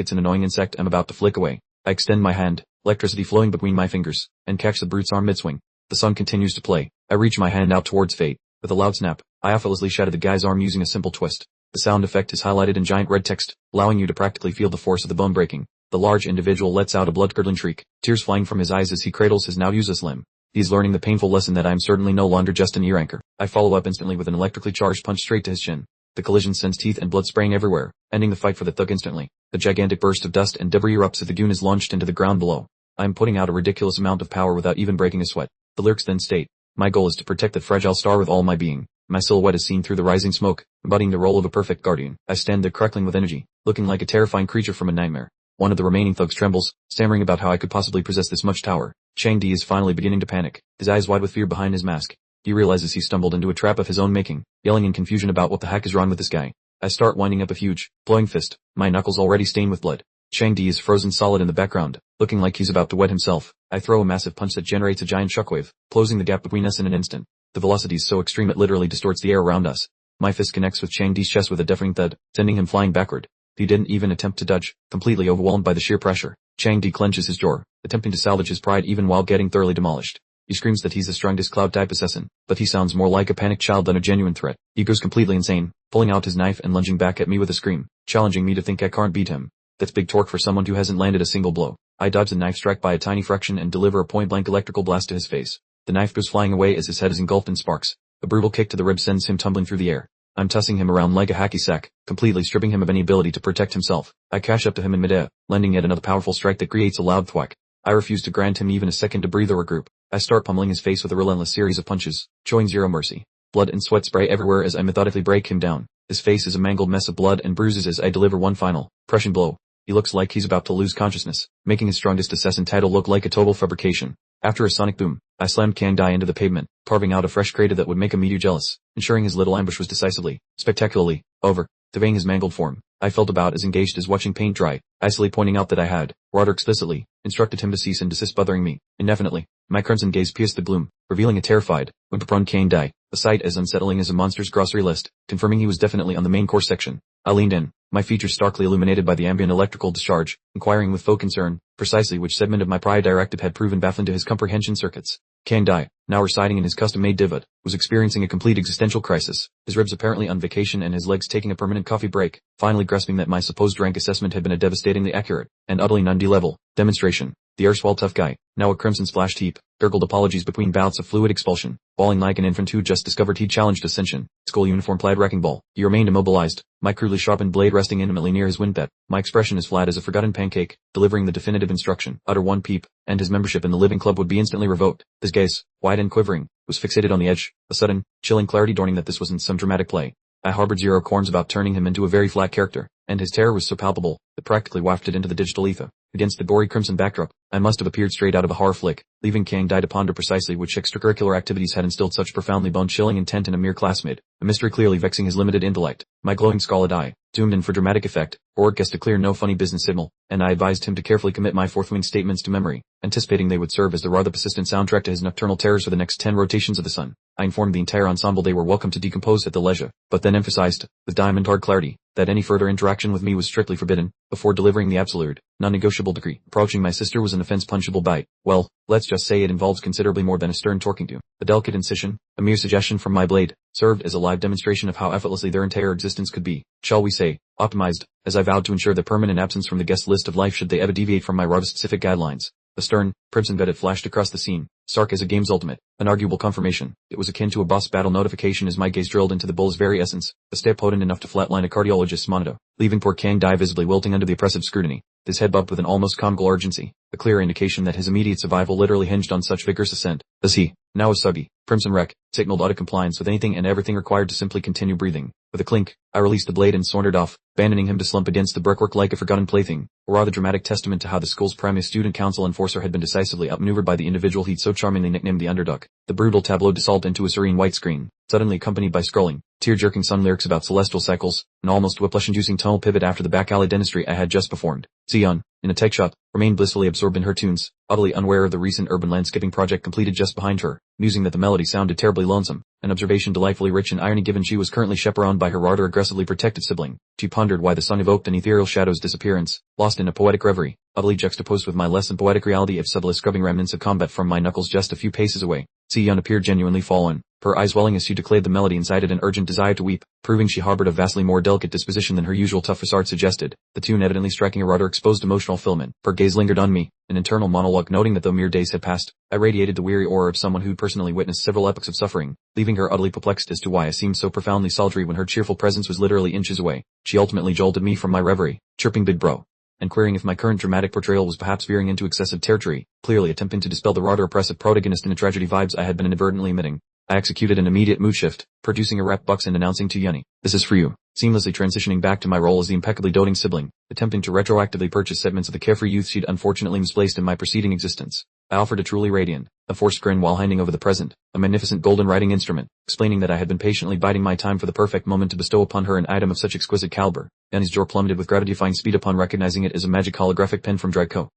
it's an annoying insect I'm about to flick away. I extend my hand, electricity flowing between my fingers, and catch the brute's arm mid-swing. The sun continues to play. I reach my hand out towards fate. With a loud snap, I effortlessly shatter the guy's arm using a simple twist. The sound effect is highlighted in giant red text, allowing you to practically feel the force of the bone breaking. The large individual lets out a blood-curdling shriek, tears flying from his eyes as he cradles his now useless limb. He's learning the painful lesson that I am certainly no longer just an ear anchor. I follow up instantly with an electrically charged punch straight to his chin. The collision sends teeth and blood spraying everywhere, ending the fight for the thug instantly. A gigantic burst of dust and debris erupts as the goon is launched into the ground below. I am putting out a ridiculous amount of power without even breaking a sweat. The lyrics then state, my goal is to protect the fragile star with all my being. My silhouette is seen through the rising smoke, embodying the role of a perfect guardian. I stand there crackling with energy, looking like a terrifying creature from a nightmare. One of the remaining thugs trembles, stammering about how I could possibly possess this much power. Chang-Di is finally beginning to panic, his eyes wide with fear behind his mask. He realizes he stumbled into a trap of his own making, yelling in confusion about what the heck is wrong with this guy. I start winding up a huge, blowing fist, my knuckles already stained with blood. Chang-Di is frozen solid in the background, looking like he's about to wet himself. I throw a massive punch that generates a giant shockwave, closing the gap between us in an instant. The velocity is so extreme it literally distorts the air around us. My fist connects with Chang-Di's chest with a deafening thud, sending him flying backward. He didn't even attempt to dodge, completely overwhelmed by the sheer pressure. Chang-Di clenches his jaw, attempting to salvage his pride even while getting thoroughly demolished. He screams that he's the strongest cloud-type assassin, but he sounds more like a panicked child than a genuine threat. He goes completely insane, pulling out his knife and lunging back at me with a scream, challenging me to think I can't beat him. That's big torque for someone who hasn't landed a single blow. I dodge the knife strike by a tiny fraction and deliver a point-blank electrical blast to his face. The knife goes flying away as his head is engulfed in sparks. A brutal kick to the ribs sends him tumbling through the air. I'm tossing him around like a hacky sack, completely stripping him of any ability to protect himself. I cash up to him in midair, landing yet another powerful strike that creates a loud thwack. I refuse to grant him even a second to breathe or regroup. I start pummeling his face with a relentless series of punches, showing zero mercy. Blood and sweat spray everywhere as I methodically break him down. His face is a mangled mess of blood and bruises as I deliver one final, crushing blow. He looks like he's about to lose consciousness, making his strongest assassin title look like a total fabrication. After a sonic boom, I slammed Kang Dai into the pavement, carving out a fresh crater that would make a meteor jealous, ensuring his little ambush was decisively, spectacularly, over. Surveying his mangled form, I felt about as engaged as watching paint dry, icily pointing out that I had, rather explicitly, instructed him to cease and desist bothering me, indefinitely. My crimson gaze pierced the gloom, revealing a terrified, whimper-prone Kang Dai, a sight as unsettling as a monster's grocery list, confirming he was definitely on the main course section. I leaned in, my features starkly illuminated by the ambient electrical discharge, inquiring with faux concern, precisely which segment of my prior directive had proven baffling to his comprehension circuits. Kang Dai, now residing in his custom-made divot, was experiencing a complete existential crisis, his ribs apparently on vacation and his legs taking a permanent coffee break, finally grasping that my supposed rank assessment had been a devastatingly accurate, and utterly non-D-level, demonstration. The erstwhile tough guy, now a crimson-splashed heap, gurgled apologies between bouts of fluid expulsion, bawling like an infant who just discovered he challenged ascension. School uniform-plaid wrecking ball. He remained immobilized, my crudely sharpened blade resting intimately near his windbed, my expression as flat as a forgotten pancake, delivering the definitive instruction, utter one peep, and his membership in the living club would be instantly revoked. His gaze, wide and quivering, was fixated on the edge, a sudden, chilling clarity dawning that this wasn't some dramatic play. I harbored zero qualms about turning him into a very flat character, and his terror was so palpable, it practically wafted into the digital ether. Against the gory crimson backdrop, I must have appeared straight out of a horror flick, leaving Kang Dai to ponder precisely which extracurricular activities had instilled such profoundly bone-chilling intent in a mere classmate, a mystery clearly vexing his limited intellect. My glowing scarlet eye, zoomed in for dramatic effect, broadcast a clear no funny business signal, and I advised him to carefully commit my forthcoming statements to memory, anticipating they would serve as the rather persistent soundtrack to his nocturnal terrors for the next 10 rotations of the sun. I informed the entire ensemble they were welcome to decompose at the leisure, but then emphasized, with diamond-hard clarity, that any further interaction with me was strictly forbidden, before delivering the absolute, non-negotiable decree. Approaching my sister was an offense punishable by, well, let's just say it involves considerably more than a stern torquing to. A delicate incision, a mere suggestion from my blade, served as a live demonstration of how effortlessly their entire existence could be, shall we say, optimized, as I vowed to ensure their permanent absence from the guest list of life should they ever deviate from my rather specific guidelines. A stern, crimson Vedit flashed across the scene, stark as a game's ultimate, an arguable confirmation. It was akin to a boss battle notification as my gaze drilled into the bull's very essence, a step potent enough to flatline a cardiologist's monitor, leaving poor Kang Dai visibly wilting under the oppressive scrutiny. His head bumped with an almost comical urgency, a clear indication that his immediate survival literally hinged on such vigorous ascent, as he, now a soggy, crimson wreck, signaled utter compliance with anything and everything required to simply continue breathing. With a clink, I released the blade and sauntered off, abandoning him to slump against the brickwork like a forgotten plaything, a rather dramatic testament to how the school's primary student council enforcer had been decisively outmaneuvered by the individual he'd so charmingly nicknamed the underdog. The brutal tableau dissolved into a serene white screen, suddenly accompanied by scrolling, tear-jerking sun lyrics about celestial cycles, an almost whiplash-inducing tonal pivot after the back-alley dentistry I had just performed. Sion, in a tech shot, remained blissfully absorbed in her tunes, utterly unaware of the recent urban landscaping project completed just behind her, musing that the melody sounded terribly lonesome, an observation delightfully rich in irony given she was currently chaperoned by her rather aggressively protective sibling. She pondered why the song evoked an ethereal shadow's disappearance, lost in a poetic reverie, utterly juxtaposed with my less than poetic reality of subtly scrubbing remnants of combat from my knuckles just a few paces away. Sion appeared genuinely fallen, her eyes welling as she declared the melody incited an urgent desire to weep, proving she harbored a vastly more delicate disposition than her usual tough facade suggested, the tune evidently striking a rather exposed emotional filament. Her gaze lingered on me, an internal monologue noting that though mere days had passed, I radiated the weary aura of someone who'd personally witnessed several epochs of suffering, leaving her utterly perplexed as to why I seemed so profoundly solitary when her cheerful presence was literally inches away. She ultimately jolted me from my reverie, chirping big bro, and querying if my current dramatic portrayal was perhaps veering into excessive territory, clearly attempting to dispel the rather oppressive protagonist in a tragedy vibes I had been inadvertently emitting. I executed an immediate mood shift, producing a rap box and announcing to Yunny, "This is for you," seamlessly transitioning back to my role as the impeccably doting sibling, attempting to retroactively purchase segments of the carefree youth she'd unfortunately misplaced in my preceding existence. I offered a truly radiant, a forced grin while handing over the present, a magnificent golden writing instrument, explaining that I had been patiently biding my time for the perfect moment to bestow upon her an item of such exquisite caliber, and his jaw plummeted with gravity-defying speed upon recognizing it as a magic holographic pen from Dragco,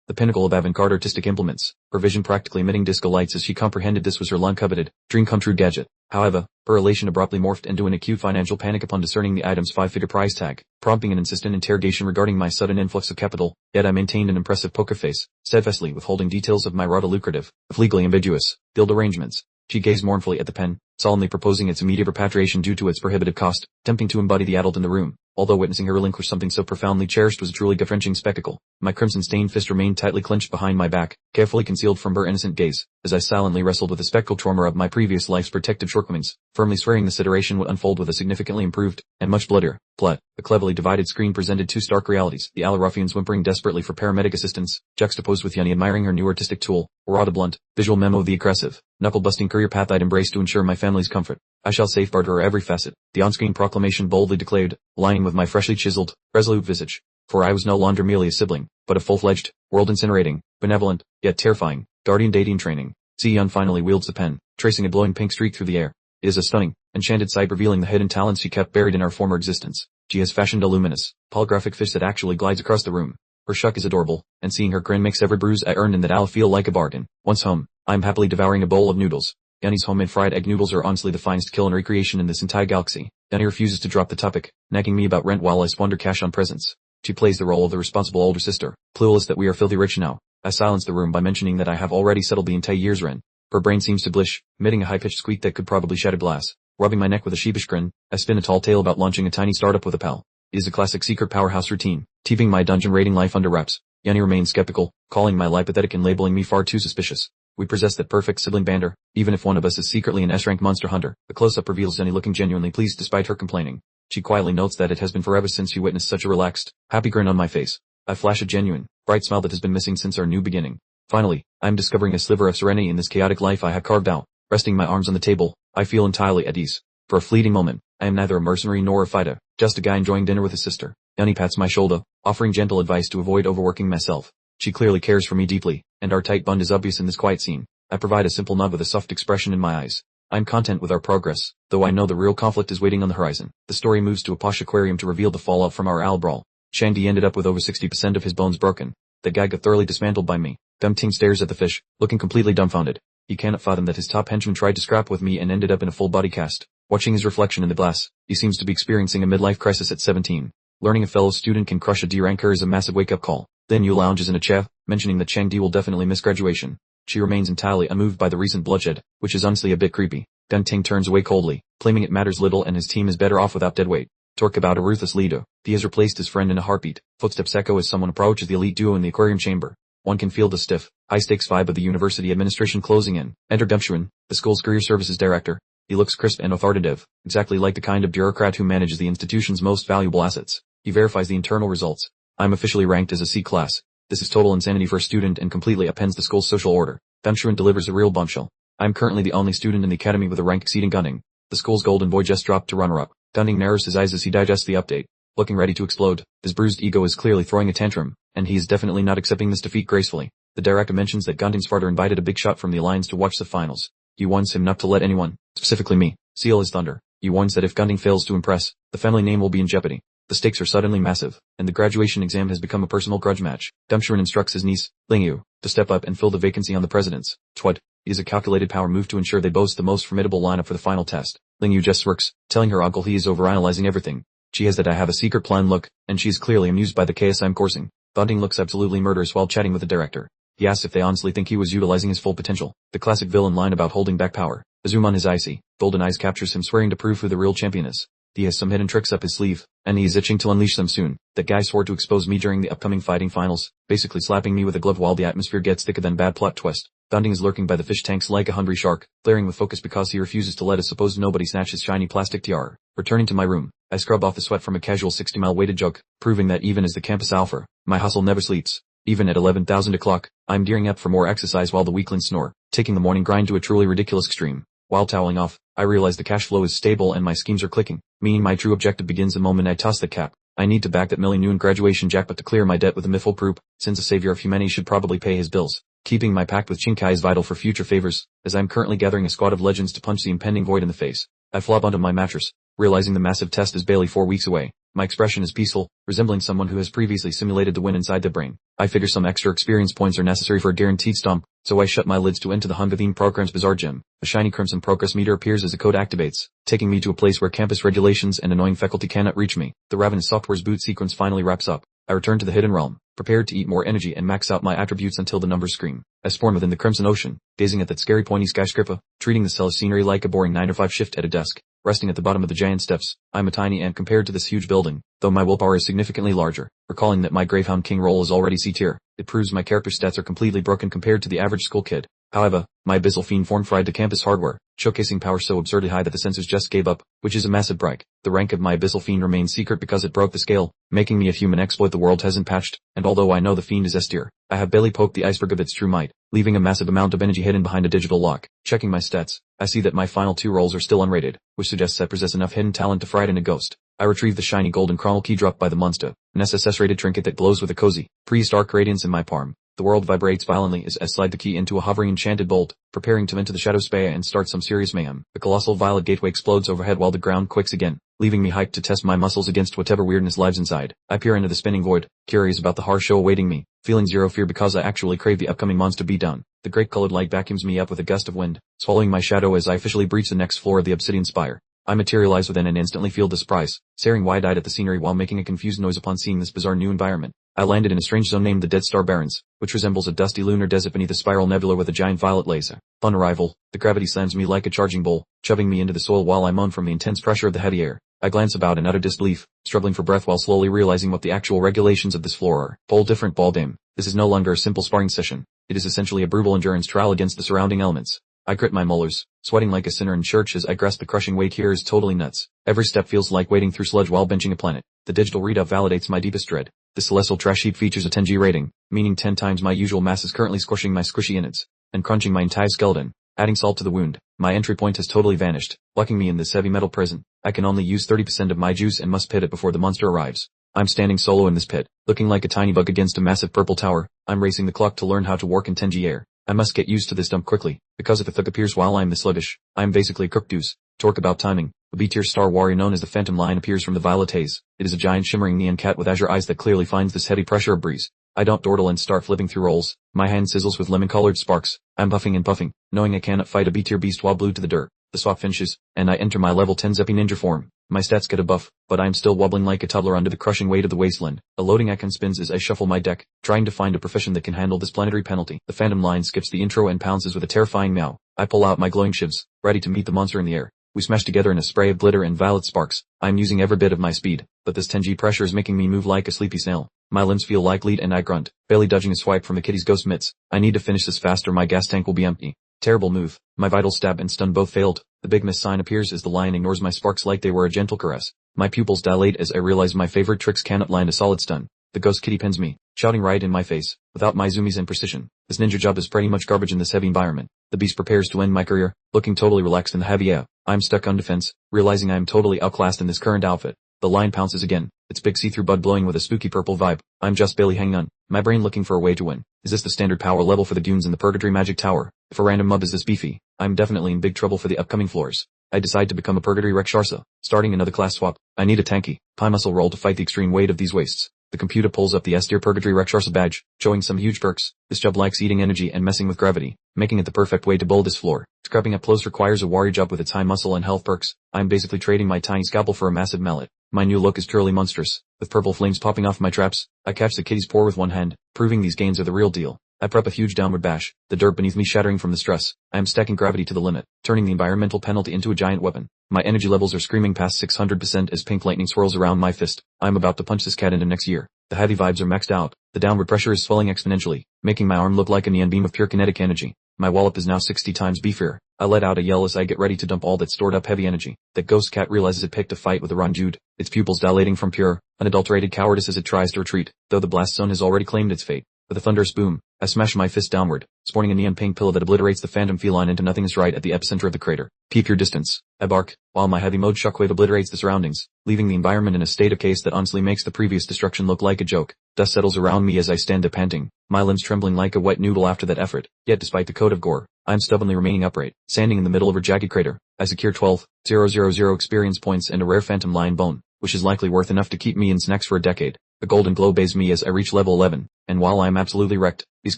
the pinnacle of avant-garde artistic implements, her vision practically emitting disco lights as she comprehended this was her long-coveted, dream-come-true gadget. However, her elation abruptly morphed into an acute financial panic upon discerning the item's 5-figure price tag, prompting an insistent interrogation regarding my sudden influx of capital, yet I maintained an impressive poker face, steadfastly withholding details of my rather lucrative, if legally ambiguous, guild arrangements. She gazed mournfully at the pen, solemnly proposing its immediate repatriation due to its prohibitive cost, attempting to embody the adult in the room, although witnessing her relinquish something so profoundly cherished was a truly gut-wrenching spectacle. My crimson-stained fist remained tightly clenched behind my back, carefully concealed from her innocent gaze, as I silently wrestled with the spectral trauma of my previous life's protective shortcomings, firmly swearing this iteration would unfold with a significantly improved, and much bloodier, plot. The cleverly divided screen presented two stark realities: the Ala ruffians whimpering desperately for paramedic assistance, juxtaposed with Yanni admiring her new artistic tool, or a blunt, visual memo of the aggressive, knuckle-busting career path I'd embraced to ensure my family's comfort. I shall safeguard her every facet, the on-screen proclamation boldly declared, aligning with my freshly chiseled, resolute visage. For I was no longer merely a sibling, but a full-fledged, world-incinerating, benevolent, yet terrifying, guardian dating training. Zion finally wields the pen, tracing a glowing pink streak through the air. It is a stunning, enchanted sight revealing the hidden talents she kept buried in our former existence. She has fashioned a luminous, holographic fish that actually glides across the room. Her shuck is adorable, and seeing her grin makes every bruise I earned in that I'll feel like a bargain. Once home, I'm happily devouring a bowl of noodles. Yanni's homemade fried egg noodles are honestly the finest culinary creation in this entire galaxy. Yanni refuses to drop the topic, nagging me about rent while I squander cash on presents. She plays the role of the responsible older sister, clueless that we are filthy rich now. I silence the room by mentioning that I have already settled the entire year's rent. Her brain seems to blish, emitting a high-pitched squeak that could probably shatter glass. Rubbing my neck with a sheepish grin, I spin a tall tale about launching a tiny startup with a pal. It is a classic secret powerhouse routine, keeping my dungeon raiding life under wraps. Yanni remains skeptical, calling my lie pathetic and labeling me far too suspicious. We possess that perfect sibling banter, even if one of us is secretly an S-rank monster hunter. The close-up reveals Yanni looking genuinely pleased despite her complaining. She quietly notes that it has been forever since she witnessed such a relaxed, happy grin on my face. I flash a genuine, bright smile that has been missing since our new beginning. Finally, I am discovering a sliver of serenity in this chaotic life I have carved out. Resting my arms on the table, I feel entirely at ease. For a fleeting moment, I am neither a mercenary nor a fighter, just a guy enjoying dinner with his sister. Yanni pats my shoulder, offering gentle advice to avoid overworking myself. She clearly cares for me deeply, and our tight bond is obvious in this quiet scene. I provide a simple nod with a soft expression in my eyes. I'm content with our progress, though I know the real conflict is waiting on the horizon. The story moves to a posh aquarium to reveal the fallout from our owl brawl. Shangdi ended up with over 60% of his bones broken. The guy got thoroughly dismantled by me. Dum Ting stares at the fish, looking completely dumbfounded. He cannot fathom that his top henchman tried to scrap with me and ended up in a full body cast. Watching his reflection in the glass, he seems to be experiencing a midlife crisis at 17. Learning a fellow student can crush a D ranker is a massive wake-up call. Then Yu lounges in a chair, mentioning that Shangdi will definitely miss graduation. She remains entirely unmoved by the recent bloodshed, which is honestly a bit creepy. Dun Ting turns away coldly, claiming it matters little and his team is better off without deadweight. Talk about a ruthless leader. He has replaced his friend in a heartbeat. Footsteps echo as someone approaches the elite duo in the aquarium chamber. One can feel the stiff, high-stakes vibe of the university administration closing in. Enter Dumshuan, the school's career services director. He looks crisp and authoritative, exactly like the kind of bureaucrat who manages the institution's most valuable assets. He verifies the internal results. I'm officially ranked as a C class. This is total insanity for a student and completely upends the school's social order. Dumshuan delivers a real bombshell. I'm currently the only student in the academy with a rank exceeding Gunning. The school's golden boy just dropped to runner-up. Gunning narrows his eyes as he digests the update. Looking ready to explode, his bruised ego is clearly throwing a tantrum, and he is definitely not accepting this defeat gracefully. The director mentions that Gunding's father invited a big shot from the Alliance to watch the finals. He warns him not to let anyone, specifically me, seal his thunder. He warns that if Gunding fails to impress, the family name will be in jeopardy. The stakes are suddenly massive, and the graduation exam has become a personal grudge match. Dumshuan instructs his niece, Lingyu, to step up and fill the vacancy on the president's. It is a calculated power move to ensure they boast the most formidable lineup for the final test. Lingyu just smirks, telling her uncle he is overanalyzing everything. She has that I have a secret plan look, and she is clearly amused by the chaos I'm coursing. Gunding looks absolutely murderous while chatting with the director. He asks if they honestly think he was utilizing his full potential. The classic villain line about holding back power. A zoom on his icy, golden eyes captures him swearing to prove who the real champion is. He has some hidden tricks up his sleeve, and he is itching to unleash them soon. That guy swore to expose me during the upcoming fighting finals, basically slapping me with a glove while the atmosphere gets thicker than bad plot twist. Gunding is lurking by the fish tanks like a hungry shark, glaring with focus because he refuses to let a supposed nobody snatch his shiny plastic tiara. Returning to my room, I scrub off the sweat from a casual 60-mile weighted jog, proving that even as the campus alpha, my hustle never sleeps. Even at 11,000 o'clock, I'm gearing up for more exercise while the weaklings snore, taking the morning grind to a truly ridiculous extreme. While toweling off, I realize the cash flow is stable and my schemes are clicking, meaning my true objective begins the moment I toss the cap. I need to back that million graduation jackpot to clear my debt with a Miffle Proop, since the savior of humanity should probably pay his bills. Keeping my pact with Chinkai is vital for future favors, as I'm currently gathering a squad of legends to punch the impending void in the face. I flop onto my mattress, realizing the massive test is barely 4 weeks away. My expression is peaceful, resembling someone who has previously simulated the win inside their brain. I figure some extra experience points are necessary for a guaranteed stomp, so I shut my lids to enter the Hungathine program's bizarre gym. A shiny crimson progress meter appears as the code activates, taking me to a place where campus regulations and annoying faculty cannot reach me. The ravenous software's boot sequence finally wraps up. I return to the hidden realm, prepared to eat more energy and max out my attributes until the numbers scream. I spawn within the crimson ocean, gazing at that scary pointy skyscraper, treating the cell scenery like a boring 9-to-5 shift at a desk. Resting at the bottom of the giant steps, I'm a tiny ant compared to this huge building, though my willpower is significantly larger. Recalling that my Gravehound King role is already C tier, it proves my character stats are completely broken compared to the average school kid. However, my abyssal fiend form fried to campus hardware, showcasing power so absurdly high that the sensors just gave up, which is a massive break. The rank of my abyssal fiend remains secret because it broke the scale, making me a human exploit the world hasn't patched, and although I know the fiend is S tier, I have barely poked the iceberg of its true might, leaving a massive amount of energy hidden behind a digital lock. Checking my stats, I see that my final 2 rolls are still unrated, which suggests I possess enough hidden talent to frighten a ghost. I retrieve the shiny golden chronal key dropped by the monster, an SSS rated trinket that glows with a cozy, prehistoric radiance in my palm. The world vibrates violently as I slide the key into a hovering enchanted bolt, preparing to enter the shadow space and start some serious mayhem. The colossal violet gateway explodes overhead while the ground quakes again, leaving me hyped to test my muscles against whatever weirdness lies inside. I peer into the spinning void, curious about the horror show awaiting me, feeling zero fear because I actually crave the upcoming monster beatdown. The great colored light vacuums me up with a gust of wind, swallowing my shadow as I officially breach the next floor of the obsidian spire. I materialize within and instantly feel the surprise, staring wide-eyed at the scenery while making a confused noise upon seeing this bizarre new environment. I landed in a strange zone named the Dead Star Barrens, which resembles a dusty lunar desert beneath a spiral nebula with a giant violet laser. On arrival, the gravity slams me like a charging bull, shoving me into the soil while I moan from the intense pressure of the heavy air. I glance about in utter disbelief, struggling for breath while slowly realizing what the actual regulations of this floor are. Whole different ballgame. This is no longer a simple sparring session. It is essentially a brutal endurance trial against the surrounding elements. I grit my molars, sweating like a sinner in church as I grasp the crushing weight here is totally nuts. Every step feels like wading through sludge while benching a planet. The digital readout validates my deepest dread. The celestial trash heap features a 10G rating, meaning 10 times my usual mass is currently squishing my squishy innards, and crunching my entire skeleton. Adding salt to the wound, my entry point has totally vanished, locking me in this heavy metal prison. I can only use 30% of my juice and must pit it before the monster arrives. I'm standing solo in this pit, looking like a tiny bug against a massive purple tower. I'm racing the clock to learn how to work in 10G air. I must get used to this dump quickly, because if the thug appears while I'm this sluggish, I'm basically a cooked deuce. Talk about timing. A B-tier star warrior known as the Phantom Lion appears from the violet haze. It is a giant shimmering neon cat with azure eyes that clearly finds this heavy pressure a breeze. I don't dawdle and start flipping through rolls. My hand sizzles with lemon-colored sparks. I'm puffing and puffing, knowing I cannot fight a B-tier beast while glued to the dirt. The swap finishes, and I enter my level 10 Zeppy Ninja form. My stats get a buff, but I am still wobbling like a toddler under the crushing weight of the wasteland. A loading icon spins as I shuffle my deck, trying to find a profession that can handle this planetary penalty. The Phantom Lion skips the intro and pounces with a terrifying meow. I pull out my glowing shivs, ready to meet the monster in the air. We smash together in a spray of glitter and violet sparks. I'm using every bit of my speed, but this 10G pressure is making me move like a sleepy snail. My limbs feel like lead and I grunt, barely dodging a swipe from the kitty's ghost mitts. I need to finish this fast or my gas tank will be empty. Terrible move. My vital stab and stun both failed. The big miss sign appears as the lion ignores my sparks like they were a gentle caress. My pupils dilate as I realize my favorite tricks cannot land a solid stun. The ghost kitty pins me, shouting right in my face, without my zoomies and precision. This ninja job is pretty much garbage in this heavy environment. The beast prepares to end my career, looking totally relaxed in the heavy air. I'm stuck on defense, realizing I am totally outclassed in this current outfit. The lion pounces again, its big see-through bud glowing with a spooky purple vibe. I'm just barely hanging on, my brain looking for a way to win. Is this the standard power level for the dunes in the Purgatory Magic Tower? If a random mob is this beefy, I'm definitely in big trouble for the upcoming floors. I decide to become a Purgatory Rakshasa, starting another class swap. I need a tanky, pie muscle roll to fight the extreme weight of these wastes. The computer pulls up the S-tier Purgatory Rakshasa badge, showing some huge perks. This job likes eating energy and messing with gravity, making it the perfect way to bowl this floor. Scrapping up close requires a warrior job with its high muscle and health perks. I'm basically trading my tiny scalpel for a massive mallet. My new look is truly monstrous, with purple flames popping off my traps. I catch the kitty's paw with one hand, proving these gains are the real deal. I prep a huge downward bash, the dirt beneath me shattering from the stress. I am stacking gravity to the limit, turning the environmental penalty into a giant weapon. My energy levels are screaming past 600% as pink lightning swirls around my fist. I'm about to punch this cat into next year. The heavy vibes are maxed out. The downward pressure is swelling exponentially, making my arm look like a neon beam of pure kinetic energy. My wallop is now 60 times beefier. I let out a yell as I get ready to dump all that stored up heavy energy. That ghost cat realizes it picked a fight with a Ron Jude, its pupils dilating from pure, unadulterated cowardice as it tries to retreat, though the blast zone has already claimed its fate. With a thunderous boom, I smash my fist downward, spawning a neon pink pillar that obliterates the phantom feline into nothingness right at the epicenter of the crater. Keep your distance, I bark, while my heavy mode shockwave obliterates the surroundings, leaving the environment in a state of chaos that honestly makes the previous destruction look like a joke. Dust settles around me as I stand there panting, my limbs trembling like a wet noodle after that effort. Yet despite the coat of gore, I'm stubbornly remaining upright, standing in the middle of a jagged crater. I secure 12,000 experience points and a rare phantom lion bone, which is likely worth enough to keep me in snacks for a decade. A golden glow bathes me as I reach level 11, and while I am absolutely wrecked, these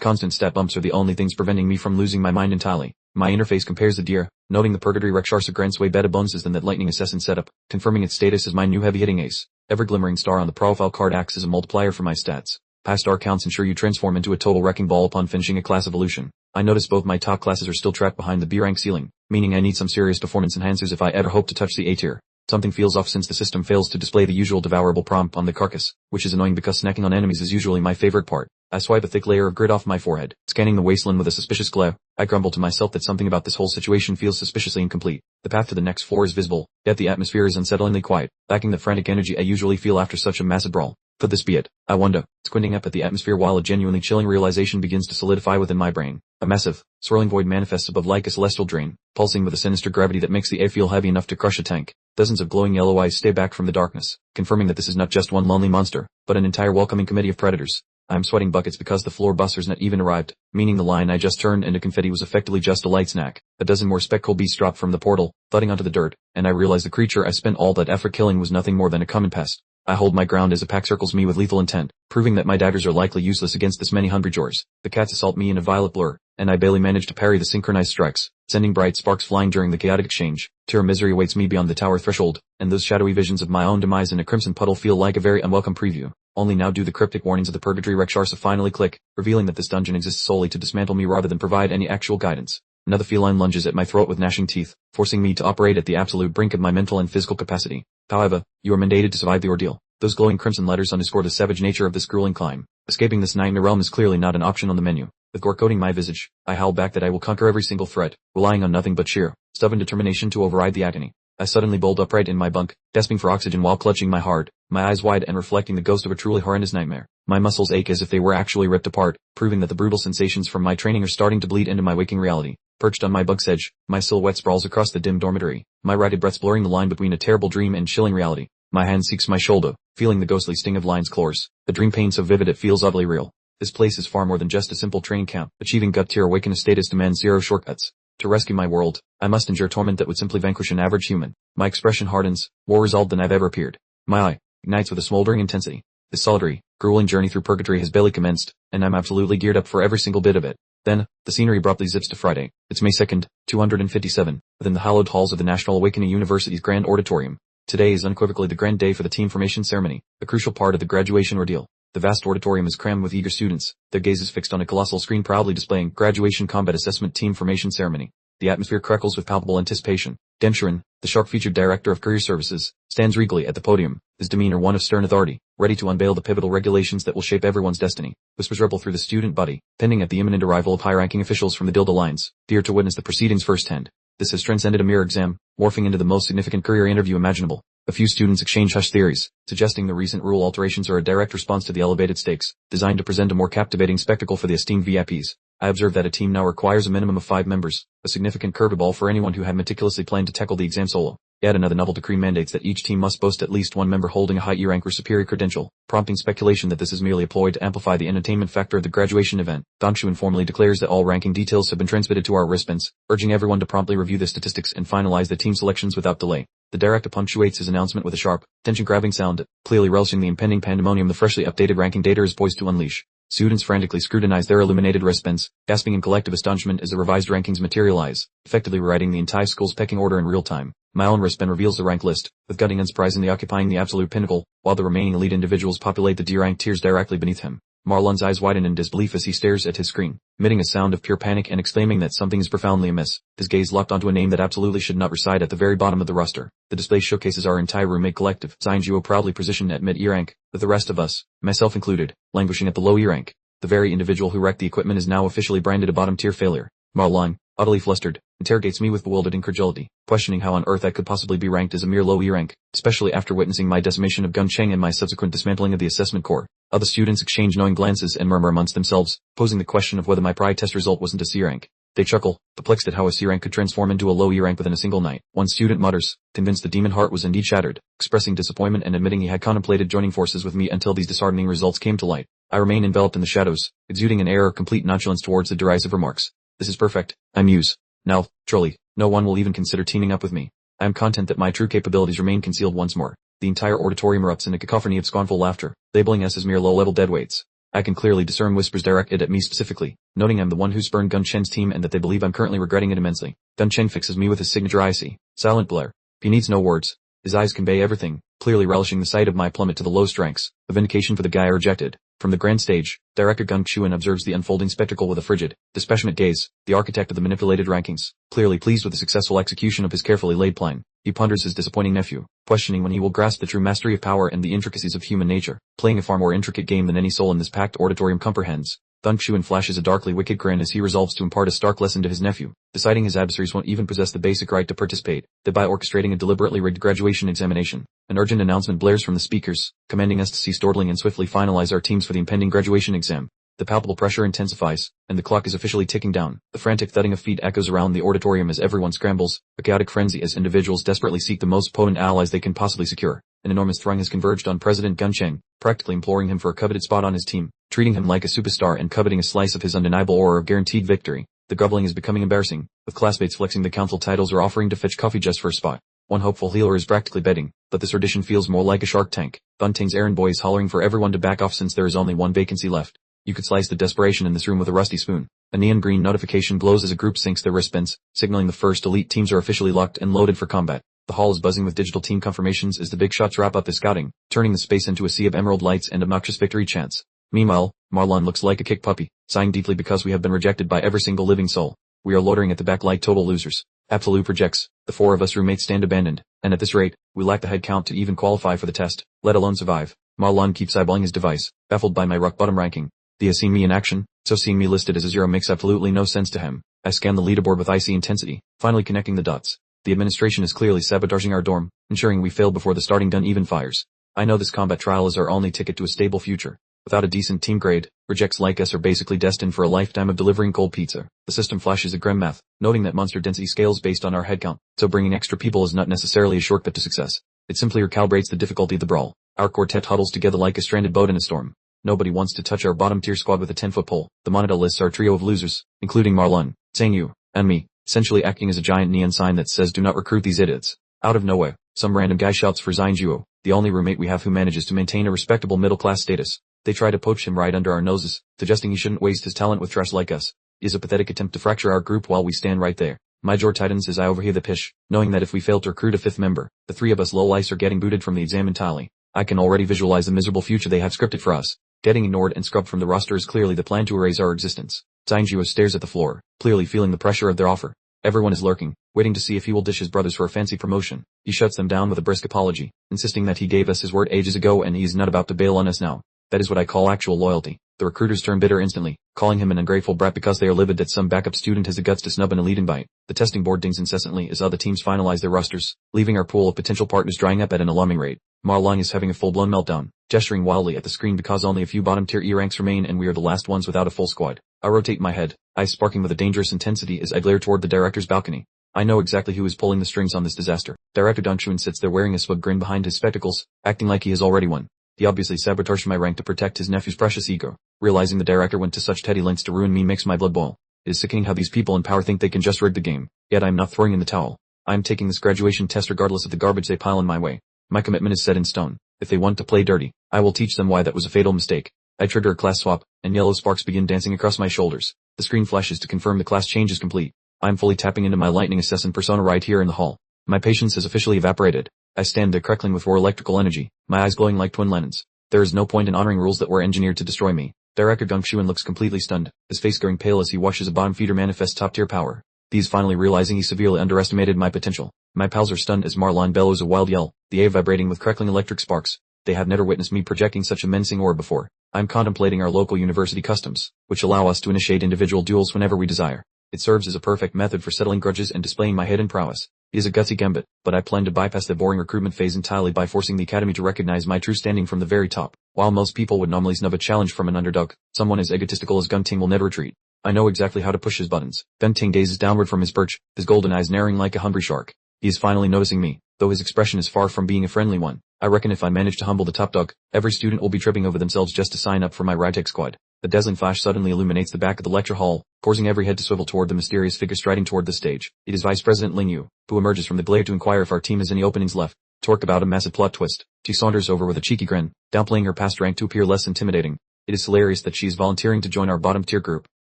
constant stat bumps are the only things preventing me from losing my mind entirely. My interface compares the deer, noting the Purgatory Rekshar grants way better bonuses than that lightning assassin setup, confirming its status as my new heavy-hitting ace. Ever glimmering star on the profile card acts as a multiplier for my stats. Past star counts ensure you transform into a total wrecking ball upon finishing a class evolution. I notice both my top classes are still trapped behind the B rank ceiling, meaning I need some serious performance enhancers if I ever hope to touch the A tier. Something feels off since the system fails to display the usual devourable prompt on the carcass, which is annoying because snacking on enemies is usually my favorite part. I swipe a thick layer of grit off my forehead, scanning the wasteland with a suspicious glare. I grumble to myself that something about this whole situation feels suspiciously incomplete. The path to the next floor is visible, yet the atmosphere is unsettlingly quiet, lacking the frantic energy I usually feel after such a massive brawl. Could this be it? I wonder, squinting up at the atmosphere while a genuinely chilling realization begins to solidify within my brain. A massive, swirling void manifests above like a celestial drain, pulsing with a sinister gravity that makes the air feel heavy enough to crush a tank. Dozens of glowing yellow eyes stay back from the darkness, confirming that this is not just one lonely monster, but an entire welcoming committee of predators. I'm sweating buckets because the floor buster's not even arrived, meaning the line I just turned into confetti was effectively just a light snack. A dozen more spectral beasts dropped from the portal, thudding onto the dirt, and I realized the creature I spent all that effort killing was nothing more than a common pest. I hold my ground as a pack circles me with lethal intent, proving that my daggers are likely useless against this many hungry jaws. The cats assault me in a violet blur, and I barely manage to parry the synchronized strikes, sending bright sparks flying during the chaotic exchange. Terror misery awaits me beyond the tower threshold, and those shadowy visions of my own demise in a crimson puddle feel like a very unwelcome preview. Only now do the cryptic warnings of the Purgatory Rekshar finally click, revealing that this dungeon exists solely to dismantle me rather than provide any actual guidance. Another feline lunges at my throat with gnashing teeth, forcing me to operate at the absolute brink of my mental and physical capacity. However, you are mandated to survive the ordeal. Those glowing crimson letters underscore the savage nature of this grueling climb. Escaping this nightmare realm is clearly not an option on the menu. With gore coating my visage, I howl back that I will conquer every single threat, relying on nothing but sheer, stubborn determination to override the agony. I suddenly bolt upright in my bunk, gasping for oxygen while clutching my heart, my eyes wide and reflecting the ghost of a truly horrendous nightmare. My muscles ache as if they were actually ripped apart, proving that the brutal sensations from my training are starting to bleed into my waking reality. Perched on my bunk's edge, my silhouette sprawls across the dim dormitory, my ragged breaths blurring the line between a terrible dream and chilling reality. My hand seeks my shoulder, feeling the ghostly sting of lion's claws, a dream pain so vivid it feels oddly real. This place is far more than just a simple training camp. Achieving gut tier awakened status demands zero shortcuts. To rescue my world, I must endure torment that would simply vanquish an average human. My expression hardens, more resolved than I've ever appeared. My eye ignites with a smoldering intensity. This solitary, grueling journey through purgatory has barely commenced, and I'm absolutely geared up for every single bit of it. Then, the scenery abruptly zips to Friday. It's May 2nd, 257, within the hallowed halls of the National Awakening University's Grand Auditorium. Today is unequivocally the grand day for the team formation ceremony, a crucial part of the graduation ordeal. The vast auditorium is crammed with eager students, their gazes fixed on a colossal screen proudly displaying Graduation Combat Assessment Team Formation Ceremony. The atmosphere crackles with palpable anticipation. Denshurin, the shark-featured director of career services, stands regally at the podium, his demeanor one of stern authority, ready to unveil the pivotal regulations that will shape everyone's destiny. Whispers ripple through the student body, pending at the imminent arrival of high-ranking officials from the Dildo Lines, dear to witness the proceedings firsthand. This has transcended a mere exam, morphing into the most significant career interview imaginable. A few students exchange hush theories, suggesting the recent rule alterations are a direct response to the elevated stakes, designed to present a more captivating spectacle for the esteemed VIPs. I observe that a team now requires a minimum of 5 members, a significant curveball for anyone who had meticulously planned to tackle the exam solo. Yet another novel decree mandates that each team must boast at least one member holding a high E rank or superior credential, prompting speculation that this is merely a ploy to amplify the entertainment factor of the graduation event. Dangshu informally declares that all ranking details have been transmitted to our wristbands, urging everyone to promptly review the statistics and finalize the team selections without delay. The director punctuates his announcement with a sharp, tension-grabbing sound, clearly relishing the impending pandemonium the freshly updated ranking data is poised to unleash. Students frantically scrutinize their illuminated wristbands, gasping in collective astonishment as the revised rankings materialize, effectively rewriting the entire school's pecking order in real time. My own wristband reveals the rank list, with gutting unsurprisingly occupying the absolute pinnacle, while the remaining elite individuals populate the D-rank tiers directly beneath him. Marlon's eyes widen in disbelief as he stares at his screen, emitting a sound of pure panic and exclaiming that something is profoundly amiss. His gaze locked onto a name that absolutely should not reside at the very bottom of the roster. The display showcases our entire roommate collective, Zion proudly positioned at mid-E rank, with the rest of us, myself included, languishing at the low E rank. The very individual who wrecked the equipment is now officially branded a bottom-tier failure. Marlon, utterly flustered, interrogates me with bewildered incredulity, questioning how on earth I could possibly be ranked as a mere low E rank, especially after witnessing my decimation of Guncheng and my subsequent dismantling of the assessment core. Other students exchange knowing glances and murmur amongst themselves, posing the question of whether my prior test result wasn't a C rank. They chuckle, perplexed at how a C rank could transform into a low E rank within a single night. One student mutters, convinced the demon heart was indeed shattered, expressing disappointment and admitting he had contemplated joining forces with me until these disheartening results came to light. I remain enveloped in the shadows, exuding an air of complete nonchalance towards the derisive remarks. This is perfect, I muse. Now, truly, no one will even consider teaming up with me. I am content that my true capabilities remain concealed once more. The entire auditorium erupts in a cacophony of scornful laughter, labeling us as mere low-level deadweights. I can clearly discern whispers directed at me specifically, noting I'm the one who spurned Gun Chen's team and that they believe I'm currently regretting it immensely. Gun Chen fixes me with his signature icy, silent glare. He needs no words. His eyes convey everything, clearly relishing the sight of my plummet to the lowest ranks, a vindication for the guy I rejected. From the grand stage, director Gung Chuan observes the unfolding spectacle with a frigid, dispassionate gaze, the architect of the manipulated rankings, clearly pleased with the successful execution of his carefully laid plan. He ponders his disappointing nephew, questioning when he will grasp the true mastery of power and the intricacies of human nature, playing a far more intricate game than any soul in this packed auditorium comprehends. Gung Chuan flashes a darkly wicked grin as he resolves to impart a stark lesson to his nephew, deciding his adversaries won't even possess the basic right to participate, thereby orchestrating a deliberately rigged graduation examination. An urgent announcement blares from the speakers, commanding us to cease dawdling and swiftly finalize our teams for the impending graduation exam. The palpable pressure intensifies, and the clock is officially ticking down. The frantic thudding of feet echoes around the auditorium as everyone scrambles, a chaotic frenzy as individuals desperately seek the most potent allies they can possibly secure. An enormous throng has converged on President Gun Cheng, practically imploring him for a coveted spot on his team, treating him like a superstar and coveting a slice of his undeniable aura of guaranteed victory. The grumbling is becoming embarrassing, with classmates flexing the council titles or offering to fetch coffee just for a spot. One hopeful healer is practically betting, but this audition feels more like a Shark Tank. Gun Cheng's errand boy is hollering for everyone to back off since there is only one vacancy left. You could slice the desperation in this room with a rusty spoon. A neon green notification glows as a group sinks their wristbands, signaling the first elite teams are officially locked and loaded for combat. The hall is buzzing with digital team confirmations as the big shots wrap up the scouting, turning the space into a sea of emerald lights and obnoxious victory chants. Meanwhile, Marlon looks like a kicked puppy, sighing deeply because we have been rejected by every single living soul. We are loitering at the back like total losers. Absolute projects. The four of us roommates stand abandoned, and at this rate, we lack the head count to even qualify for the test, let alone survive. Marlon keeps eyeballing his device, baffled by my rock-bottom ranking. He has seen me in action, so seeing me listed as a 0 makes absolutely no sense to him. I scan the leaderboard with icy intensity, finally connecting the dots. The administration is clearly sabotaging our dorm, ensuring we fail before the starting gun even fires. I know this combat trial is our only ticket to a stable future. Without a decent team grade, rejects like us are basically destined for a lifetime of delivering cold pizza. The system flashes a grim math, noting that monster density scales based on our headcount, so bringing extra people is not necessarily a shortcut to success. It simply recalibrates the difficulty of the brawl. Our quartet huddles together like a stranded boat in a storm. Nobody wants to touch our bottom-tier squad with a 10-foot pole. The monitor lists our trio of losers, including Marlon, Sangyu, and me, essentially acting as a giant neon sign that says do not recruit these idiots. Out of nowhere, some random guy shouts for Xianjuo, the only roommate we have who manages to maintain a respectable middle-class status. They try to poach him right under our noses, suggesting he shouldn't waste his talent with trash like us. It is a pathetic attempt to fracture our group while we stand right there. My jaw tightens as I overhear the pish, knowing that if we fail to recruit a fifth member, the three of us low-lice are getting booted from the exam entirely. I can already visualize the miserable future they have scripted for us. Getting ignored and scrubbed from the roster is clearly the plan to erase our existence. Xianjuo stares at the floor, clearly feeling the pressure of their offer. Everyone is lurking, waiting to see if he will dish his brothers for a fancy promotion. He shuts them down with a brisk apology, insisting that he gave us his word ages ago and he is not about to bail on us now. That is what I call actual loyalty. The recruiters turn bitter instantly, calling him an ungrateful brat because they are livid that some backup student has the guts to snub an elite invite. The testing board dings incessantly as other teams finalize their rosters, leaving our pool of potential partners drying up at an alarming rate. Marlon is having a full-blown meltdown, gesturing wildly at the screen because only a few bottom-tier E ranks remain and we are the last ones without a full squad. I rotate my head, eyes sparking with a dangerous intensity as I glare toward the director's balcony. I know exactly who is pulling the strings on this disaster. Director Gun Chuan sits there wearing a smug grin behind his spectacles, acting like he has already won. He obviously sabotaged my rank to protect his nephew's precious ego. Realizing the director went to such petty lengths to ruin me makes my blood boil. It is sickening how these people in power think they can just rig the game. Yet I am not throwing in the towel. I am taking this graduation test regardless of the garbage they pile in my way. My commitment is set in stone. If they want to play dirty, I will teach them why that was a fatal mistake. I trigger a class swap, and yellow sparks begin dancing across my shoulders. The screen flashes to confirm the class change is complete. I am fully tapping into my lightning assassin persona right here in the hall. My patience has officially evaporated. I stand there crackling with raw electrical energy, my eyes glowing like twin lanterns. There is no point in honoring rules that were engineered to destroy me. Director Gung Chuan looks completely stunned, his face going pale as he watches a bottom feeder manifest top-tier power. He is finally realizing he severely underestimated my potential. My pals are stunned as Marlon bellows a wild yell, the air vibrating with crackling electric sparks. They have never witnessed me projecting such a menacing aura before. I am contemplating our local university customs, which allow us to initiate individual duels whenever we desire. It serves as a perfect method for settling grudges and displaying my hidden prowess. It is a gutsy gambit, but I plan to bypass the boring recruitment phase entirely by forcing the academy to recognize my true standing from the very top. While most people would normally snub a challenge from an underdog, someone as egotistical as Gun Ting will never retreat. I know exactly how to push his buttons. Gun Ting gazes downward from his perch, his golden eyes narrowing like a hungry shark. He is finally noticing me, though his expression is far from being a friendly one. I reckon if I manage to humble the top dog, every student will be tripping over themselves just to sign up for my Ragtag squad. A dazzling flash suddenly illuminates the back of the lecture hall, causing every head to swivel toward the mysterious figure striding toward the stage. It is Vice President Ling Yu, who emerges from the glare to inquire if our team has any openings left. Talk about a massive plot twist. She saunters over with a cheeky grin, downplaying her past rank to appear less intimidating. It is hilarious that she is volunteering to join our bottom tier group.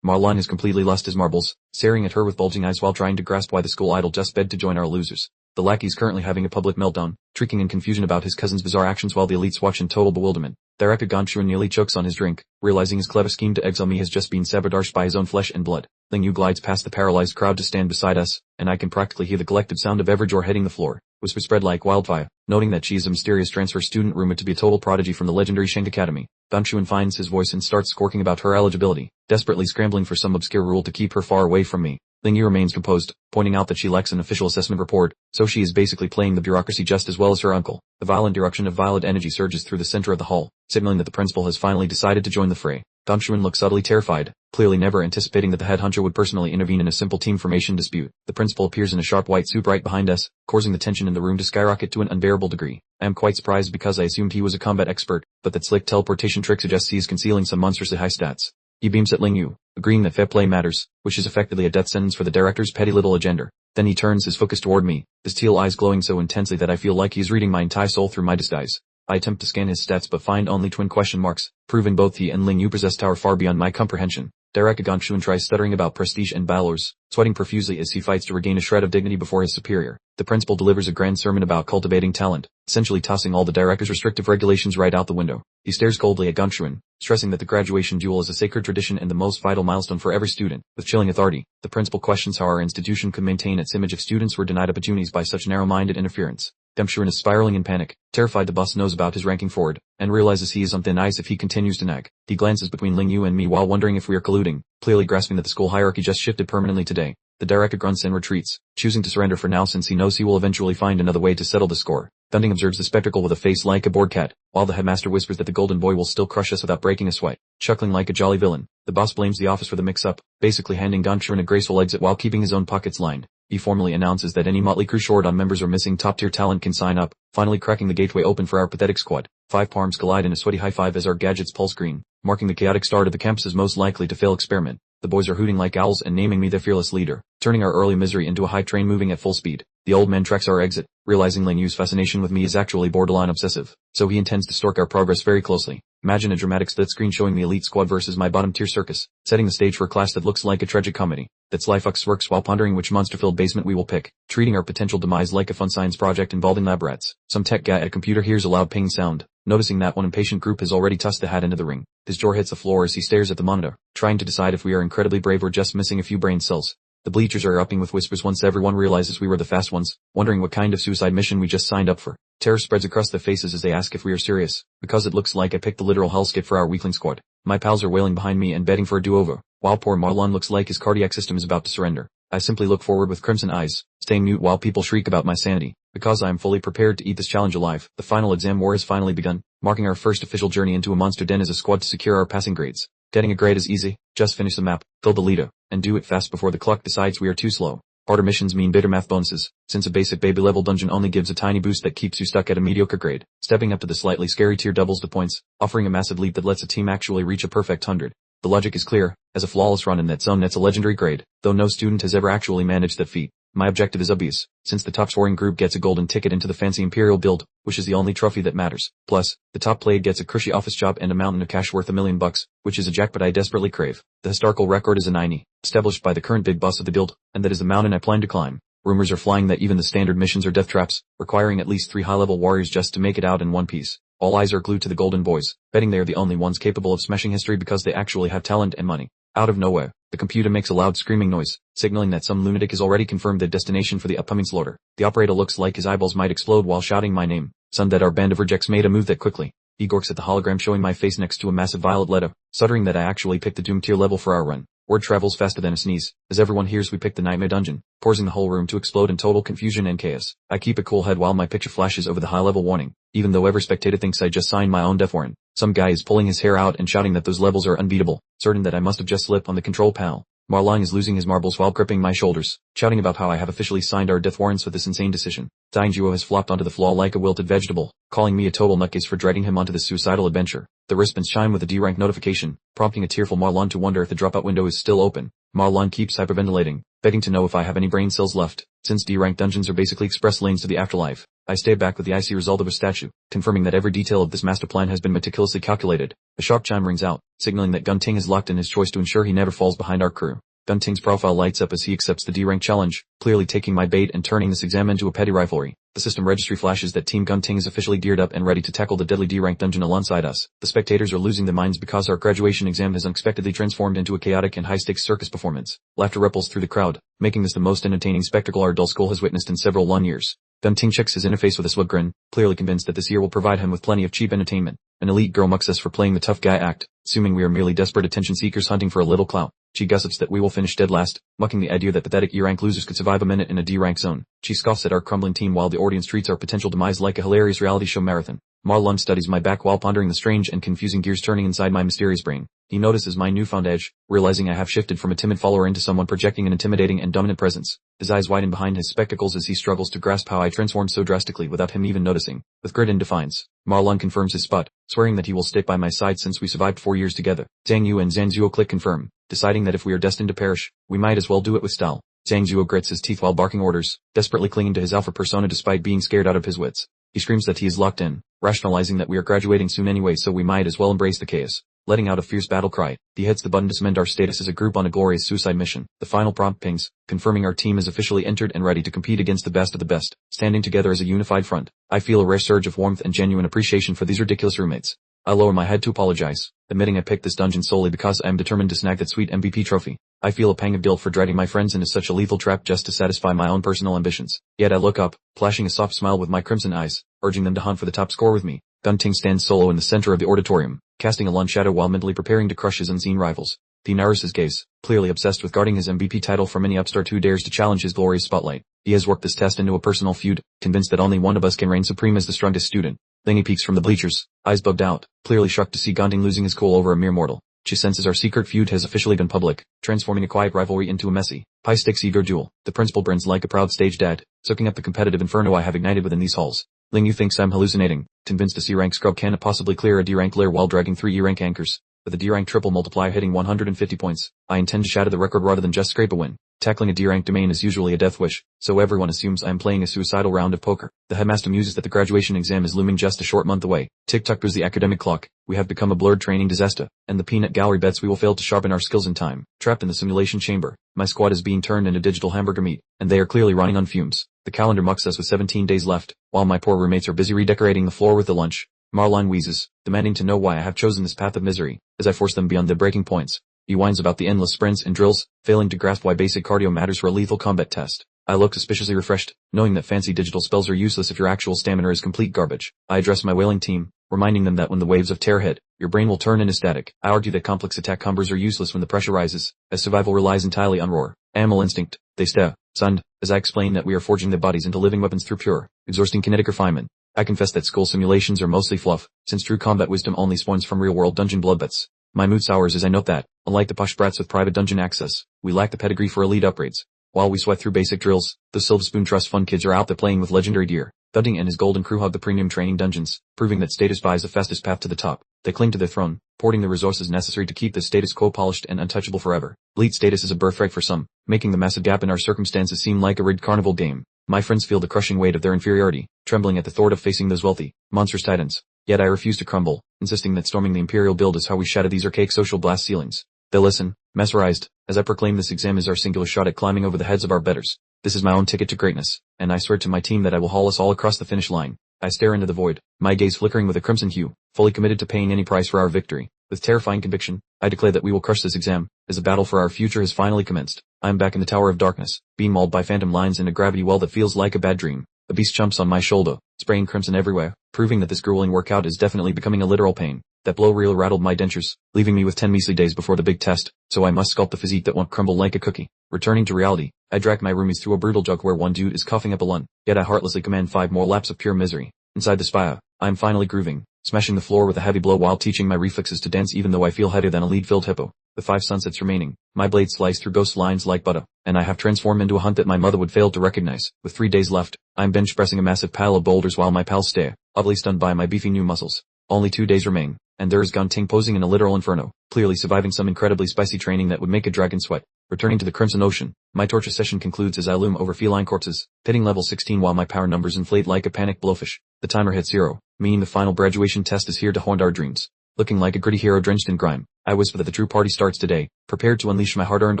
Marlon has completely lost his marbles, staring at her with bulging eyes while trying to grasp why the school idol just begged to join our losers. The lackey is currently having a public meltdown, shrieking in confusion about his cousin's bizarre actions while the elites watch in total bewilderment. Director Ganchuan nearly chokes on his drink, realizing his clever scheme to exile me has just been sabotaged by his own flesh and blood. Ling Yu glides past the paralyzed crowd to stand beside us, and I can practically hear the collective sound of every jaw hitting the floor. Whispers spread like wildfire, noting that she is a mysterious transfer student rumored to be a total prodigy from the legendary Sheng Academy. Ganchuan finds his voice and starts squawking about her eligibility, desperately scrambling for some obscure rule to keep her far away from me. Ling Yu remains composed, pointing out that she lacks an official assessment report, so she is basically playing the bureaucracy just as well as her uncle. The violent eruption of violet energy surges through the center of the hall, signaling that the principal has finally decided to join the fray. Ganchuan looks subtly terrified, clearly never anticipating that the head honcho would personally intervene in a simple team formation dispute. The principal appears in a sharp white suit right behind us, causing the tension in the room to skyrocket to an unbearable degree. I am quite surprised because I assumed he was a combat expert, but that slick teleportation trick suggests he is concealing some monstrously high stats. He beams at Ling Yu, agreeing that fair play matters, which is effectively a death sentence for the director's petty little agenda. Then he turns his focus toward me, his teal eyes glowing so intensely that I feel like he's reading my entire soul through my disguise. I attempt to scan his stats but find only twin question marks, proving both he and Ling Yu possess power far beyond my comprehension. Director Ganchuan tries stuttering about prestige and valors, sweating profusely as he fights to regain a shred of dignity before his superior. The principal delivers a grand sermon about cultivating talent, essentially tossing all the director's restrictive regulations right out the window. He stares coldly at Ganchuan, stressing that the graduation duel is a sacred tradition and the most vital milestone for every student. With chilling authority, the principal questions how our institution could maintain its image if students were denied opportunities by such narrow-minded interference. Ganchuan is spiraling in panic, terrified the boss knows about his ranking forward, and realizes he is on thin ice if he continues to nag. He glances between Ling Yu and me while wondering if we are colluding, clearly grasping that the school hierarchy just shifted permanently today. The director grunts and retreats, choosing to surrender for now since he knows he will eventually find another way to settle the score. Thunding observes the spectacle with a face like a bored cat, while the headmaster whispers that the golden boy will still crush us without breaking a sweat. Chuckling like a jolly villain, the boss blames the office for the mix-up, basically handing Ganchuan a graceful exit while keeping his own pockets lined. He formally announces that any motley crew short on members or missing top-tier talent can sign up, finally cracking the gateway open for our pathetic squad. 5 palms collide in a sweaty high-five as our gadgets pulse green, marking the chaotic start of the campus's most likely to fail experiment. The boys are hooting like owls and naming me their fearless leader, turning our early misery into a hype train moving at full speed. The old man tracks our exit, realizing Ling Yu's fascination with me is actually borderline obsessive, so he intends to stalk our progress very closely. Imagine a dramatic split screen showing the elite squad versus my bottom tier circus, setting the stage for a class that looks like a tragic comedy. That's Lifucks works while pondering which monster-filled basement we will pick, treating our potential demise like a fun science project involving lab rats. Some tech guy at a computer hears a loud ping sound, noticing that one impatient group has already tossed the hat into the ring. His jaw hits the floor as he stares at the monitor, trying to decide if we are incredibly brave or just missing a few brain cells. The bleachers are erupting with whispers once everyone realizes we were the fast ones, wondering what kind of suicide mission we just signed up for. Terror spreads across their faces as they ask if we are serious, because it looks like I picked the literal hellscape for our weakling squad. My pals are wailing behind me and begging for a do-over, while poor Marlon looks like his cardiac system is about to surrender. I simply look forward with crimson eyes, staying mute while people shriek about my sanity, because I am fully prepared to eat this challenge alive. The final exam war has finally begun, marking our first official journey into a monster den as a squad to secure our passing grades. Getting a grade is easy, just finish the map, fill the leader, and do it fast before the clock decides we are too slow. Harder missions mean bitter math bonuses, since a basic baby level dungeon only gives a tiny boost that keeps you stuck at a mediocre grade. Stepping up to the slightly scary tier doubles the points, offering a massive leap that lets a team actually reach a perfect 100. The logic is clear, as a flawless run in that zone nets a legendary grade, though no student has ever actually managed that feat. My objective is obvious, since the top scoring group gets a golden ticket into the fancy Imperial build, which is the only trophy that matters. Plus, the top played gets a cushy office job and a mountain of cash worth $1 million, which is a jackpot I desperately crave. The historical record is a 90, established by the current big boss of the guild, and that is the mountain I plan to climb. Rumors are flying that even the standard missions are death traps, requiring at least 3 high-level warriors just to make it out in one piece. All eyes are glued to the golden boys, betting they are the only ones capable of smashing history because they actually have talent and money. Out of nowhere, the computer makes a loud screaming noise, signaling that some lunatic has already confirmed their destination for the upcoming slaughter. The operator looks like his eyeballs might explode while shouting my name. Son, that our band of rejects made a move that quickly. He gorks at the hologram showing my face next to a massive violet letter, stuttering that I actually picked the doom tier level for our run. Word travels faster than a sneeze, as everyone hears we picked the nightmare dungeon, causing the whole room to explode in total confusion and chaos. I keep a cool head while my picture flashes over the high-level warning, even though every spectator thinks I just signed my own death warrant. Some guy is pulling his hair out and shouting that those levels are unbeatable, certain that I must have just slipped on the control panel. Marlon is losing his marbles while gripping my shoulders, shouting about how I have officially signed our death warrants with this insane decision. Dainjuo has flopped onto the floor like a wilted vegetable, calling me a total nutcase for dragging him onto this suicidal adventure. The wristbands chime with a D-rank notification, prompting a tearful Marlon to wonder if the dropout window is still open. Marlon keeps hyperventilating, begging to know if I have any brain cells left, since D-rank dungeons are basically express lanes to the afterlife. I stay back with the icy result of a statue, confirming that every detail of this master plan has been meticulously calculated. A sharp chime rings out, signaling that Gunting has locked in his choice to ensure he never falls behind our crew. Gunting's profile lights up as he accepts the D-rank challenge, clearly taking my bait and turning this exam into a petty rivalry. The system registry flashes that Team Gunting is officially geared up and ready to tackle the deadly D-rank dungeon alongside us. The spectators are losing their minds because our graduation exam has unexpectedly transformed into a chaotic and high-stakes circus performance. Laughter ripples through the crowd, making this the most entertaining spectacle our dull school has witnessed in several long years. Gunting checks his interface with a swug grin, clearly convinced that this year will provide him with plenty of cheap entertainment. An elite girl mucks us for playing the tough guy act, assuming we are merely desperate attention seekers hunting for a little clout. She gossips that we will finish dead last, mucking the idea that pathetic E-rank losers could survive a minute in a D-rank zone. She scoffs at our crumbling team while the audience treats our potential demise like a hilarious reality show marathon. Marlon studies my back while pondering the strange and confusing gears turning inside my mysterious brain. He notices my newfound edge, realizing I have shifted from a timid follower into someone projecting an intimidating and dominant presence. His eyes widen behind his spectacles as he struggles to grasp how I transformed so drastically without him even noticing. With grit and defiance, Marlon confirms his spot, swearing that he will stick by my side since we survived 4 years together. Zhang Yu and Zhangzuo click confirm, deciding that if we are destined to perish, we might as well do it with style. Zhangzuo grits his teeth while barking orders, desperately clinging to his alpha persona despite being scared out of his wits. He screams that he is locked in, rationalizing that we are graduating soon anyway so we might as well embrace the chaos. Letting out a fierce battle cry, he hits the button to cement our status as a group on a glorious suicide mission. The final prompt pings, confirming our team is officially entered and ready to compete against the best of the best, standing together as a unified front. I feel a rare surge of warmth and genuine appreciation for these ridiculous roommates. I lower my head to apologize, admitting I picked this dungeon solely because I am determined to snag that sweet MVP trophy. I feel a pang of guilt for dragging my friends into such a lethal trap just to satisfy my own personal ambitions. Yet I look up, flashing a soft smile with my crimson eyes, urging them to hunt for the top score with me. Gunting stands solo in the center of the auditorium, casting a lone shadow while mentally preparing to crush his unseen rivals. He narrows his gaze, clearly obsessed with guarding his MVP title from any upstart who dares to challenge his glorious spotlight. He has worked this test into a personal feud, convinced that only one of us can reign supreme as the strongest student. Then he peeks from the bleachers, eyes bugged out, clearly shocked to see Gunting losing his cool over a mere mortal. She senses our secret feud has officially gone public, transforming a quiet rivalry into a messy, high-stakes ego duel. The principal grins like a proud stage dad, soaking up the competitive inferno I have ignited within these halls. Ling Yu thinks I'm hallucinating, convinced a C-rank scrub cannot possibly clear a D-rank lair while dragging 3 E-rank anchors. With a D-rank triple multiplier hitting 150 points, I intend to shatter the record rather than just scrape a win. Tackling a D-rank domain is usually a death wish, so everyone assumes I am playing a suicidal round of poker. The headmaster muses that the graduation exam is looming just a short month away. Tick-tock goes the academic clock. We have become a blurred training disaster, and the peanut gallery bets we will fail to sharpen our skills in time. Trapped in the simulation chamber, my squad is being turned into digital hamburger meat, and they are clearly running on fumes. The calendar mucks us with 17 days left, while my poor roommates are busy redecorating the floor with the lunch. Marlon wheezes, demanding to know why I have chosen this path of misery, as I force them beyond their breaking points. He whines about the endless sprints and drills, failing to grasp why basic cardio matters for a lethal combat test. I look suspiciously refreshed, knowing that fancy digital spells are useless if your actual stamina is complete garbage. I address my wailing team, reminding them that when the waves of terror hit, your brain will turn into static. I argue that complex attack combos are useless when the pressure rises, as survival relies entirely on roar. Animal instinct. They stare, stunned, as I explain that we are forging their bodies into living weapons through pure, exhausting kinetic refinement. I confess that school simulations are mostly fluff, since true combat wisdom only spawns from real-world dungeon bloodbaths. My mood sours as I note that, unlike the posh brats with private dungeon access, we lack the pedigree for elite upgrades. While we sweat through basic drills, the Silver Spoon Trust Fund kids are out there playing with legendary gear. Gunting and his golden crew hug the premium training dungeons, proving that status buys the fastest path to the top. They cling to their throne, porting the resources necessary to keep the status quo polished and untouchable forever. Elite status is a birthright for some, making the massive gap in our circumstances seem like a rigged carnival game. My friends feel the crushing weight of their inferiority, trembling at the thought of facing those wealthy, monstrous titans. Yet I refuse to crumble, insisting that storming the Imperial Build is how we shatter these archaic social blast ceilings. They listen, mesmerized, as I proclaim this exam is our singular shot at climbing over the heads of our betters. This is my own ticket to greatness, and I swear to my team that I will haul us all across the finish line. I stare into the void, my gaze flickering with a crimson hue, fully committed to paying any price for our victory. With terrifying conviction, I declare that we will crush this exam, as the battle for our future has finally commenced. I am back in the Tower of Darkness, being mauled by phantom lines in a gravity well that feels like a bad dream. A beast jumps on my shoulder, spraying crimson everywhere, proving that this grueling workout is definitely becoming a literal pain. That blow reel rattled my dentures, leaving me with 10 measly days before the big test, so I must sculpt the physique that won't crumble like a cookie. Returning to reality, I drag my roomies through a brutal jug where one dude is coughing up a lung, yet I heartlessly command 5 more laps of pure misery. Inside the spire, I am finally grooving, smashing the floor with a heavy blow while teaching my reflexes to dance even though I feel heavier than a lead-filled hippo. With 5 sunsets remaining, my blade slice through ghost lines like butter, and I have transformed into a hunt that my mother would fail to recognize. With 3 days left, I'm bench pressing a massive pile of boulders while my pals stare, utterly stunned by my beefy new muscles. Only 2 days remain, and there is Gunting posing in a literal inferno, clearly surviving some incredibly spicy training that would make a dragon sweat. Returning to the Crimson Ocean, my torture session concludes as I loom over feline corpses, hitting level 16 while my power numbers inflate like a panicked blowfish. The timer hits 0, meaning the final graduation test is here to haunt our dreams. looking like a gritty hero drenched in grime. I whisper that the true party starts today, prepared to unleash my hard-earned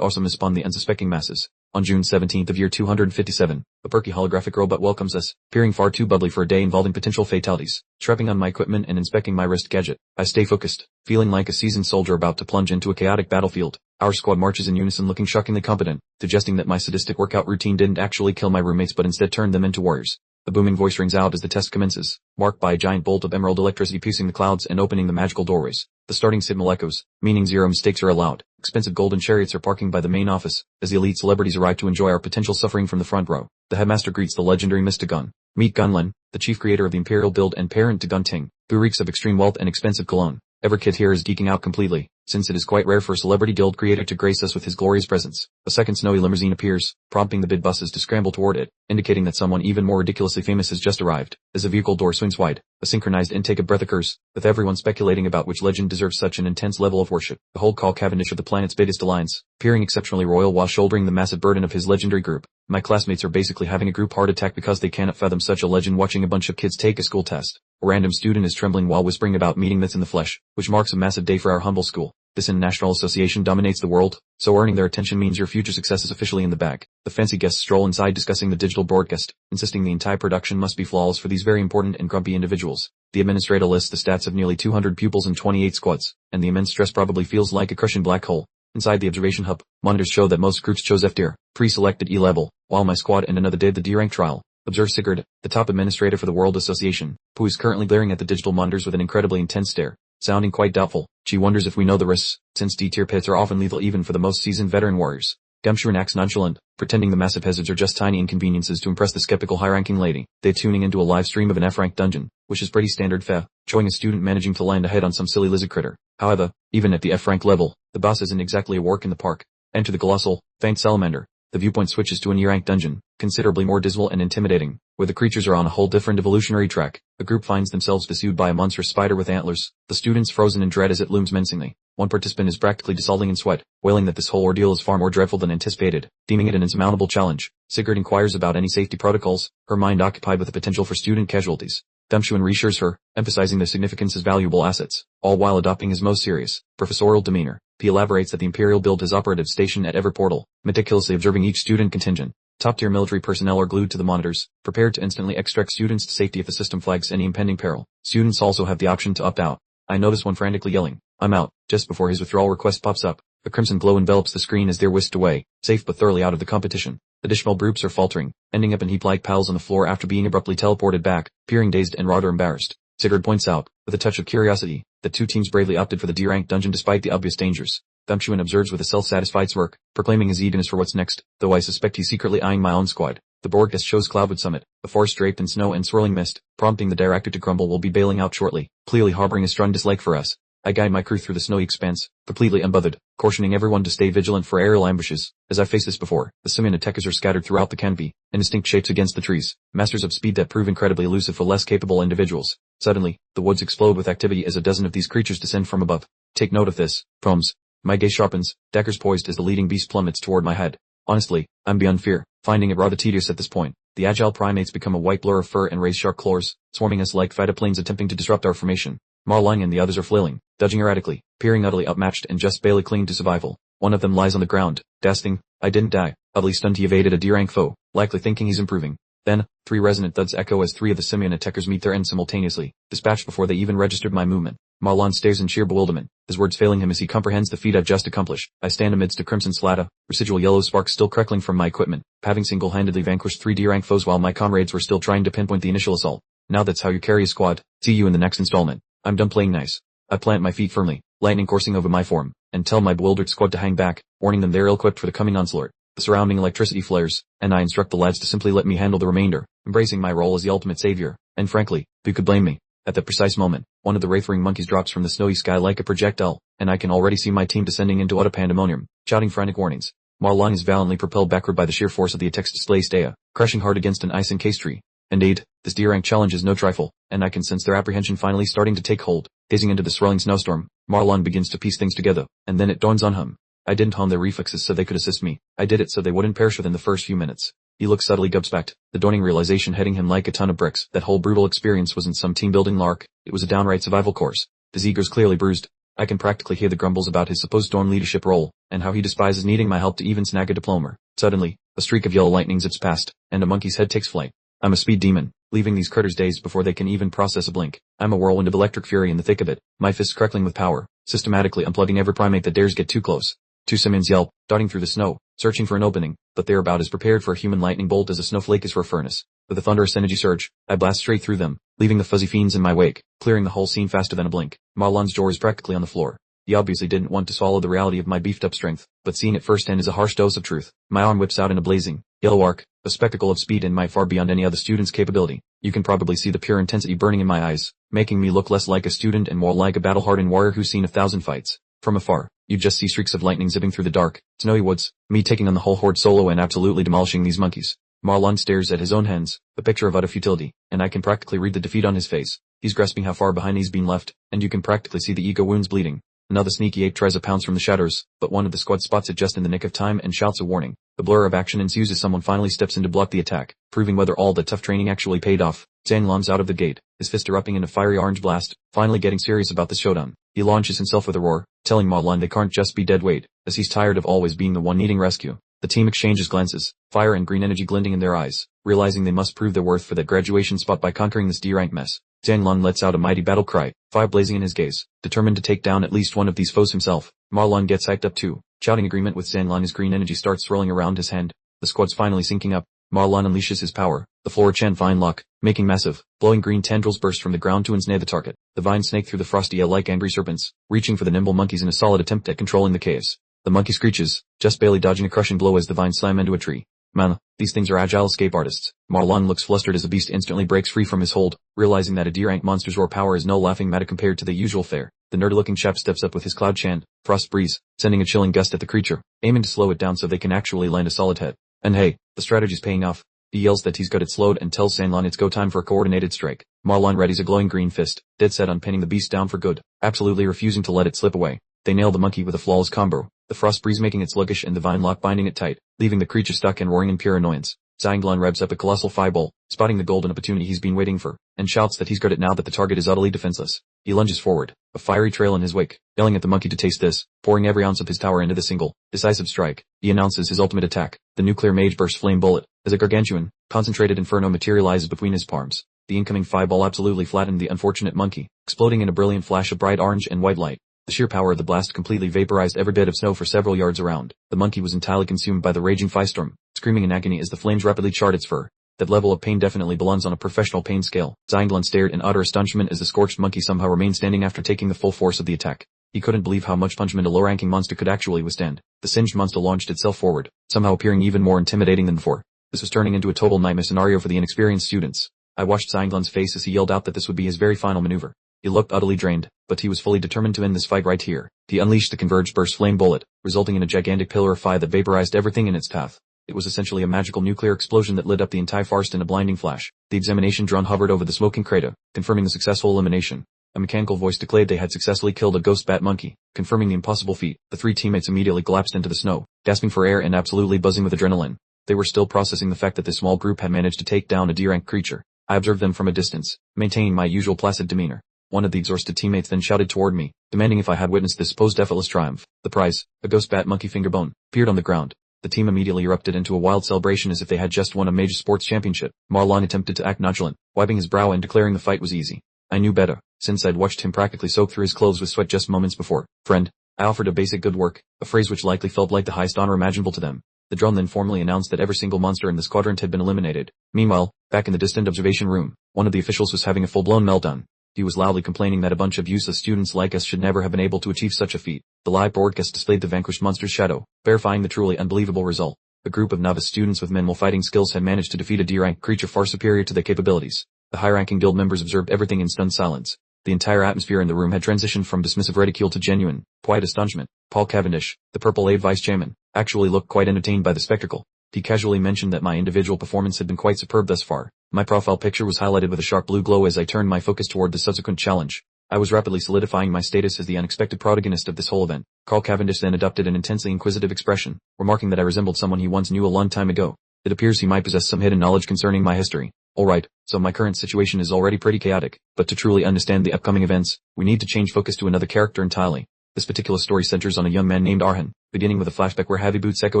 awesomeness upon the unsuspecting masses. On June 17th of year 257, a perky holographic robot welcomes us, appearing far too bubbly for a day involving potential fatalities. Strapping on my equipment and inspecting my wrist gadget, I stay focused, feeling like a seasoned soldier about to plunge into a chaotic battlefield. Our squad marches in unison, looking shockingly competent, suggesting that my sadistic workout routine didn't actually kill my roommates but instead turned them into warriors. The booming voice rings out as the test commences, marked by a giant bolt of emerald electricity piercing the clouds and opening the magical doorways. The starting signal echoes, meaning zero mistakes are allowed. Expensive golden chariots are parking by the main office, as the elite celebrities arrive to enjoy our potential suffering from the front row. The headmaster greets the legendary Mr. Gun. Meet Gunlin, the chief creator of the Imperial Build and parent to Gun Ting, who reeks of extreme wealth and expensive cologne. Every kid here is geeking out completely, since it is quite rare for a celebrity guild creator to grace us with his glorious presence. A second snowy limousine appears, prompting the bid buses to scramble toward it, indicating that someone even more ridiculously famous has just arrived. As the vehicle door swings wide, a synchronized intake of breath occurs, with everyone speculating about which legend deserves such an intense level of worship. Behold Call Cavendish of the planet's biggest alliance, appearing exceptionally royal while shouldering the massive burden of his legendary group. My classmates are basically having a group heart attack because they cannot fathom such a legend watching a bunch of kids take a school test. A random student is trembling while whispering about meeting myths in the flesh, which marks a massive day for our humble school. This international association dominates the world, so earning their attention means your future success is officially in the bag. The fancy guests stroll inside discussing the digital broadcast, insisting the entire production must be flawless for these very important and grumpy individuals. The administrator lists the stats of nearly 200 pupils and 28 squads, and the immense stress probably feels like a crushing black hole. Inside the observation hub, monitors show that most groups chose F-tier, pre-selected E-level, while my squad and another did the D-rank trial. Observe Sigurd, the top administrator for the World Association, who is currently glaring at the digital monitors with an incredibly intense stare. Sounding quite doubtful, she wonders if we know the risks, since D-tier pits are often lethal even for the most seasoned veteran warriors. Gumshoe acts nonchalant, pretending the massive hazards are just tiny inconveniences to impress the skeptical high-ranking lady. They're tuning into a live stream of an F-rank dungeon, which is pretty standard fare, showing a student managing to land a head on some silly lizard critter. However, even at the F-rank level, the boss isn't exactly a walk in the park. Enter the colossal, faint salamander. The viewpoint switches to an E-rank dungeon, considerably more dismal and intimidating, where the creatures are on a whole different evolutionary track. A group finds themselves pursued by a monstrous spider with antlers, the students frozen in dread as it looms menacingly. One participant is practically dissolving in sweat, wailing that this whole ordeal is far more dreadful than anticipated, deeming it an insurmountable challenge. Sigurd inquires about any safety protocols, her mind occupied with the potential for student casualties. Gumshoe reassures her, emphasizing their significance as valuable assets, all while adopting his most serious, professorial demeanor. He elaborates that the Imperial Build has operatives stationed at every portal, meticulously observing each student contingent. Top-tier military personnel are glued to the monitors, prepared to instantly extract students to safety if the system flags any impending peril. Students also have the option to opt out. I notice one frantically yelling, "I'm out," just before his withdrawal request pops up. A crimson glow envelops the screen as they're whisked away, safe but thoroughly out of the competition. Additional groups are faltering, ending up in heap-like piles on the floor after being abruptly teleported back, appearing dazed and rather embarrassed. Sigurd points out, with a touch of curiosity, that two teams bravely opted for the D-rank dungeon despite the obvious dangers. Gumshoe observes with a self-satisfied smirk, proclaiming his eagerness for what's next, though I suspect he's secretly eyeing my own squad. The broadcast shows Cloudwood Summit, a forest draped in snow and swirling mist, prompting the director to grumble we'll be bailing out shortly, clearly harboring a strong dislike for us. I guide my crew through the snowy expanse, completely unbothered, cautioning everyone to stay vigilant for aerial ambushes. As I've faced this before, the simian attackers are scattered throughout the canopy, in distinct shapes against the trees, masters of speed that prove incredibly elusive for less capable individuals. Suddenly, the woods explode with activity as a dozen of these creatures descend from above. Take note of this, Proms. My gaze sharpens, daggers poised as the leading beast plummets toward my head. Honestly, I'm beyond fear, finding it rather tedious at this point. The agile primates become a white blur of fur and raise sharp claws, swarming us like fighter planes attempting to disrupt our formation. Marlang and the others are flailing, dodging erratically, appearing utterly outmatched and just barely clinging to survival. One of them lies on the ground, gasping, "I didn't die." Utterly stunned he evaded a D-rank foe, likely thinking he's improving. Then, three resonant thuds echo as three of the simian attackers meet their end simultaneously, dispatched before they even registered my movement. Marlon stares in sheer bewilderment, his words failing him as he comprehends the feat I've just accomplished. I stand amidst a crimson splatter, residual yellow sparks still crackling from my equipment, having single-handedly vanquished three D-rank foes while my comrades were still trying to pinpoint the initial assault. Now that's how you carry a squad. See you in the next installment. I'm done playing nice. I plant my feet firmly, lightning coursing over my form, and tell my bewildered squad to hang back, warning them they're ill-equipped for the coming onslaught. The surrounding electricity flares, and I instruct the lads to simply let me handle the remainder, embracing my role as the ultimate savior. And frankly, who could blame me? At that precise moment, one of the wraithering monkeys drops from the snowy sky like a projectile, and I can already see my team descending into utter pandemonium, shouting frantic warnings. Marlon is valiantly propelled backward by the sheer force of the attack's displaced Aya, crashing hard against an ice-encased tree. Indeed, this D-rank challenge is no trifle, and I can sense their apprehension finally starting to take hold. Gazing into the swirling snowstorm, Marlon begins to piece things together, and then it dawns on him. I didn't hone their reflexes so they could assist me. I did it so they wouldn't perish within the first few minutes. He looks subtly gobsmacked, the dawning realization hitting him like a ton of bricks. That whole brutal experience wasn't some team-building lark, it was a downright survival course. His ego's clearly bruised. I can practically hear the grumbles about his supposed dorm leadership role, and how he despises needing my help to even snag a diploma. Suddenly, a streak of yellow lightning zips past, and a monkey's head takes flight. I'm a speed demon, leaving these critters dazed before they can even process a blink. I'm a whirlwind of electric fury in the thick of it, my fists crackling with power, systematically unplugging every primate that dares get too close. Two simians yelp, darting through the snow, searching for an opening, but they're about as prepared for a human lightning bolt as a snowflake is for a furnace. With a thunderous energy surge, I blast straight through them, leaving the fuzzy fiends in my wake, clearing the whole scene faster than a blink. Marlon's jaw is practically on the floor. He obviously didn't want to swallow the reality of my beefed-up strength, but seeing it firsthand is a harsh dose of truth. My arm whips out in a blazing, yellow arc, a spectacle of speed and might far beyond any other student's capability. You can probably see the pure intensity burning in my eyes, making me look less like a student and more like a battle-hardened warrior who's seen 1,000 fights. From afar, you just see streaks of lightning zipping through the dark, snowy woods, me taking on the whole horde solo and absolutely demolishing these monkeys. Marlon stares at his own hands, a picture of utter futility, and I can practically read the defeat on his face. He's grasping how far behind he's been left, and you can practically see the ego wounds bleeding. Another sneaky ape tries a pounce from the shadows, but one of the squad spots it just in the nick of time and shouts a warning. The blur of action ensues as someone finally steps in to block the attack, proving whether all the tough training actually paid off. Zanlon's out of the gate, his fist erupting in a fiery orange blast, finally getting serious about the showdown. He launches himself with a roar, telling Marlon they can't just be dead weight, as he's tired of always being the one needing rescue. The team exchanges glances, fire and green energy glinting in their eyes, realizing they must prove their worth for that graduation spot by conquering this D-rank mess. Zanlon lets out a mighty battle cry, fire blazing in his gaze, determined to take down at least one of these foes himself. Marlon gets hyped up too, shouting agreement with Zanlon as green energy starts swirling around his hand. The squad's finally syncing up. Marlon unleashes his power, the floor Chen vine lock, making massive, blowing green tendrils burst from the ground to ensnare the target. The vines snake through the frosty air like angry serpents, reaching for the nimble monkeys in a solid attempt at controlling the chaos. The monkey screeches, just barely dodging a crushing blow as the vines slam into a tree. Man, these things are agile escape artists. Marlon looks flustered as the beast instantly breaks free from his hold, realizing that a D-rank monster's raw power is no laughing matter compared to the usual fare. The nerdy-looking chap steps up with his cloud chant, frost breeze, sending a chilling gust at the creature, aiming to slow it down so they can actually land a solid hit. And hey, the strategy's paying off. He yells that he's got it slowed and tells Zanlon it's go time for a coordinated strike. Marlon readies a glowing green fist, dead set on pinning the beast down for good, absolutely refusing to let it slip away. They nail the monkey with a flawless combo, the frost breeze making it sluggish and the vine lock binding it tight, leaving the creature stuck and roaring in pure annoyance. Zanlon revs up a colossal fireball, spotting the golden opportunity he's been waiting for, and shouts that he's got it now that the target is utterly defenseless. He lunges forward, a fiery trail in his wake, yelling at the monkey to taste this, pouring every ounce of his power into the single, decisive strike. He announces his ultimate attack, the nuclear mage burst flame bullet, as a gargantuan, concentrated inferno materializes between his palms. The incoming fireball absolutely flattened the unfortunate monkey, exploding in a brilliant flash of bright orange and white light. The sheer power of the blast completely vaporized every bit of snow for several yards around. The monkey was entirely consumed by the raging firestorm, screaming in agony as the flames rapidly charred its fur. That level of pain definitely belongs on a professional pain scale. Zanlon stared in utter astonishment as the scorched monkey somehow remained standing after taking the full force of the attack. He couldn't believe how much punishment a low-ranking monster could actually withstand. The singed monster launched itself forward, somehow appearing even more intimidating than before. This was turning into a total nightmare scenario for the inexperienced students. I watched Zanlon's face as he yelled out that this would be his very final maneuver. He looked utterly drained, but he was fully determined to end this fight right here. He unleashed the converged burst flame bullet, resulting in a gigantic pillar of fire that vaporized everything in its path. It was essentially a magical nuclear explosion that lit up the entire forest in a blinding flash. The examination drone hovered over the smoking crater, confirming the successful elimination. A mechanical voice declared they had successfully killed a ghost bat monkey, confirming the impossible feat. The three teammates immediately collapsed into the snow, gasping for air and absolutely buzzing with adrenaline. They were still processing the fact that this small group had managed to take down a D-rank creature. I observed them from a distance, maintaining my usual placid demeanor. One of the exhausted teammates then shouted toward me, demanding if I had witnessed this supposed effortless triumph. The prize, a ghost bat monkey finger bone, appeared on the ground. The team immediately erupted into a wild celebration as if they had just won a major sports championship. Marlon attempted to act nonchalant, wiping his brow and declaring the fight was easy. I knew better, since I'd watched him practically soak through his clothes with sweat just moments before. Friend, I offered a basic good work, a phrase which likely felt like the highest honor imaginable to them. The drone then formally announced that every single monster in the quadrant had been eliminated. Meanwhile, back in the distant observation room, one of the officials was having a full-blown meltdown. He was loudly complaining that a bunch of useless students like us should never have been able to achieve such a feat. The live broadcast displayed the vanquished monster's shadow, verifying the truly unbelievable result. A group of novice students with minimal fighting skills had managed to defeat a D-rank creature far superior to their capabilities. The high-ranking guild members observed everything in stunned silence. The entire atmosphere in the room had transitioned from dismissive ridicule to genuine, quiet astonishment. Paul Cavendish, the Purple A vice chairman, actually looked quite entertained by the spectacle. He casually mentioned that my individual performance had been quite superb thus far. My profile picture was highlighted with a sharp blue glow as I turned my focus toward the subsequent challenge. I was rapidly solidifying my status as the unexpected protagonist of this whole event. Carl Cavendish then adopted an intensely inquisitive expression, remarking that I resembled someone he once knew a long time ago. It appears he might possess some hidden knowledge concerning my history. Alright, so my current situation is already pretty chaotic, but to truly understand the upcoming events, we need to change focus to another character entirely. This particular story centers on a young man named Arhan, beginning with a flashback where heavy boots echo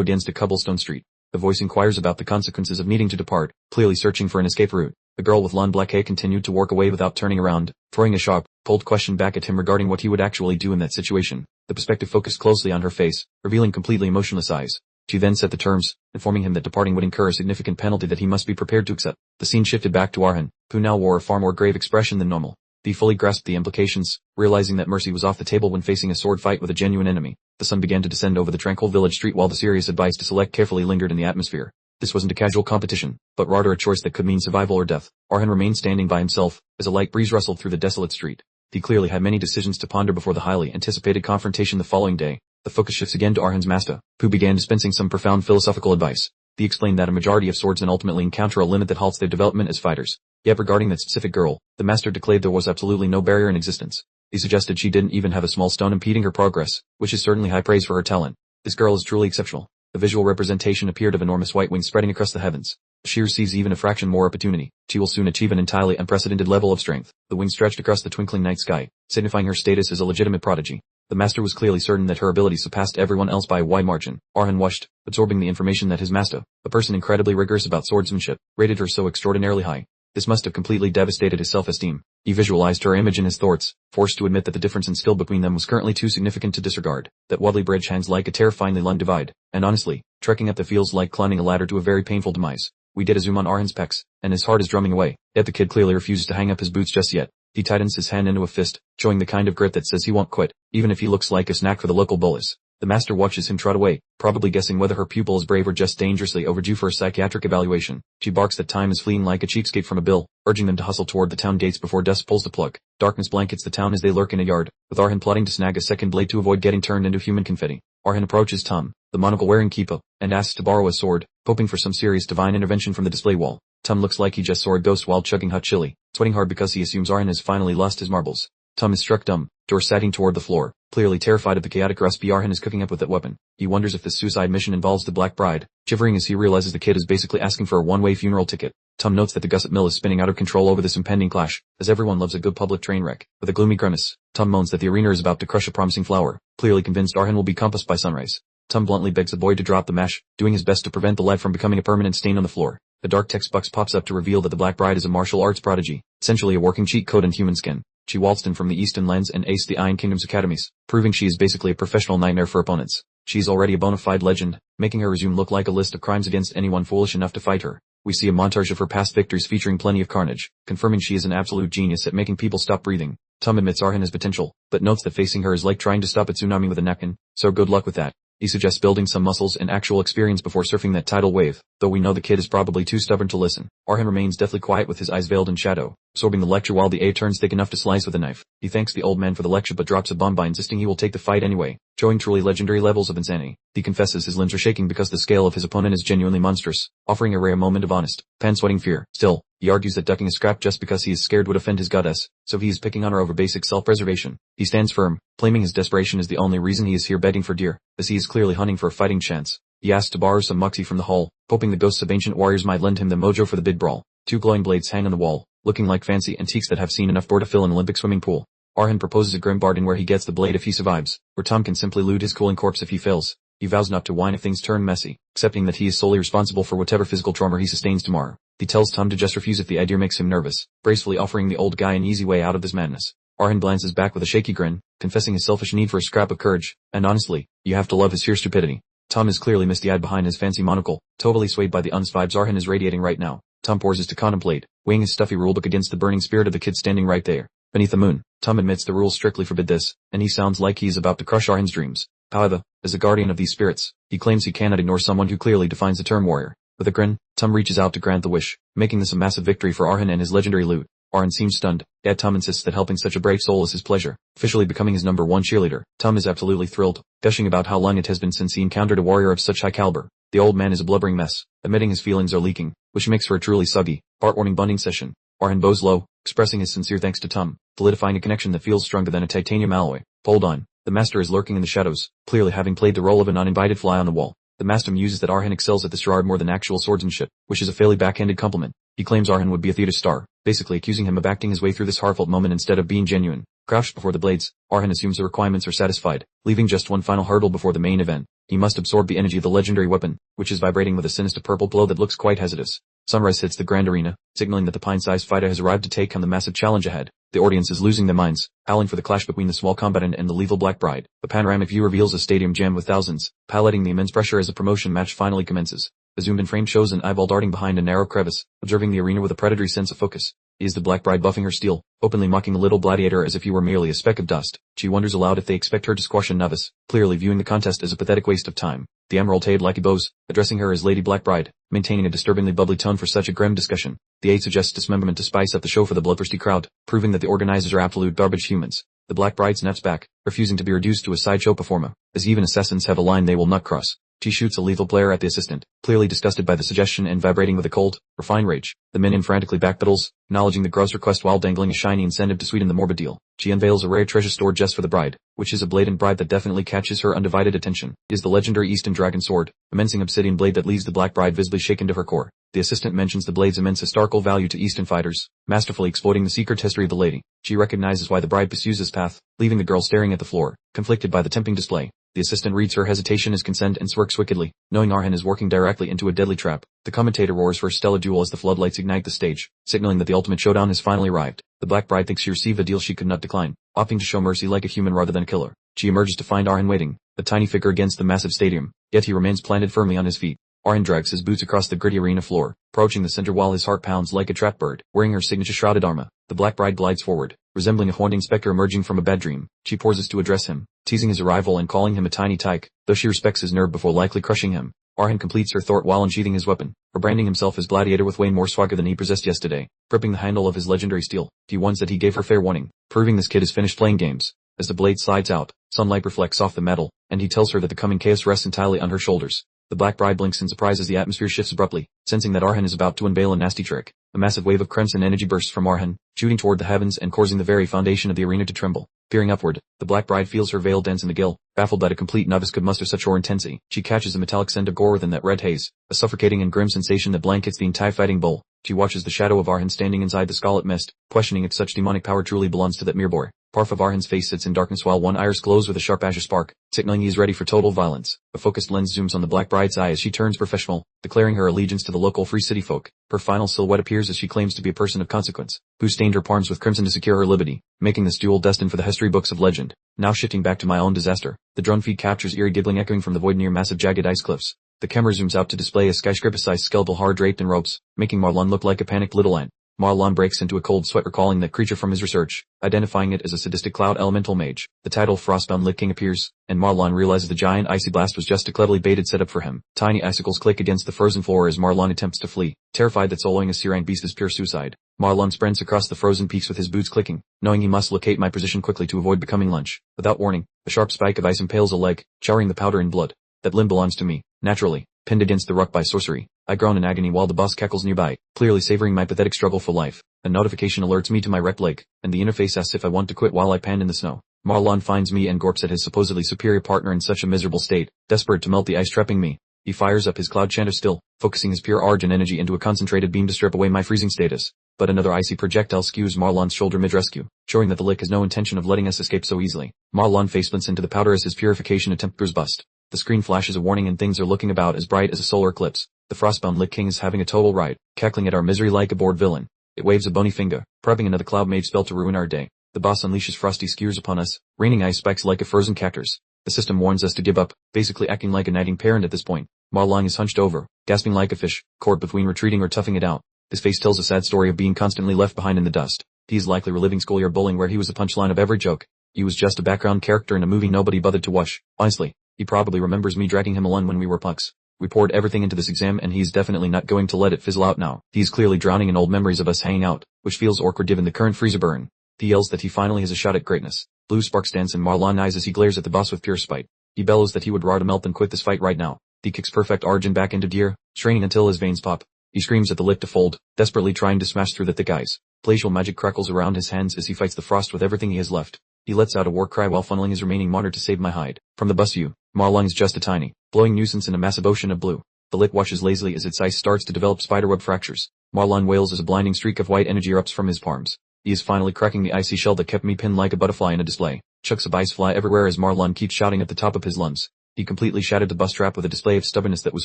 against a cobblestone street. The voice inquires about the consequences of needing to depart, clearly searching for an escape route. The girl with long black hair continued to walk away without turning around, throwing a sharp, cold question back at him regarding what he would actually do in that situation. The perspective focused closely on her face, revealing completely emotionless eyes. She then set the terms, informing him that departing would incur a significant penalty that he must be prepared to accept. The scene shifted back to Arhan, who now wore a far more grave expression than normal. He fully grasped the implications, realizing that mercy was off the table when facing a sword fight with a genuine enemy. The sun began to descend over the tranquil village street while the serious advice to select carefully lingered in the atmosphere. This wasn't a casual competition, but rather a choice that could mean survival or death. Arhan remained standing by himself, as a light breeze rustled through the desolate street. He clearly had many decisions to ponder before the highly anticipated confrontation the following day. The focus shifts again to Arhan's master, who began dispensing some profound philosophical advice. He explained that a majority of swordsmen ultimately encounter a limit that halts their development as fighters. Yet regarding that specific girl, the master declared there was absolutely no barrier in existence. He suggested she didn't even have a small stone impeding her progress, which is certainly high praise for her talent. This girl is truly exceptional. The visual representation appeared of enormous white wings spreading across the heavens. If she receives even a fraction more opportunity, she will soon achieve an entirely unprecedented level of strength. The wings stretched across the twinkling night sky, signifying her status as a legitimate prodigy. The master was clearly certain that her ability surpassed everyone else by a wide margin. Arhan watched, absorbing the information that his master, a person incredibly rigorous about swordsmanship, rated her so extraordinarily high. This must have completely devastated his self-esteem. He visualized her image in his thoughts, forced to admit that the difference in skill between them was currently too significant to disregard. That Wadley bridge hangs like a terrifyingly long divide, and honestly, trekking up the feels like climbing a ladder to a very painful demise. We did a zoom on Arhan's pecs, and his heart is drumming away, yet the kid clearly refuses to hang up his boots just yet. He tightens his hand into a fist, showing the kind of grit that says he won't quit, even if he looks like a snack for the local bullies. The master watches him trot away, probably guessing whether her pupil is brave or just dangerously overdue for a psychiatric evaluation. She barks that time is fleeing like a cheapskate from a bill, urging them to hustle toward the town gates before dusk pulls the plug. Darkness blankets the town as they lurk in a yard, with Arhan plotting to snag a second blade to avoid getting turned into human confetti. Arhan approaches Tom, the monocle-wearing keeper, and asks to borrow a sword, hoping for some serious divine intervention from the display wall. Tom looks like he just saw a ghost while chugging hot chili, sweating hard because he assumes Arhan has finally lost his marbles. Tom is struck dumb, door sagging toward the floor, clearly terrified of the chaotic recipe Arhan is cooking up with that weapon. He wonders if this suicide mission involves the Black Bride, shivering as he realizes the kid is basically asking for a one-way funeral ticket. Tom notes that the gusset mill is spinning out of control over this impending clash, as everyone loves a good public train wreck. With a gloomy grimace, Tom moans that the arena is about to crush a promising flower, clearly convinced Arhan will be compassed by sunrise. Tom bluntly begs the boy to drop the mash, doing his best to prevent the lead from becoming a permanent stain on the floor. The dark text box pops up to reveal that the Black Bride is a martial arts prodigy, essentially a working cheat code in human skin. She waltzed in from the Eastern lands and aced the Iron Kingdom's academies, proving she is basically a professional nightmare for opponents. She's already a bona fide legend, making her resume look like a list of crimes against anyone foolish enough to fight her. We see a montage of her past victories featuring plenty of carnage, confirming she is an absolute genius at making people stop breathing. Tom admits Arhan has potential, but notes that facing her is like trying to stop a tsunami with a napkin, so good luck with that. He suggests building some muscles and actual experience before surfing that tidal wave, though we know the kid is probably too stubborn to listen. Arhan remains deathly quiet with his eyes veiled in shadow, absorbing the lecture while the air turns thick enough to slice with a knife. He thanks the old man for the lecture but drops a bomb by insisting he will take the fight anyway, showing truly legendary levels of insanity. He confesses his limbs are shaking because the scale of his opponent is genuinely monstrous, offering a rare moment of honest, pan-sweating fear. Still, he argues that ducking a scrap just because he is scared would offend his goddess, so he is picking honor over basic self-preservation. He stands firm, claiming his desperation is the only reason he is here begging for deer, as he is clearly hunting for a fighting chance. He asks to borrow some moxie from the hall, hoping the ghosts of ancient warriors might lend him the mojo for the big brawl. Two glowing blades hang on the wall, looking like fancy antiques that have seen enough gore to fill an Olympic swimming pool. Arhan proposes a grim bargain where he gets the blade if he survives, where Tom can simply loot his cooling corpse if he fails. He vows not to whine if things turn messy, accepting that he is solely responsible for whatever physical trauma he sustains tomorrow. He tells Tom to just refuse if the idea makes him nervous, gracefully offering the old guy an easy way out of this madness. Arhan glances back with a shaky grin, confessing his selfish need for a scrap of courage, and honestly, you have to love his sheer stupidity. Tom is clearly misty-eyed behind his fancy monocle, totally swayed by the honest vibes Arhan is radiating right now. Tom pauses to contemplate, weighing his stuffy rulebook against the burning spirit of the kid standing right there. Beneath the moon, Tom admits the rules strictly forbid this, and he sounds like he is about to crush Arhan's dreams. However, as a guardian of these spirits, he claims he cannot ignore someone who clearly defines the term warrior. With a grin, Tom reaches out to grant the wish, making this a massive victory for Arhan and his legendary loot. Arhan seems stunned, yet Tom insists that helping such a brave soul is his pleasure, officially becoming his #1 cheerleader. Tom is absolutely thrilled, gushing about how long it has been since he encountered a warrior of such high caliber. The old man is a blubbering mess, admitting his feelings are leaking, which makes for a truly suggy, heartwarming bonding session. Arhan bows low, expressing his sincere thanks to Tom, solidifying a connection that feels stronger than a titanium alloy. Hold on, the master is lurking in the shadows, clearly having played the role of an uninvited fly on the wall. The master muses that Arhan excels at this charade more than actual swordsmanship, which is a fairly backhanded compliment. He claims Arhan would be a theater star, basically accusing him of acting his way through this heartfelt moment instead of being genuine. Crouched before the blades, Arhan assumes the requirements are satisfied, leaving just one final hurdle before the main event. He must absorb the energy of the legendary weapon, which is vibrating with a sinister purple glow that looks quite hazardous. Sunrise hits the grand arena, signaling that the pine-sized fighter has arrived to take on the massive challenge ahead. The audience is losing their minds, howling for the clash between the small combatant and the lethal Black Bride. The panoramic view reveals a stadium jammed with thousands, piloting the immense pressure as the promotion match finally commences. A zoomed-in frame shows an eyeball darting behind a narrow crevice, observing the arena with a predatory sense of focus. Is the Black Bride buffing her steel, openly mocking the little gladiator as if he were merely a speck of dust? She wonders aloud if they expect her to squash a novice, clearly viewing the contest as a pathetic waste of time. The Emerald Tade Lucky bows, addressing her as Lady Black Bride, maintaining a disturbingly bubbly tone for such a grim discussion. The aide suggests dismemberment to spice up the show for the bloodthirsty crowd, proving that the organizers are absolute garbage humans. The Black Bride snaps back, refusing to be reduced to a sideshow performer, as even assassins have a line they will not cross. She shoots a lethal glare at the assistant, clearly disgusted by the suggestion and vibrating with a cold, refined rage. The minion frantically backpedals, acknowledging the gross request while dangling a shiny incentive to sweeten the morbid deal. She unveils a rare treasure stored just for the bride, which is a blatant bribe that definitely catches her undivided attention. It is the legendary Eastern Dragon Sword, a mincing obsidian blade that leaves the Black Bride visibly shaken to her core. The assistant mentions the blade's immense historical value to Eastern fighters, masterfully exploiting the secret history of the lady. She recognizes why the bride pursues this path, leaving the girl staring at the floor, conflicted by the tempting display. The assistant reads her hesitation as consent and smirks wickedly, knowing Arhan is working directly into a deadly trap. The commentator roars for a stellar duel as the floodlights ignite the stage, signaling that the ultimate showdown has finally arrived. The Black Bride thinks she received a deal she could not decline, opting to show mercy like a human rather than a killer. She emerges to find Arhan waiting, a tiny figure against the massive stadium, yet he remains planted firmly on his feet. Arhan drags his boots across the gritty arena floor, approaching the center while his heart pounds like a trapped bird. Wearing her signature shrouded armor, the Black Bride glides forward, resembling a haunting specter emerging from a bad dream. She pauses to address him, teasing his arrival and calling him a tiny tyke, though she respects his nerve before likely crushing him. Arhan completes her thought while unsheathing his weapon, rebranding himself as Gladiator with way more swagger than he possessed yesterday, gripping the handle of his legendary steel. He warns that he gave her fair warning, proving this kid is finished playing games. As the blade slides out, sunlight reflects off the metal, and he tells her that the coming chaos rests entirely on her shoulders. The Black Bride blinks in surprise as the atmosphere shifts abruptly, sensing that Arhan is about to unveil a nasty trick. A massive wave of crimson energy bursts from Arhan, shooting toward the heavens and causing the very foundation of the arena to tremble. Peering upward, the Black Bride feels her veil dense in the gill, baffled that a complete novice could muster such raw intensity. She catches a metallic scent of gore within that red haze, a suffocating and grim sensation that blankets the entire fighting bowl. She watches the shadow of Arhan standing inside the scarlet mist, questioning if such demonic power truly belongs to that mere boy. Part of Arhan's face sits in darkness while one iris glows with a sharp azure spark, signaling he is ready for total violence. A focused lens zooms on the Black Bride's eye as she turns professional, declaring her allegiance to the local free city folk. Her final silhouette appears as she claims to be a person of consequence, who stained her palms with crimson to secure her liberty, making this duel destined for the history books of legend. Now shifting back to my own disaster, the drone feed captures eerie giggling echoing from the void near massive jagged ice cliffs. The camera zooms out to display a skyscraper-sized skeletal hard draped in ropes, making Marlon look like a panicked little ant. Marlon breaks into a cold sweat recalling that creature from his research, identifying it as a sadistic cloud elemental mage. The title Frostbound Lich King appears, and Marlon realizes the giant icy blast was just a cleverly baited setup for him. Tiny icicles click against the frozen floor as Marlon attempts to flee, terrified that soloing a Sirang beast is pure suicide. Marlon sprints across the frozen peaks with his boots clicking, knowing he must locate my position quickly to avoid becoming lunch. Without warning, a sharp spike of ice impales a leg, showering the powder in blood. That limb belongs to me, naturally, pinned against the rock by sorcery. I groan in agony while the boss cackles nearby, clearly savoring my pathetic struggle for life. A notification alerts me to my wrecked leg, and the interface asks if I want to quit while I pan in the snow. Marlon finds me and gorps at his supposedly superior partner in such a miserable state, desperate to melt the ice trapping me. He fires up his cloud chanter still, focusing his pure argent energy into a concentrated beam to strip away my freezing status. But another icy projectile skews Marlon's shoulder mid-rescue, showing that the Lick has no intention of letting us escape so easily. Marlon faceplants into the powder as his purification attempt goes bust. The screen flashes a warning and things are looking about as bright as a solar eclipse. The Frostbound Lich King is having a total ride, cackling at our misery like a bored villain. It waves a bony finger, prepping another cloud mage spell to ruin our day. The boss unleashes frosty skewers upon us, raining ice spikes like a frozen cactus. The system warns us to give up, basically acting like a nagging parent at this point. Marlon is hunched over, gasping like a fish, caught between retreating or toughing it out. His face tells a sad story of being constantly left behind in the dust. He is likely reliving schoolyard bullying where he was the punchline of every joke. He was just a background character in a movie nobody bothered to watch. Honestly, he probably remembers me dragging him along when we were pucks. We poured everything into this exam and he's definitely not going to let it fizzle out now. He's clearly drowning in old memories of us hanging out, which feels awkward given the current freezer burn. He yells that he finally has a shot at greatness. Blue sparks dance in Marlon's eyes as he glares at the boss with pure spite. He bellows that he would rather melt than quit this fight right now. He kicks perfect Arjun back into gear, straining until his veins pop. He screams at the Lick to fold, desperately trying to smash through the thick ice. Glacial magic crackles around his hands as he fights the frost with everything he has left. He lets out a war cry while funneling his remaining water to save my hide. From the bus view, Marlon is just a tiny, blowing nuisance in a massive ocean of blue. The Lick watches lazily as its ice starts to develop spiderweb fractures. Marlon wails as a blinding streak of white energy erupts from his palms. He is finally cracking the icy shell that kept me pinned like a butterfly in a display. Chunks of ice fly everywhere as Marlon keeps shouting at the top of his lungs. He completely shattered the bus trap with a display of stubbornness that was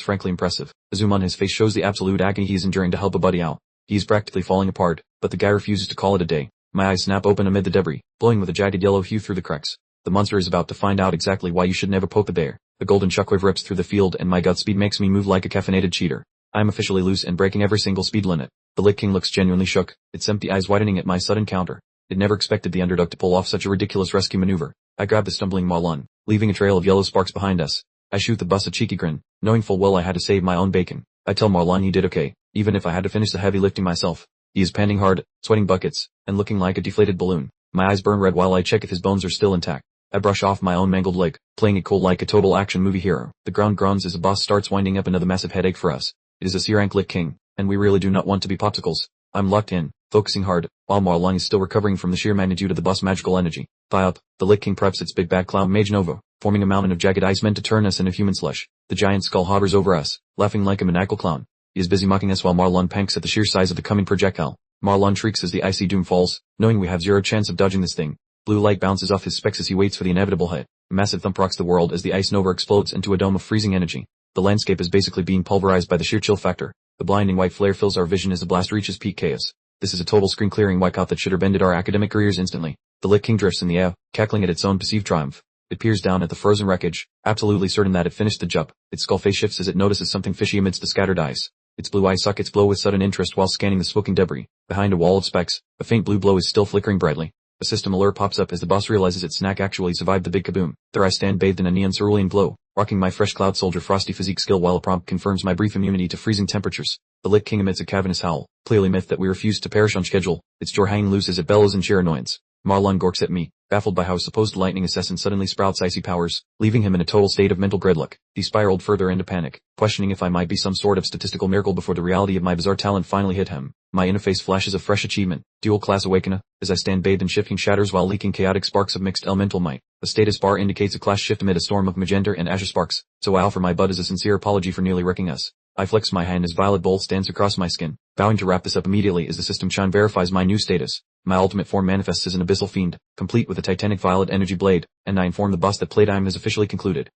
frankly impressive. A zoom on his face shows the absolute agony he is enduring to help a buddy out. He is practically falling apart, but the guy refuses to call it a day. My eyes snap open amid the debris, glowing with a jagged yellow hue through the cracks. The monster is about to find out exactly why you should never poke the bear. The golden shockwave rips through the field and my gut speed makes me move like a caffeinated cheater. I am officially loose and breaking every single speed limit. The Lich King looks genuinely shook, its empty eyes widening at my sudden counter. It never expected the underdog to pull off such a ridiculous rescue maneuver. I grab the stumbling Marlon, leaving a trail of yellow sparks behind us. I shoot the bus a cheeky grin, knowing full well I had to save my own bacon. I tell Marlon he did okay, even if I had to finish the heavy lifting myself. He is panting hard, sweating buckets, and looking like a deflated balloon. My eyes burn red while I check if his bones are still intact. I brush off my own mangled leg, playing it cool like a total action movie hero. The ground groans as the boss starts winding up another massive headache for us. It is a C-rank Lich King, and we really do not want to be popsicles. I'm locked in, focusing hard, while Marlon is still recovering from the sheer magnitude of the boss' magical energy. High up, the Lich King preps its big bad clown Mage Nova, forming a mountain of jagged ice meant to turn us into human slush. The giant skull hovers over us, laughing like a maniacal clown. He is busy mocking us while Marlon panks at the sheer size of the coming projectile. Marlon shrieks as the icy doom falls, knowing we have zero chance of dodging this thing. Blue light bounces off his specs as he waits for the inevitable hit. A massive thump rocks the world as the ice nova explodes into a dome of freezing energy. The landscape is basically being pulverized by the sheer chill factor. The blinding white flare fills our vision as the blast reaches peak chaos. This is a total screen-clearing wipeout that should have ended our academic careers instantly. The Lich King drifts in the air, cackling at its own perceived triumph. It peers down at the frozen wreckage, absolutely certain that it finished the job. Its skull face shifts as it notices something fishy amidst the scattered ice. Its blue eye sockets glow with sudden interest while scanning the smoking debris. Behind a wall of specks, a faint blue glow is still flickering brightly. A system alert pops up as the boss realizes its snack actually survived the big kaboom. There I stand bathed in a neon cerulean glow, rocking my fresh Cloud Soldier frosty physique skill while a prompt confirms my brief immunity to freezing temperatures. The Lich King emits a cavernous howl, clearly myth that we refuse to perish on schedule, its jaw hanging loose as it bellows in sheer annoyance. Marlon gorks at me, baffled by how supposed lightning assassin suddenly sprouts icy powers, leaving him in a total state of mental gridlock. He spiraled further into panic, questioning if I might be some sort of statistical miracle before the reality of my bizarre talent finally hit him. My interface flashes a fresh achievement, Dual Class Awakener, as I stand bathed in shifting shatters while leaking chaotic sparks of mixed elemental might. A status bar indicates a class shift amid a storm of magenta and azure sparks, so I offer my bud as a sincere apology for nearly wrecking us. I flex my hand as violet bolt stands across my skin, vowing to wrap this up immediately as the system chime verifies my new status. My ultimate form manifests as an abyssal fiend, complete with a titanic violet energy blade, and I inform the boss that playtime has officially concluded.